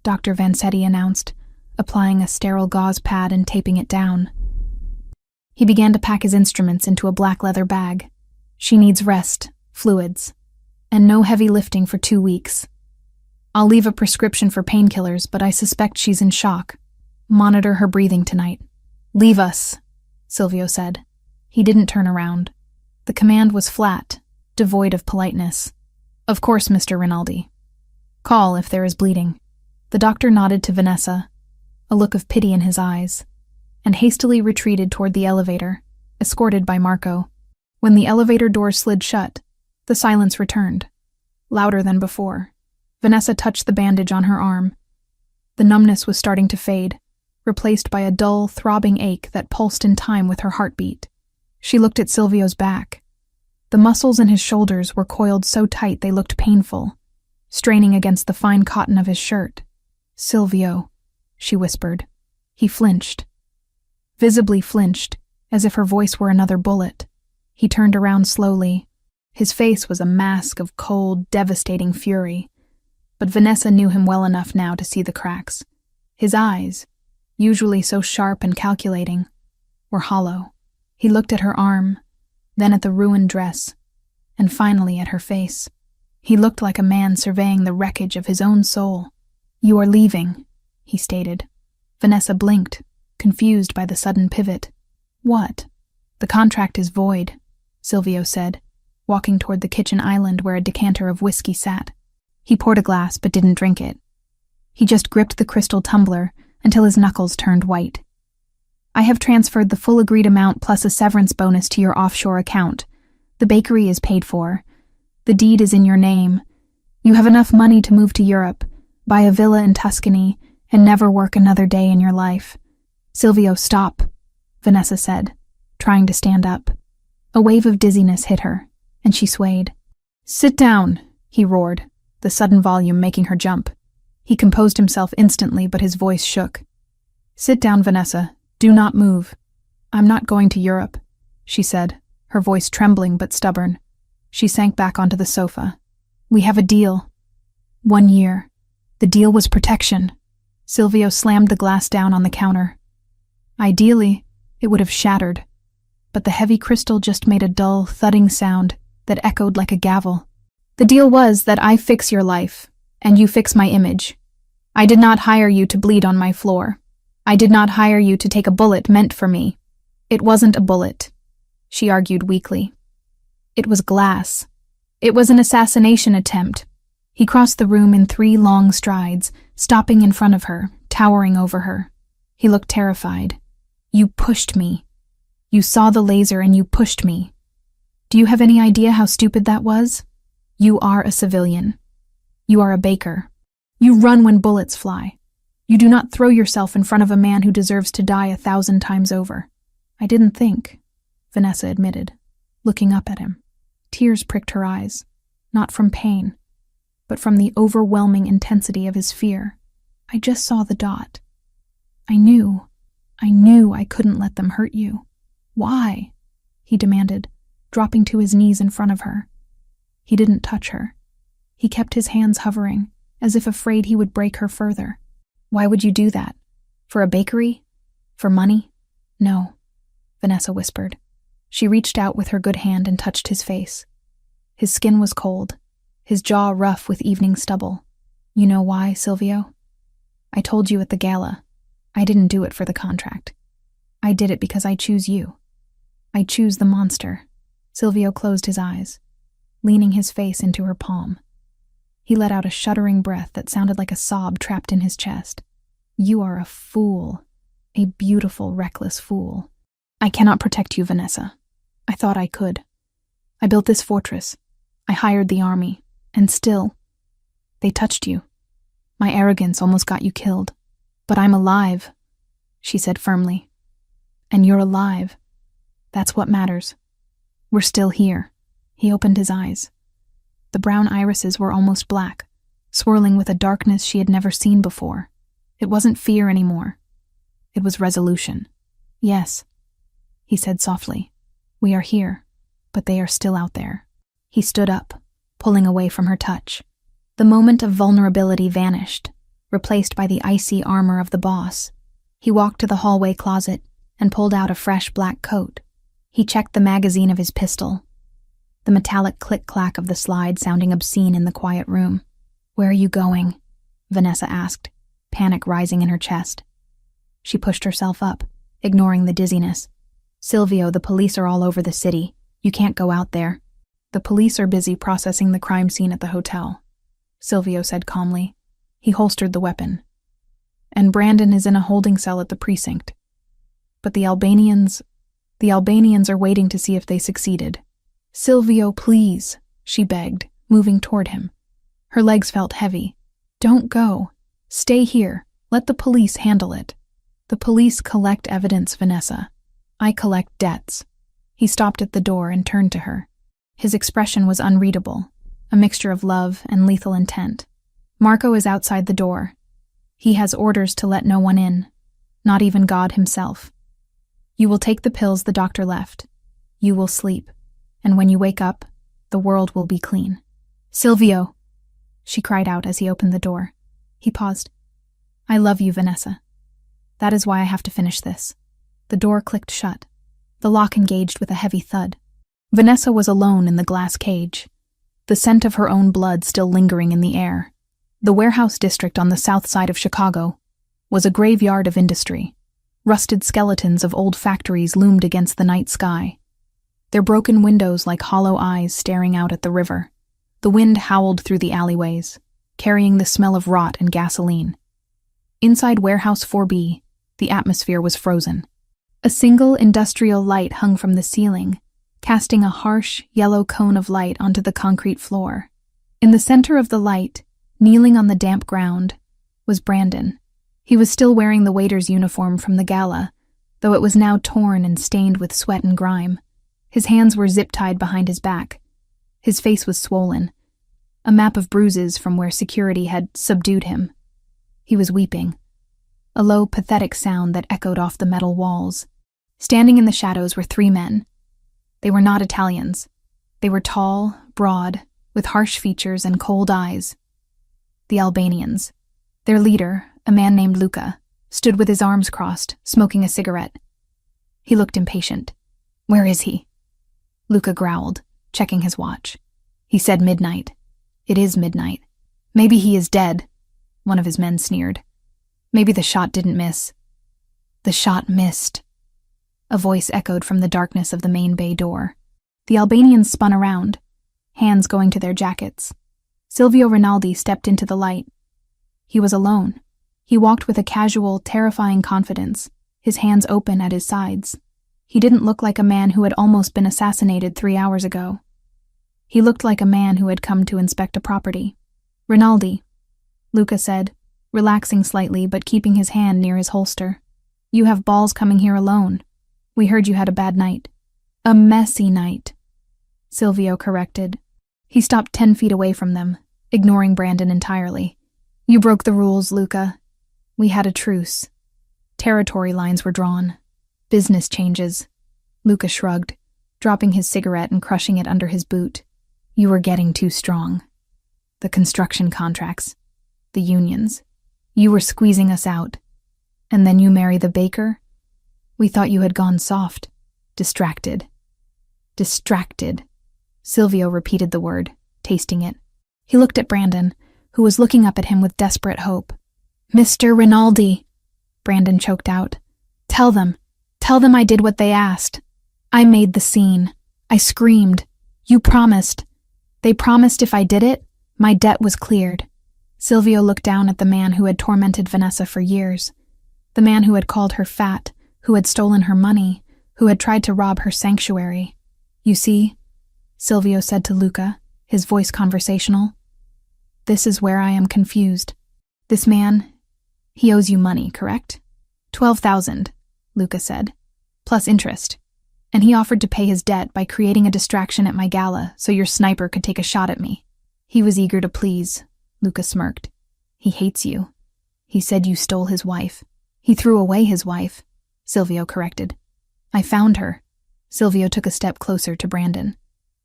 Dr. Vanchetti announced, applying a sterile gauze pad and taping it down. He began to pack his instruments into a black leather bag. She needs rest, fluids, and no heavy lifting for 2 weeks. I'll leave a prescription for painkillers, but I suspect she's in shock. Monitor her breathing tonight. Leave us, Silvio said. He didn't turn around. The command was flat, devoid of politeness. Of course, Mr. Rinaldi. Call if there is bleeding. The doctor nodded to Vanessa, a look of pity in his eyes, and hastily retreated toward the elevator, escorted by Marco. When the elevator door slid shut, the silence returned, louder than before. Vanessa touched the bandage on her arm. The numbness was starting to fade, replaced by a dull, throbbing ache that pulsed in time with her heartbeat. She looked at Silvio's back. The muscles in his shoulders were coiled so tight they looked painful, straining against the fine cotton of his shirt. Silvio, she whispered. He flinched. Visibly flinched, as if her voice were another bullet. He turned around slowly, His face was a mask of cold, devastating fury, but Vanessa knew him well enough now to see the cracks. His eyes, usually so sharp and calculating, were hollow. He looked at her arm, then at the ruined dress, and finally at her face. He looked like a man surveying the wreckage of his own soul. "You are leaving," he stated. Vanessa blinked, confused by the sudden pivot. "What?" "The contract is void," Silvio said, walking toward the kitchen island where a decanter of whiskey sat. He poured a glass but didn't drink it. He just gripped the crystal tumbler until his knuckles turned white. "I have transferred the full agreed amount plus a severance bonus to your offshore account. The bakery is paid for. The deed is in your name. You have enough money to move to Europe, buy a villa in Tuscany, and never work another day in your life." "Silvio, stop," Vanessa said, trying to stand up. A wave of dizziness hit her, and she swayed. "Sit down," he roared, the sudden volume making her jump. He composed himself instantly, but his voice shook. "Sit down, Vanessa. Do not move." "I'm not going to Europe," she said, her voice trembling but stubborn. She sank back onto the sofa. "We have a deal. 1 year. The deal was protection." Silvio slammed the glass down on the counter. Ideally, it would have shattered, but the heavy crystal just made a dull, thudding sound that echoed like a gavel. "The deal was that I fix your life, and you fix my image. I did not hire you to bleed on my floor. I did not hire you to take a bullet meant for me. It wasn't a bullet," she argued weakly. "It was glass. It was an assassination attempt." He crossed the room in 3 long strides, stopping in front of her, towering over her. He looked terrified. "You pushed me. You saw the laser and you pushed me. Do you have any idea how stupid that was? You are a civilian. You are a baker. You run when bullets fly. You do not throw yourself in front of a man who deserves to die 1,000 times over." "I didn't think," Vanessa admitted, looking up at him. Tears pricked her eyes, not from pain, but from the overwhelming intensity of his fear. "I just saw the dot. I knew I couldn't let them hurt you." "Why?" he demanded, dropping to his knees in front of her. He didn't touch her. He kept his hands hovering, as if afraid he would break her further. "Why would you do that? For a bakery? For money?" "No," Vanessa whispered. She reached out with her good hand and touched his face. His skin was cold, his jaw rough with evening stubble. "You know why, Silvio? I told you at the gala. I didn't do it for the contract. I did it because I choose you. I choose the monster." Silvio closed his eyes, leaning his face into her palm. He let out a shuddering breath that sounded like a sob trapped in his chest. "You are a fool, a beautiful, reckless fool. I cannot protect you, Vanessa. I thought I could. I built this fortress. I hired the army, and still, they touched you. My arrogance almost got you killed. But I'm alive," she said firmly. "And you're alive. That's what matters. We're still here." He opened his eyes. The brown irises were almost black, swirling with a darkness she had never seen before. It wasn't fear anymore. It was resolution. "Yes," he said softly. "We are here, but they are still out there." He stood up, pulling away from her touch. The moment of vulnerability vanished, replaced by the icy armor of the boss. He walked to the hallway closet and pulled out a fresh black coat. He checked the magazine of his pistol, the metallic click-clack of the slide sounding obscene in the quiet room. "Where are you going?" Vanessa asked, panic rising in her chest. She pushed herself up, ignoring the dizziness. "Silvio, the police are all over the city. You can't go out there." "The police are busy processing the crime scene at the hotel," Silvio said calmly. He holstered the weapon. "And Brandon is in a holding cell at the precinct. But the Albanians are waiting to see if they succeeded." "Silvio, please," she begged, moving toward him. Her legs felt heavy. "Don't go. Stay here. Let the police handle it." "The police collect evidence, Vanessa. I collect debts." He stopped at the door and turned to her. His expression was unreadable, a mixture of love and lethal intent. "Marco is outside the door. He has orders to let no one in, not even God himself. You will take the pills the doctor left. You will sleep, and when you wake up, The world will be clean. Silvio, she cried out as he opened the door. He paused. I love you, Vanessa. That is why I have to finish this. The door clicked shut. The lock engaged with a heavy thud. Vanessa was alone in the glass cage, the scent of her own blood still lingering in the air. The warehouse district on the south side of Chicago was a graveyard of industry. Rusted skeletons of old factories loomed against the night sky, their broken windows like hollow eyes staring out at the river. The wind howled through the alleyways, carrying the smell of rot and gasoline. Inside Warehouse 4B, the atmosphere was frozen. A single industrial light hung from the ceiling, casting a harsh, yellow cone of light onto the concrete floor. In the center of the light, kneeling on the damp ground, was Brandon. He was still wearing the waiter's uniform from the gala, though it was now torn and stained with sweat and grime. His hands were zip-tied behind his back. His face was swollen, a map of bruises from where security had subdued him. He was weeping, a low, pathetic sound that echoed off the metal walls. Standing in the shadows were three men. They were not Italians. They were tall, broad, with harsh features and cold eyes. The Albanians. Their leader, a man named Luca, stood with his arms crossed, smoking a cigarette. He looked impatient. Where is he? Luca growled, checking his watch. He said midnight. It is midnight. Maybe he is dead, one of his men sneered. Maybe the shot didn't miss. The shot missed. A voice echoed from the darkness of the main bay door. The Albanians spun around, hands going to their jackets. Silvio Rinaldi stepped into the light. He was alone. He walked with a casual, terrifying confidence, his hands open at his sides. He didn't look like a man who had almost been assassinated 3 hours ago. He looked like a man who had come to inspect a property. Rinaldi, Luca said, relaxing slightly but keeping his hand near his holster. You have balls coming here alone. We heard you had a bad night. A messy night, Silvio corrected. He stopped 10 feet away from them, ignoring Brandon entirely. You broke the rules, Luca. We had a truce. Territory lines were drawn. Business changes. Luca shrugged, dropping his cigarette and crushing it under his boot. You were getting too strong. The construction contracts. The unions. You were squeezing us out. And then you marry the baker? We thought you had gone soft. Distracted. Distracted. Silvio repeated the word, tasting it. He looked at Brandon, who was looking up at him with desperate hope. Mr. Rinaldi, Brandon choked out. Tell them I did what they asked. I made the scene. I screamed. You promised. They promised if I did it, my debt was cleared. Silvio looked down at the man who had tormented Vanessa for years. The man who had called her fat, who had stolen her money, who had tried to rob her sanctuary. You see, Silvio said to Luca, his voice conversational. This is where I am confused. This man, he owes you money, correct? 12,000, Luca said, plus interest. And he offered to pay his debt by creating a distraction at my gala so your sniper could take a shot at me. He was eager to please, Luca smirked. He hates you. He said you stole his wife. He threw away his wife, Silvio corrected. I found her. Silvio took a step closer to Brandon.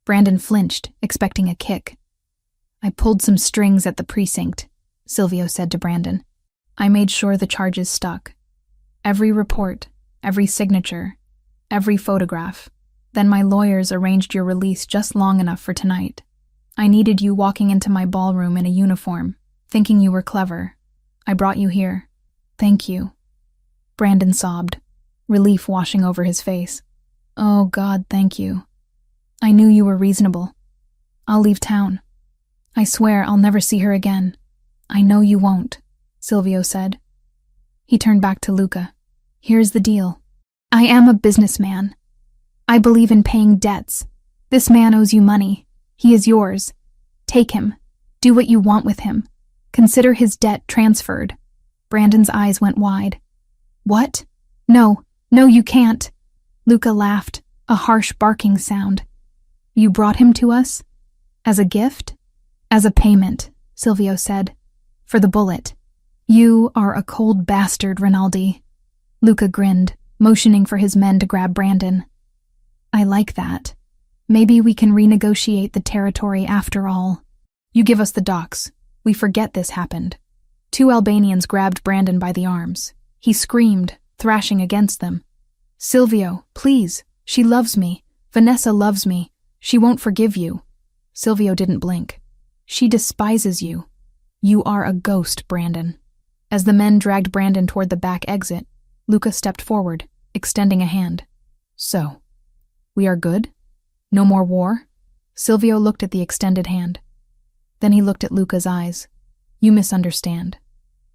Brandon flinched, expecting a kick. I pulled some strings at the precinct, Silvio said to Brandon. I made sure the charges stuck. Every report, every signature, every photograph. Then my lawyers arranged your release just long enough for tonight. I needed you walking into my ballroom in a uniform, thinking you were clever. I brought you here. Thank you. Brandon sobbed, relief washing over his face. Oh, God, thank you. I knew you were reasonable. I'll leave town. I swear I'll never see her again. I know you won't, Silvio said. He turned back to Luca. Here's the deal. I am a businessman. I believe in paying debts. This man owes you money. He is yours. Take him. Do what you want with him. Consider his debt transferred. Brandon's eyes went wide. What? No, you can't. Luca laughed, a harsh barking sound. You brought him to us? As a gift? As a payment, Silvio said. For the bullet. You are a cold bastard, Rinaldi. Luca grinned, motioning for his men to grab Brandon. I like that. Maybe we can renegotiate the territory after all. You give us the docks. We forget this happened. Two Albanians grabbed Brandon by the arms. He screamed, thrashing against them. Silvio, please. She loves me. Vanessa loves me. She won't forgive you. Silvio didn't blink. She despises you. You are a ghost, Brandon. As the men dragged Brandon toward the back exit, Luca stepped forward, extending a hand. So, we are good? No more war? Silvio looked at the extended hand. Then he looked at Luca's eyes. You misunderstand,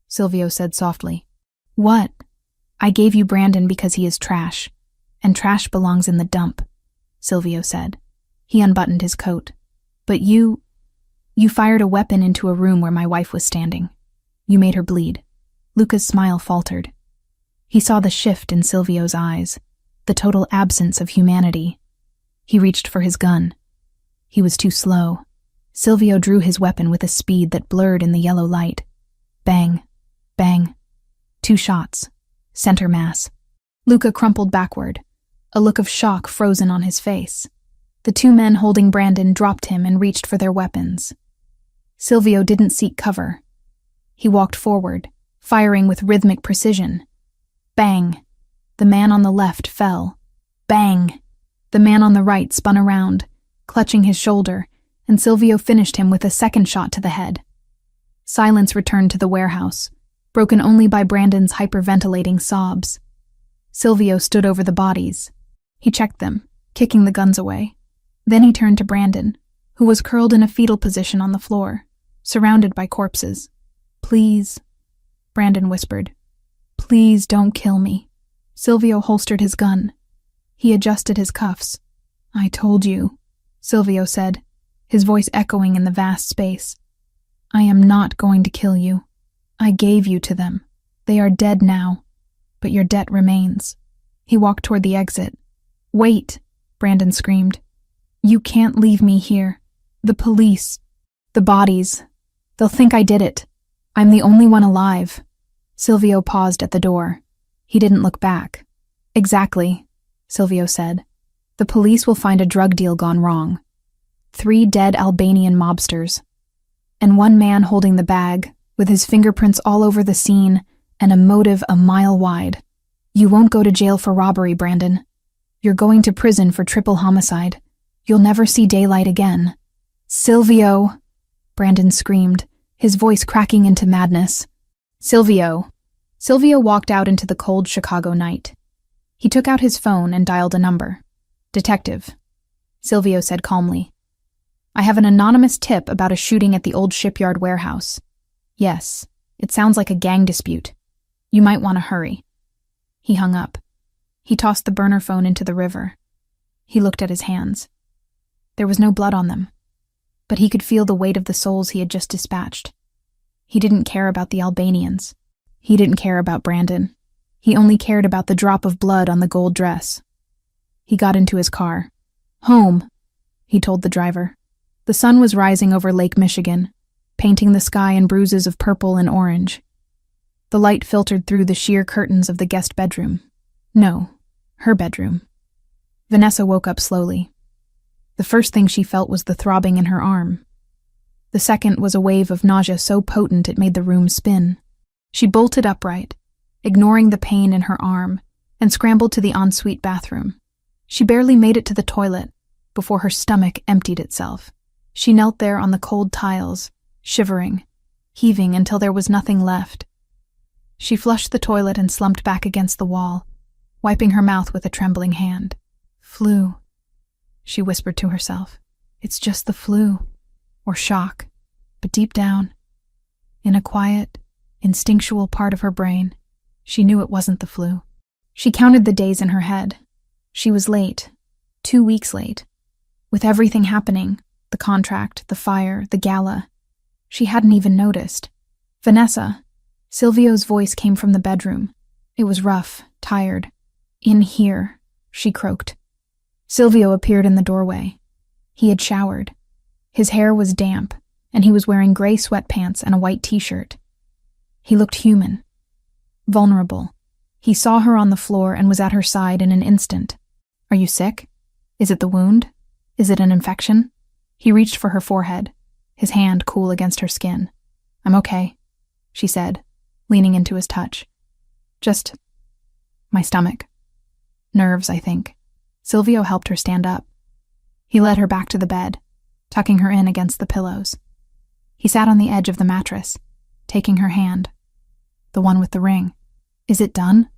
Silvio said softly. What? I gave you Brandon because he is trash, and trash belongs in the dump, Silvio said. He unbuttoned his coat. But you fired a weapon into a room where my wife was standing. You made her bleed. Luca's smile faltered. He saw the shift in Silvio's eyes, the total absence of humanity. He reached for his gun. He was too slow. Silvio drew his weapon with a speed that blurred in the yellow light. Bang, bang. 2 shots. Center mass. Luca crumpled backward, a look of shock frozen on his face. The 2 men holding Brandon dropped him and reached for their weapons. Silvio didn't seek cover. He walked forward, firing with rhythmic precision. Bang! The man on the left fell. Bang! The man on the right spun around, clutching his shoulder, and Silvio finished him with a second shot to the head. Silence returned to the warehouse, broken only by Brandon's hyperventilating sobs. Silvio stood over the bodies. He checked them, kicking the guns away. Then he turned to Brandon, who was curled in a fetal position on the floor, surrounded by corpses. Please, Brandon whispered. Please don't kill me. Silvio holstered his gun. He adjusted his cuffs. I told you, Silvio said, his voice echoing in the vast space. I am not going to kill you. I gave you to them. They are dead now, but your debt remains. He walked toward the exit. Wait, Brandon screamed. You can't leave me here. The police. The bodies. They'll think I did it. I'm the only one alive. Silvio paused at the door. He didn't look back. Exactly, Silvio said. The police will find a drug deal gone wrong. 3 dead Albanian mobsters. And 1 man holding the bag, with his fingerprints all over the scene and a motive a mile wide. You won't go to jail for robbery, Brandon. You're going to prison for triple homicide. You'll never see daylight again. Silvio! Brandon screamed, his voice cracking into madness. Silvio! Silvio walked out into the cold Chicago night. He took out his phone and dialed a number. Detective, Silvio said calmly. I have an anonymous tip about a shooting at the old shipyard warehouse. Yes, it sounds like a gang dispute. You might want to hurry. He hung up. He tossed the burner phone into the river. He looked at his hands. There was no blood on them, but he could feel the weight of the souls he had just dispatched. He didn't care about the Albanians. He didn't care about Brandon. He only cared about the drop of blood on the gold dress. He got into his car. Home, he told the driver. The sun was rising over Lake Michigan, painting the sky in bruises of purple and orange. The light filtered through the sheer curtains of the guest bedroom. No, her bedroom. Vanessa woke up slowly. The first thing she felt was the throbbing in her arm. The second was a wave of nausea so potent it made the room spin. She bolted upright, ignoring the pain in her arm, and scrambled to the ensuite bathroom. She barely made it to the toilet before her stomach emptied itself. She knelt there on the cold tiles, shivering, heaving until there was nothing left. She flushed the toilet and slumped back against the wall, wiping her mouth with a trembling hand. Flu, she whispered to herself. It's just the flu, or shock, but deep down, in a quiet, instinctual part of her brain, she knew it wasn't the flu. She counted the days in her head. She was late, 2 weeks late. With everything happening, the contract, the fire, the gala, she hadn't even noticed. Vanessa, Silvio's voice came from the bedroom. It was rough, tired. In here, she croaked. Silvio appeared in the doorway. He had showered. His hair was damp, and he was wearing gray sweatpants and a white t-shirt. He looked human, vulnerable. He saw her on the floor and was at her side in an instant. Are you sick? Is it the wound? Is it an infection? He reached for her forehead, his hand cool against her skin. I'm okay, she said, leaning into his touch. Just my stomach. Nerves, I think. Silvio helped her stand up. He led her back to the bed, tucking her in against the pillows. He sat on the edge of the mattress, taking her hand. The one with the ring. Is it done?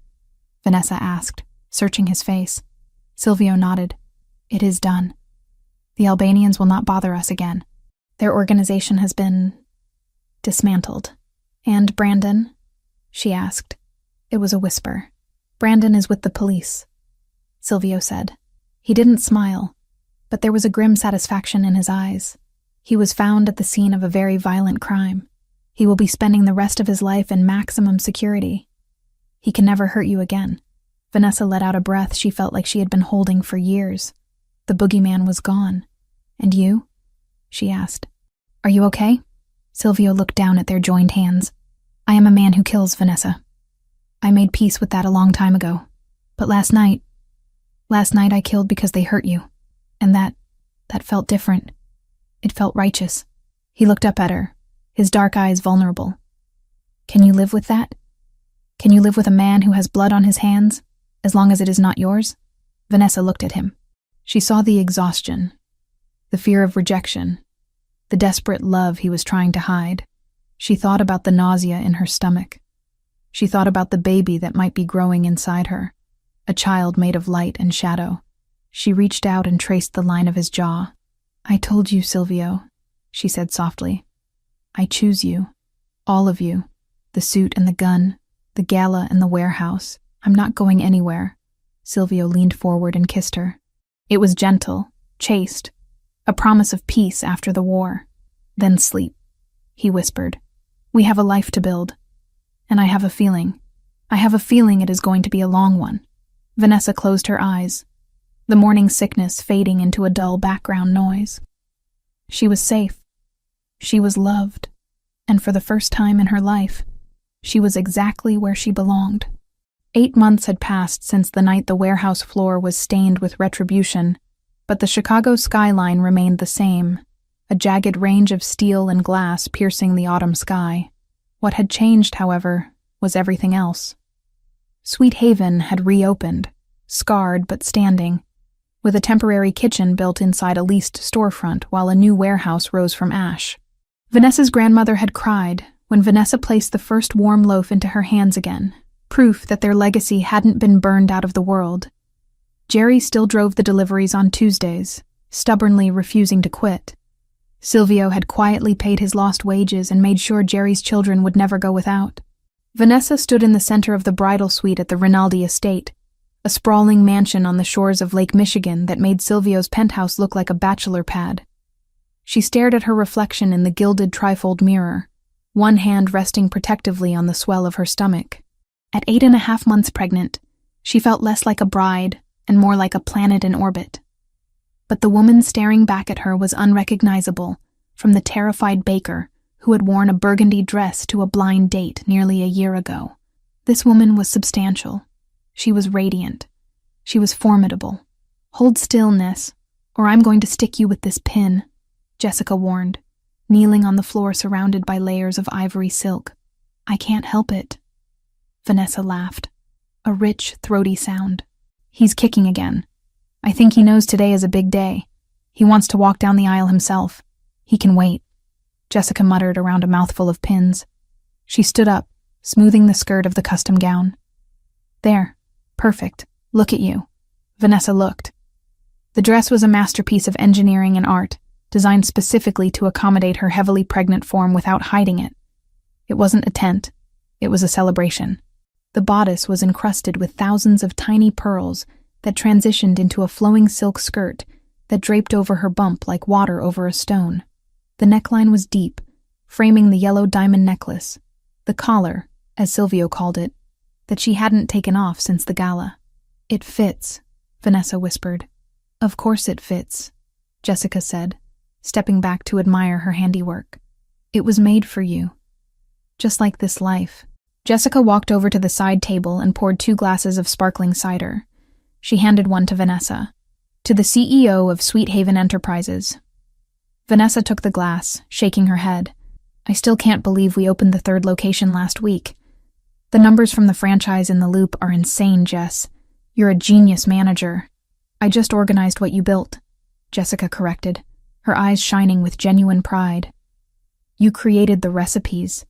Vanessa asked, searching his face. Silvio nodded. It is done. The Albanians will not bother us again. Their organization has been dismantled. And Brandon? She asked. It was a whisper. Brandon is with the police, Silvio said. He didn't smile, but there was a grim satisfaction in his eyes. He was found at the scene of a very violent crime. He will be spending the rest of his life in maximum security. He can never hurt you again. Vanessa let out a breath she felt like she had been holding for years. The boogeyman was gone. And you? She asked. Are you okay? Silvio looked down at their joined hands. I am a man who kills, Vanessa. I made peace with that a long time ago. But last night I killed because they hurt you. And that felt different. It felt righteous. He looked up at her, his dark eyes vulnerable. Can you live with that? Can you live with a man who has blood on his hands, as long as it is not yours? Vanessa looked at him. She saw the exhaustion, the fear of rejection, the desperate love he was trying to hide. She thought about the nausea in her stomach. She thought about the baby that might be growing inside her, a child made of light and shadow. She reached out and traced the line of his jaw. I told you, Silvio, she said softly. I choose you, all of you, the suit and the gun, the gala and the warehouse. I'm not going anywhere. Silvio leaned forward and kissed her. It was gentle, chaste, a promise of peace after the war. Then sleep, he whispered. We have a life to build. And I have a feeling it is going to be a long one. Vanessa closed her eyes, the morning sickness fading into a dull background noise. She was safe. She was loved. And for the first time in her life, she was exactly where she belonged. 8 months had passed since the night the warehouse floor was stained with retribution, but the Chicago skyline remained the same, a jagged range of steel and glass piercing the autumn sky. What had changed, however, was everything else. Sweet Haven had reopened, scarred but standing, with a temporary kitchen built inside a leased storefront while a new warehouse rose from ash. Vanessa's grandmother had cried when Vanessa placed the first warm loaf into her hands again, proof that their legacy hadn't been burned out of the world. Jerry still drove the deliveries on Tuesdays, stubbornly refusing to quit. Silvio had quietly paid his lost wages and made sure Jerry's children would never go without. Vanessa stood in the center of the bridal suite at the Rinaldi estate, a sprawling mansion on the shores of Lake Michigan that made Silvio's penthouse look like a bachelor pad. She stared at her reflection in the gilded trifold mirror, one hand resting protectively on the swell of her stomach. At 8.5 months pregnant, she felt less like a bride and more like a planet in orbit. But the woman staring back at her was unrecognizable from the terrified baker who had worn a burgundy dress to a blind date nearly a year ago. This woman was substantial. She was radiant. She was formidable. Hold still, Ness, or I'm going to stick you with this pin, Jessica warned, kneeling on the floor surrounded by layers of ivory silk. I can't help it. Vanessa laughed, a rich, throaty sound. He's kicking again. I think he knows today is a big day. He wants to walk down the aisle himself. He can wait, Jessica muttered around a mouthful of pins. She stood up, smoothing the skirt of the custom gown. There, perfect. Look at you. Vanessa looked. The dress was a masterpiece of engineering and art, designed specifically to accommodate her heavily pregnant form without hiding it. It wasn't a tent. It was a celebration. The bodice was encrusted with thousands of tiny pearls that transitioned into a flowing silk skirt that draped over her bump like water over a stone. The neckline was deep, framing the yellow diamond necklace, the collar, as Silvio called it, that she hadn't taken off since the gala. It fits, Vanessa whispered. Of course it fits, Jessica said, stepping back to admire her handiwork. It was made for you. Just like this life. Jessica walked over to the side table and poured 2 glasses of sparkling cider. She handed one to Vanessa. To the CEO of Sweet Haven Enterprises. Vanessa took the glass, shaking her head. I still can't believe we opened the third location last week. The numbers from the franchise in the loop are insane, Jess. You're a genius manager. I just organized what you built, Jessica corrected, her eyes shining with genuine pride. You created the recipes.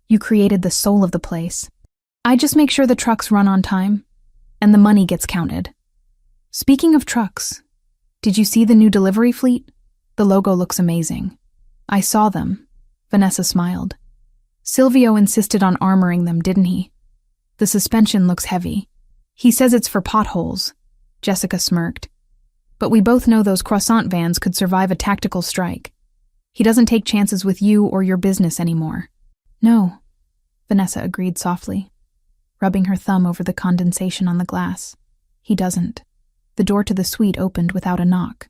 You created the soul of the place. I just make sure the trucks run on time, and the money gets counted. Speaking of trucks, did you see the new delivery fleet? The logo looks amazing. I saw them. Vanessa smiled. Silvio insisted on armoring them, didn't he? The suspension looks heavy. He says it's for potholes. Jessica smirked. But we both know those croissant vans could survive a tactical strike. He doesn't take chances with you or your business anymore. No, Vanessa agreed softly, rubbing her thumb over the condensation on the glass. He doesn't. The door to the suite opened without a knock.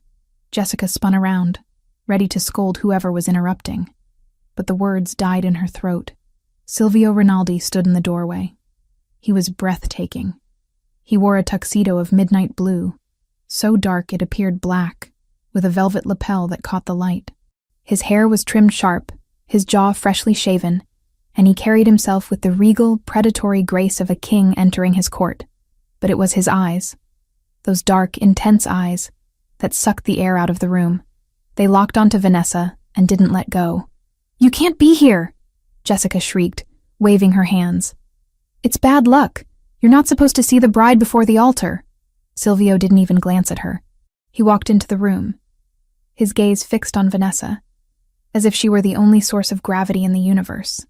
Jessica spun around, ready to scold whoever was interrupting. But the words died in her throat. Silvio Rinaldi stood in the doorway. He was breathtaking. He wore a tuxedo of midnight blue, so dark it appeared black, with a velvet lapel that caught the light. His hair was trimmed sharp, his jaw freshly shaven, and he carried himself with the regal, predatory grace of a king entering his court. But it was his eyes, those dark, intense eyes, that sucked the air out of the room. They locked onto Vanessa and didn't let go. You can't be here, Jessica shrieked, waving her hands. It's bad luck. You're not supposed to see the bride before the altar. Silvio didn't even glance at her. He walked into the room, his gaze fixed on Vanessa, as if she were the only source of gravity in the universe.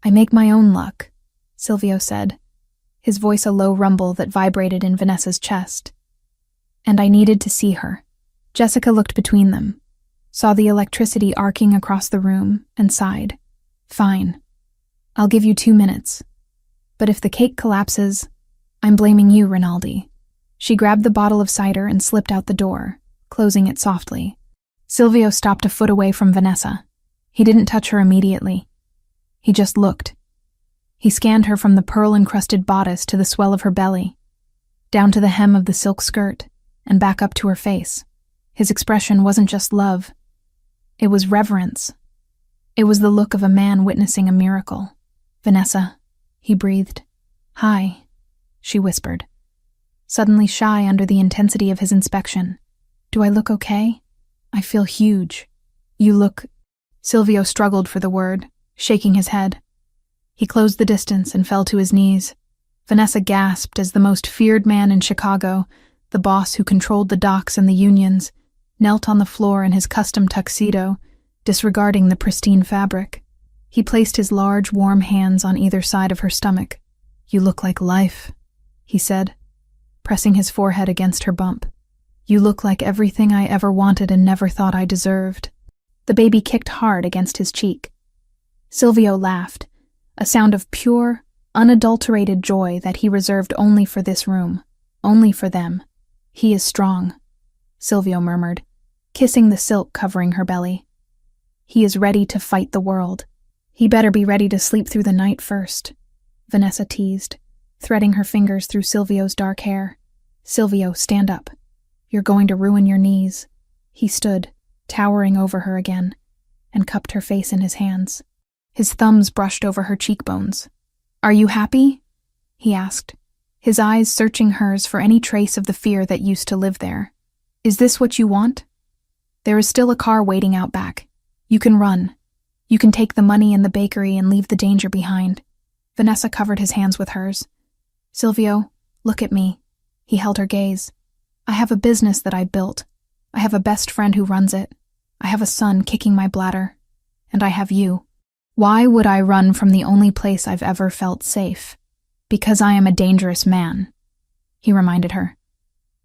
I make my own luck, Silvio said, his voice a low rumble that vibrated in Vanessa's chest. And I needed to see her. Jessica looked between them, saw the electricity arcing across the room, and sighed. Fine. I'll give you 2 minutes. But if the cake collapses, I'm blaming you, Rinaldi. She grabbed the bottle of cider and slipped out the door, closing it softly. Silvio stopped a foot away from Vanessa. He didn't touch her immediately. He just looked. He scanned her from the pearl-encrusted bodice to the swell of her belly, down to the hem of the silk skirt, and back up to her face. His expression wasn't just love. It was reverence. It was the look of a man witnessing a miracle. Vanessa, he breathed. Hi, she whispered, suddenly shy under the intensity of his inspection. Do I look okay? I feel huge. You look... Silvio struggled for the word, shaking his head. He closed the distance and fell to his knees. Vanessa gasped as the most feared man in Chicago, the boss who controlled the docks and the unions, knelt on the floor in his custom tuxedo, disregarding the pristine fabric. He placed his large, warm hands on either side of her stomach. You look like life, he said, pressing his forehead against her bump. You look like everything I ever wanted and never thought I deserved. The baby kicked hard against his cheek. Silvio laughed, a sound of pure, unadulterated joy that he reserved only for this room, only for them. He is strong, Silvio murmured, kissing the silk covering her belly. He is ready to fight the world. He better be ready to sleep through the night first, Vanessa teased, threading her fingers through Silvio's dark hair. Silvio, stand up. You're going to ruin your knees. He stood, towering over her again, and cupped her face in his hands. His thumbs brushed over her cheekbones. Are you happy? He asked, his eyes searching hers for any trace of the fear that used to live there. Is this what you want? There is still a car waiting out back. You can run. You can take the money in the bakery and leave the danger behind. Vanessa covered his hands with hers. Silvio, look at me. He held her gaze. I have a business that I built. I have a best friend who runs it. I have a son kicking my bladder. And I have you. Why would I run from the only place I've ever felt safe? Because I am a dangerous man, he reminded her.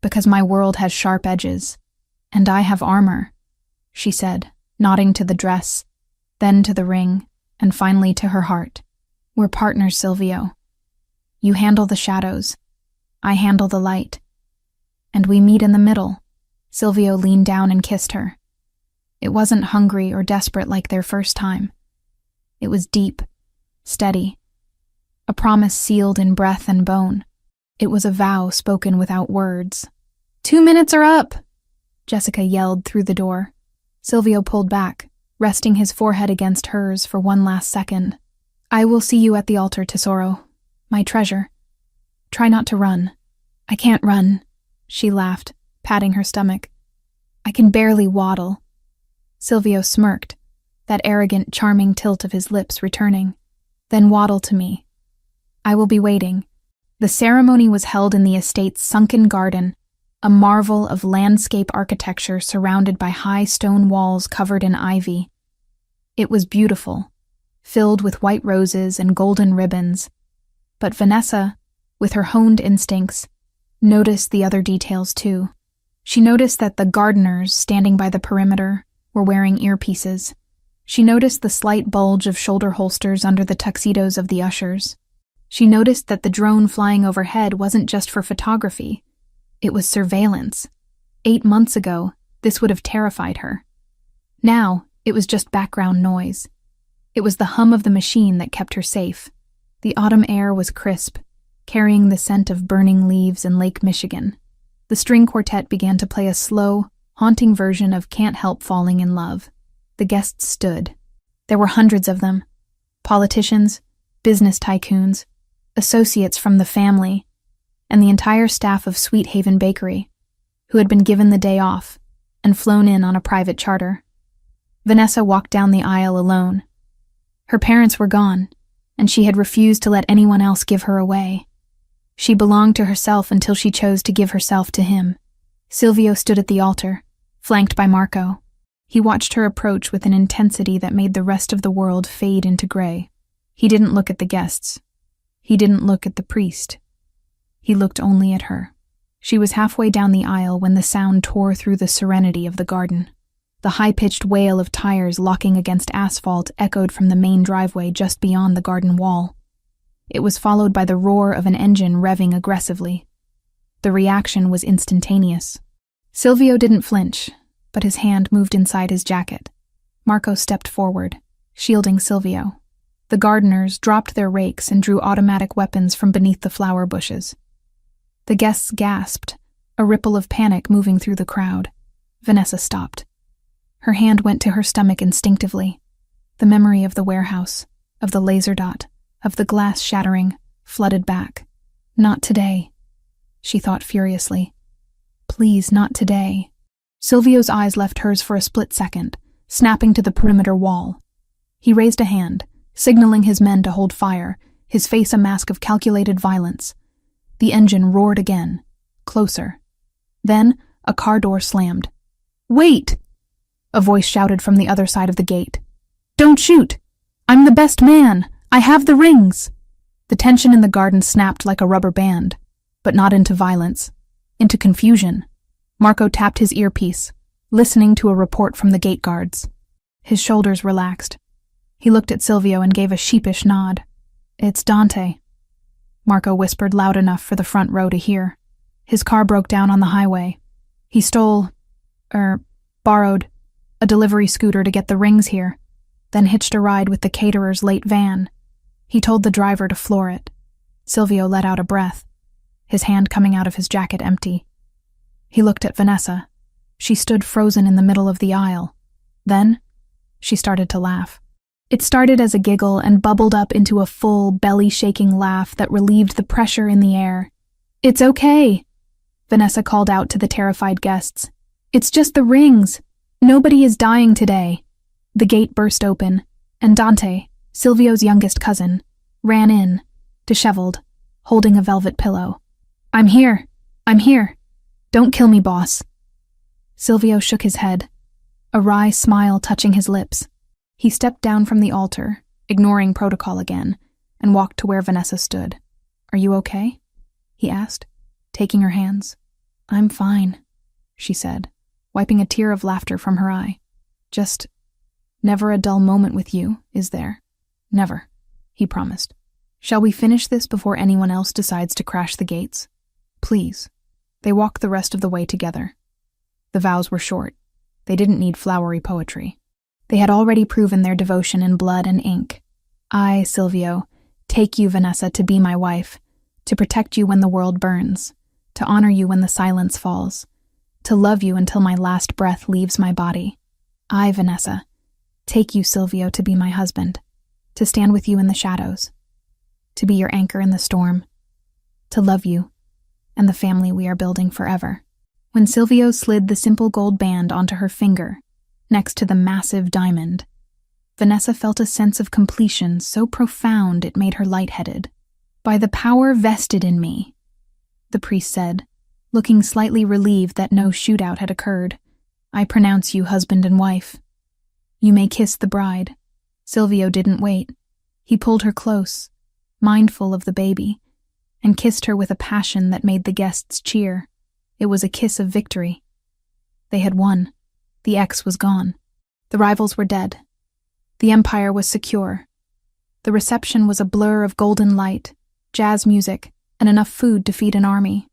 Because my world has sharp edges. And I have armor, she said, nodding to the dress, then to the ring, and finally to her heart. We're partners, Silvio. You handle the shadows. I handle the light. And we meet in the middle. Silvio leaned down and kissed her. It wasn't hungry or desperate like their first time. It was deep, steady, a promise sealed in breath and bone. It was a vow spoken without words. 2 minutes are up, Jessica yelled through the door. Silvio pulled back, resting his forehead against hers for one last second. I will see you at the altar, Tesoro. My treasure. Try not to run. I can't run, she laughed, patting her stomach. I can barely waddle. Silvio smirked, that arrogant, charming tilt of his lips returning. Then waddle to me. I will be waiting. The ceremony was held in the estate's sunken garden, a marvel of landscape architecture surrounded by high stone walls covered in ivy. It was beautiful, filled with white roses and golden ribbons. But Vanessa, with her honed instincts, noticed the other details too. She noticed that the gardeners standing by the perimeter were wearing earpieces. She noticed the slight bulge of shoulder holsters under the tuxedos of the ushers. She noticed that the drone flying overhead wasn't just for photography. It was surveillance. 8 months ago, this would have terrified her. Now, it was just background noise. It was the hum of the machine that kept her safe. The autumn air was crisp, carrying the scent of burning leaves in Lake Michigan. The string quartet began to play a slow, haunting version of Can't Help Falling in Love. The guests stood. There were hundreds of them. Politicians, business tycoons, associates from the family, and the entire staff of Sweet Haven Bakery, who had been given the day off and flown in on a private charter. Vanessa walked down the aisle alone. Her parents were gone, and she had refused to let anyone else give her away. She belonged to herself until she chose to give herself to him. Silvio stood at the altar, flanked by Marco. He watched her approach with an intensity that made the rest of the world fade into gray. He didn't look at the guests. He didn't look at the priest. He looked only at her. She was halfway down the aisle when the sound tore through the serenity of the garden. The high-pitched wail of tires locking against asphalt echoed from the main driveway just beyond the garden wall. It was followed by the roar of an engine revving aggressively. The reaction was instantaneous. Silvio didn't flinch, but his hand moved inside his jacket. Marco stepped forward, shielding Silvio. The gardeners dropped their rakes and drew automatic weapons from beneath the flower bushes. The guests gasped, a ripple of panic moving through the crowd. Vanessa stopped. Her hand went to her stomach instinctively. The memory of the warehouse, of the laser dot, of the glass shattering, flooded back. Not today, she thought furiously. Please, not today. Silvio's eyes left hers for a split second, snapping to the perimeter wall. He raised a hand, signaling his men to hold fire, his face a mask of calculated violence. The engine roared again, closer. Then, a car door slammed. "Wait!" A voice shouted from the other side of the gate. "Don't shoot! I'm the best man! I have the rings!" The tension in the garden snapped like a rubber band, but not into violence, into confusion. Marco tapped his earpiece, listening to a report from the gate guards. His shoulders relaxed. He looked at Silvio and gave a sheepish nod. "It's Dante," Marco whispered loud enough for the front row to hear. "His car broke down on the highway. He borrowed a delivery scooter to get the rings here, then hitched a ride with the caterer's late van. He told the driver to floor it." Silvio let out a breath, his hand coming out of his jacket empty. He looked at Vanessa. She stood frozen in the middle of the aisle. Then, she started to laugh. It started as a giggle and bubbled up into a full, belly-shaking laugh that relieved the pressure in the air. "It's okay," Vanessa called out to the terrified guests. "It's just the rings. Nobody is dying today." The gate burst open, and Dante, Silvio's youngest cousin, ran in, disheveled, holding a velvet pillow. I'm here. Don't kill me, boss." Silvio shook his head, a wry smile touching his lips. He stepped down from the altar, ignoring protocol again, and walked to where Vanessa stood. "Are you okay?" he asked, taking her hands. "I'm fine," she said, wiping a tear of laughter from her eye. "Just never a dull moment with you, is there?" "Never," he promised. "Shall we finish this before anyone else decides to crash the gates? Please." They walked the rest of the way together. The vows were short. They didn't need flowery poetry. They had already proven their devotion in blood and ink. "I, Silvio, take you, Vanessa, to be my wife, to protect you when the world burns, to honor you when the silence falls, To love you until my last breath leaves my body. I, Vanessa, take you, Silvio, to be my husband, to stand with you in the shadows, to be your anchor in the storm, to love you and the family we are building forever. When Silvio slid the simple gold band onto her finger, next to the massive diamond, Vanessa felt a sense of completion so profound it made her lightheaded. By the power vested in me, the priest said, looking slightly relieved that no shootout had occurred, I pronounce you husband and wife. You may kiss the bride. Silvio didn't wait. He pulled her close, mindful of the baby, and kissed her with a passion that made the guests cheer. It was a kiss of victory. They had won. The ex was gone. The rivals were dead. The empire was secure. The reception was a blur of golden light, jazz music, and enough food to feed an army.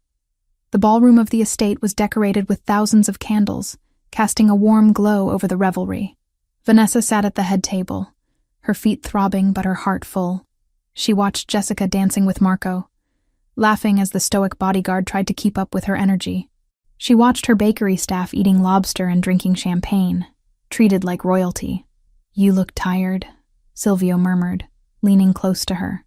The ballroom of the estate was decorated with thousands of candles, casting a warm glow over the revelry. Vanessa sat at the head table, her feet throbbing but her heart full. She watched Jessica dancing with Marco, laughing as the stoic bodyguard tried to keep up with her energy. She watched her bakery staff eating lobster and drinking champagne, treated like royalty. You look tired, Silvio murmured, leaning close to her.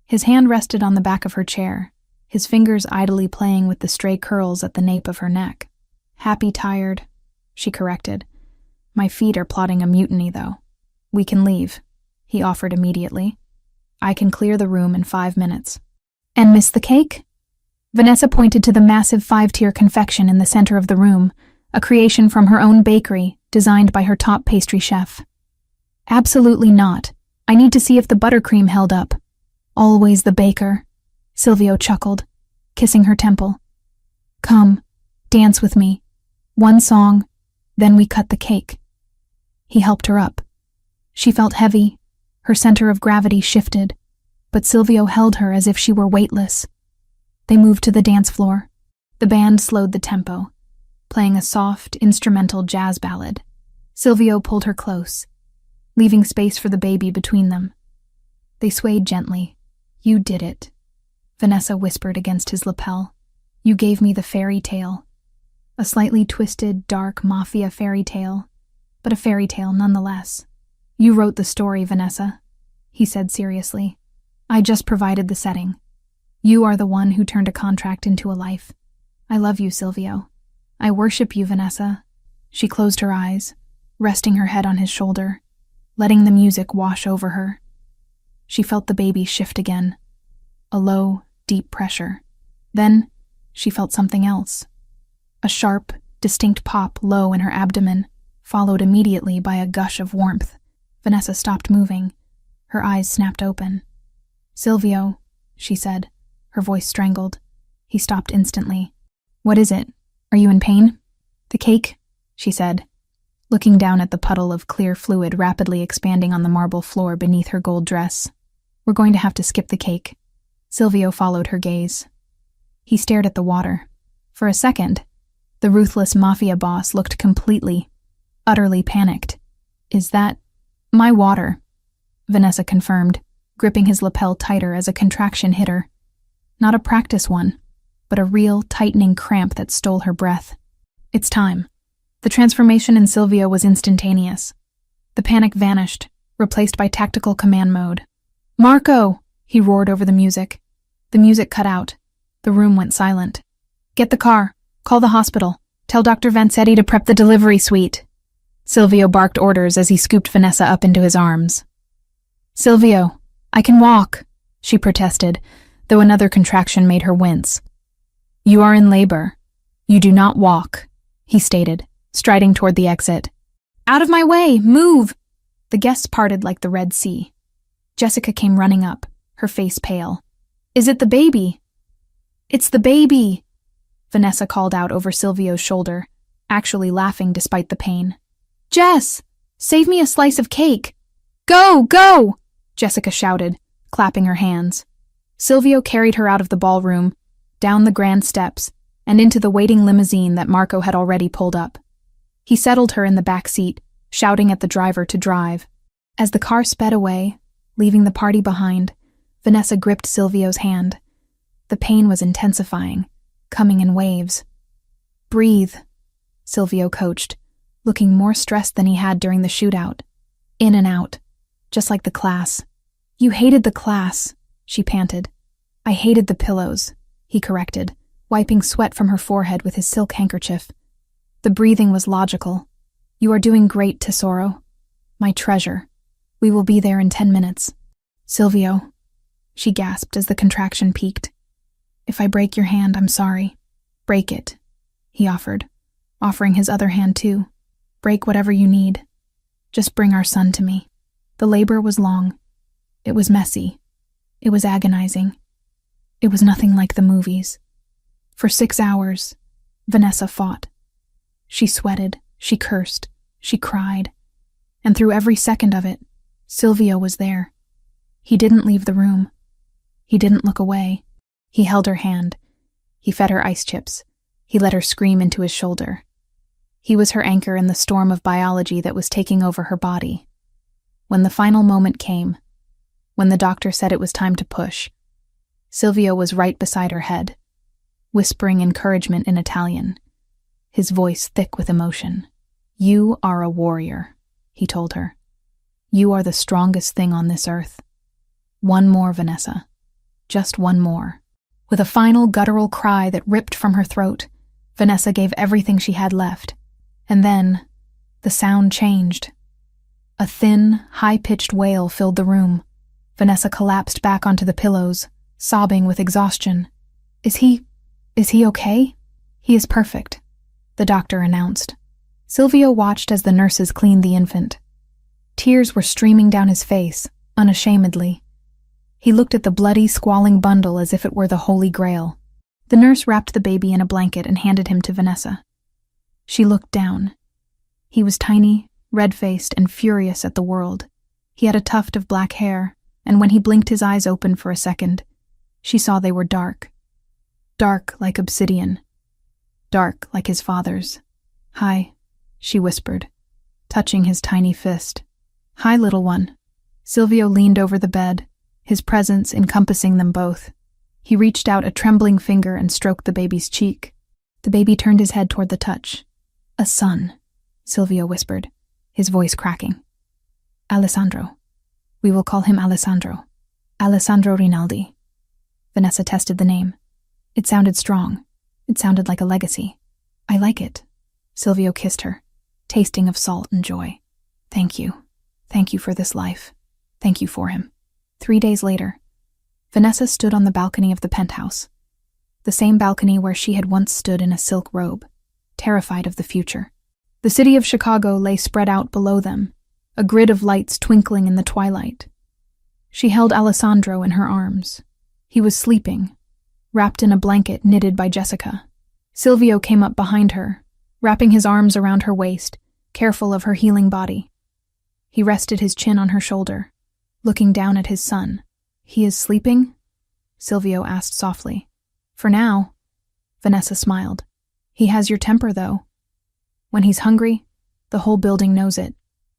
His hand rested on the back of her chair, his fingers idly playing with the stray curls at the nape of her neck. Happy tired, she corrected. My feet are plotting a mutiny, though. We can leave, he offered immediately. I can clear the room in 5 minutes. And miss the cake? Vanessa pointed to the massive 5-tier confection in the center of the room, a creation from her own bakery, designed by her top pastry chef. Absolutely not. I need to see if the buttercream held up. Always the baker, Silvio chuckled, kissing her temple. Come, dance with me. 1 song, then we cut the cake. He helped her up. She felt heavy, her center of gravity shifted, but Silvio held her as if she were weightless. They moved to the dance floor. The band slowed the tempo, playing a soft, instrumental jazz ballad. Silvio pulled her close, leaving space for the baby between them. They swayed gently. You did it, Vanessa whispered against his lapel. You gave me the fairy tale. A slightly twisted, dark mafia fairy tale, but a fairy tale nonetheless. You wrote the story, Vanessa, he said seriously. I just provided the setting. You are the one who turned a contract into a life. I love you, Silvio. I worship you, Vanessa. She closed her eyes, resting her head on his shoulder, letting the music wash over her. She felt the baby shift again, a low, deep pressure. Then she felt something else. A sharp, distinct pop low in her abdomen, followed immediately by a gush of warmth. Vanessa stopped moving. Her eyes snapped open. Silvio, she said, her voice strangled. He stopped instantly. What is it? Are you in pain? The cake, she said, looking down at the puddle of clear fluid rapidly expanding on the marble floor beneath her gold dress. We're going to have to skip the cake. Silvio followed her gaze. He stared at the water. For a second, the ruthless Mafia Boss looked completely, utterly panicked. Is that my water? Vanessa confirmed, gripping his lapel tighter as a contraction hit her. Not a practice one, but a real, tightening cramp that stole her breath. It's time. The transformation in Silvio was instantaneous. The panic vanished, replaced by tactical command mode. Marco! He roared over the music. The music cut out. The room went silent. Get the car. Call the hospital. Tell Dr. Vanzetti to prep the delivery suite. Silvio barked orders as he scooped Vanessa up into his arms. Silvio, I can walk, she protested, though another contraction made her wince. You are in labor. You do not walk, he stated, striding toward the exit. Out of my way! Move! The guests parted like the Red Sea. Jessica came running up, her face pale. Is it the baby? It's the baby! Vanessa called out over Silvio's shoulder, actually laughing despite the pain. Jess! Save me a slice of cake! Go! Go! Jessica shouted, clapping her hands. Silvio carried her out of the ballroom, down the grand steps, and into the waiting limousine that Marco had already pulled up. He settled her in the back seat, shouting at the driver to drive. As the car sped away, leaving the party behind, Vanessa gripped Silvio's hand. The pain was intensifying, coming in waves. Breathe, Silvio coached, looking more stressed than he had during the shootout. In and out, just like the class. You hated the class, she panted. I hated the pillows, he corrected, wiping sweat from her forehead with his silk handkerchief. The breathing was logical. You are doing great, Tesoro. My treasure. We will be there in 10 minutes. Silvio, she gasped as the contraction peaked. If I break your hand, I'm sorry. Break it, he offered, offering his other hand too. Break whatever you need. Just bring our son to me. The labor was long. It was messy. It was agonizing. It was nothing like the movies. For 6 hours, Vanessa fought. She sweated, she cursed, she cried. And through every second of it, Silvio was there. He didn't leave the room. He didn't look away. He held her hand. He fed her ice chips. He let her scream into his shoulder. He was her anchor in the storm of biology that was taking over her body. When the final moment came, when the doctor said it was time to push, Silvio was right beside her head, whispering encouragement in Italian, his voice thick with emotion. You are a warrior, he told her. You are the strongest thing on this earth. One more, Vanessa. Just one more. With a final guttural cry that ripped from her throat, Vanessa gave everything she had left. And then, the sound changed. A thin, high-pitched wail filled the room. Vanessa collapsed back onto the pillows, sobbing with exhaustion. Is he okay? He is perfect, the doctor announced. Silvio watched as the nurses cleaned the infant. Tears were streaming down his face, unashamedly. He looked at the bloody, squalling bundle as if it were the Holy Grail. The nurse wrapped the baby in a blanket and handed him to Vanessa. She looked down. He was tiny, red-faced, and furious at the world. He had a tuft of black hair, and when he blinked his eyes open for a second, she saw they were dark. Dark like obsidian. Dark like his father's. Hi, she whispered, touching his tiny fist. Hi, little one. Silvio leaned over the bed, his presence encompassing them both. He reached out a trembling finger and stroked the baby's cheek. The baby turned his head toward the touch. A son, Silvio whispered, his voice cracking. Alessandro. We will call him Alessandro. Alessandro Rinaldi. Vanessa tested the name. It sounded strong. It sounded like a legacy. I like it. Silvio kissed her, tasting of salt and joy. Thank you. Thank you for this life. Thank you for him. 3 days later, Vanessa stood on the balcony of the penthouse, the same balcony where she had once stood in a silk robe, terrified of the future. The city of Chicago lay spread out below them, a grid of lights twinkling in the twilight. She held Alessandro in her arms. He was sleeping, wrapped in a blanket knitted by Jessica. Silvio came up behind her, wrapping his arms around her waist, careful of her healing body. He rested his chin on her shoulder, looking down at his son. He is sleeping? Silvio asked softly. For now, Vanessa smiled. He has your temper, though. When he's hungry, the whole building knows it.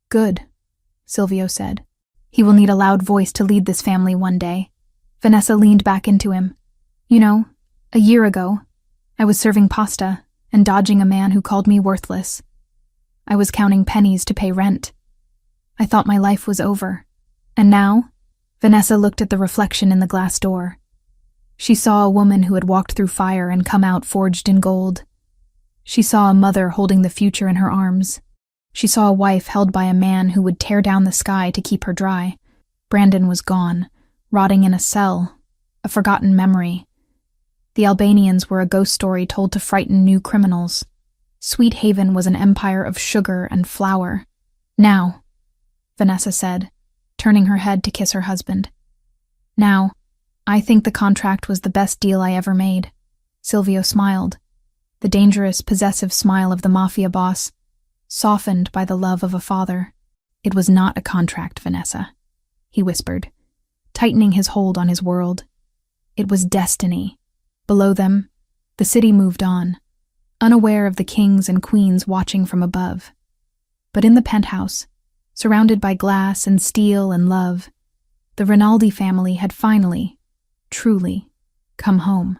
Good, Silvio said. He will need a loud voice to lead this family one day. Vanessa leaned back into him. You know, a year ago, I was serving pasta and dodging a man who called me worthless. I was counting pennies to pay rent. I thought my life was over. And now, Vanessa looked at the reflection in the glass door. She saw a woman who had walked through fire and come out forged in gold. She saw a mother holding the future in her arms. She saw a wife held by a man who would tear down the sky to keep her dry. Brandon was gone, rotting in a cell, a forgotten memory. The Albanians were a ghost story told to frighten new criminals. Sweet Haven was an empire of sugar and flour. Now, Vanessa said, turning her head to kiss her husband. Now, I think the contract was the best deal I ever made. Silvio smiled, the dangerous, possessive smile of the Mafia Boss, softened by the love of a father. It was not a contract, Vanessa, he whispered, tightening his hold on his world. It was destiny. Below them, the city moved on, unaware of the kings and queens watching from above. But in the penthouse, surrounded by glass and steel and love, the Rinaldi family had finally, truly, come home.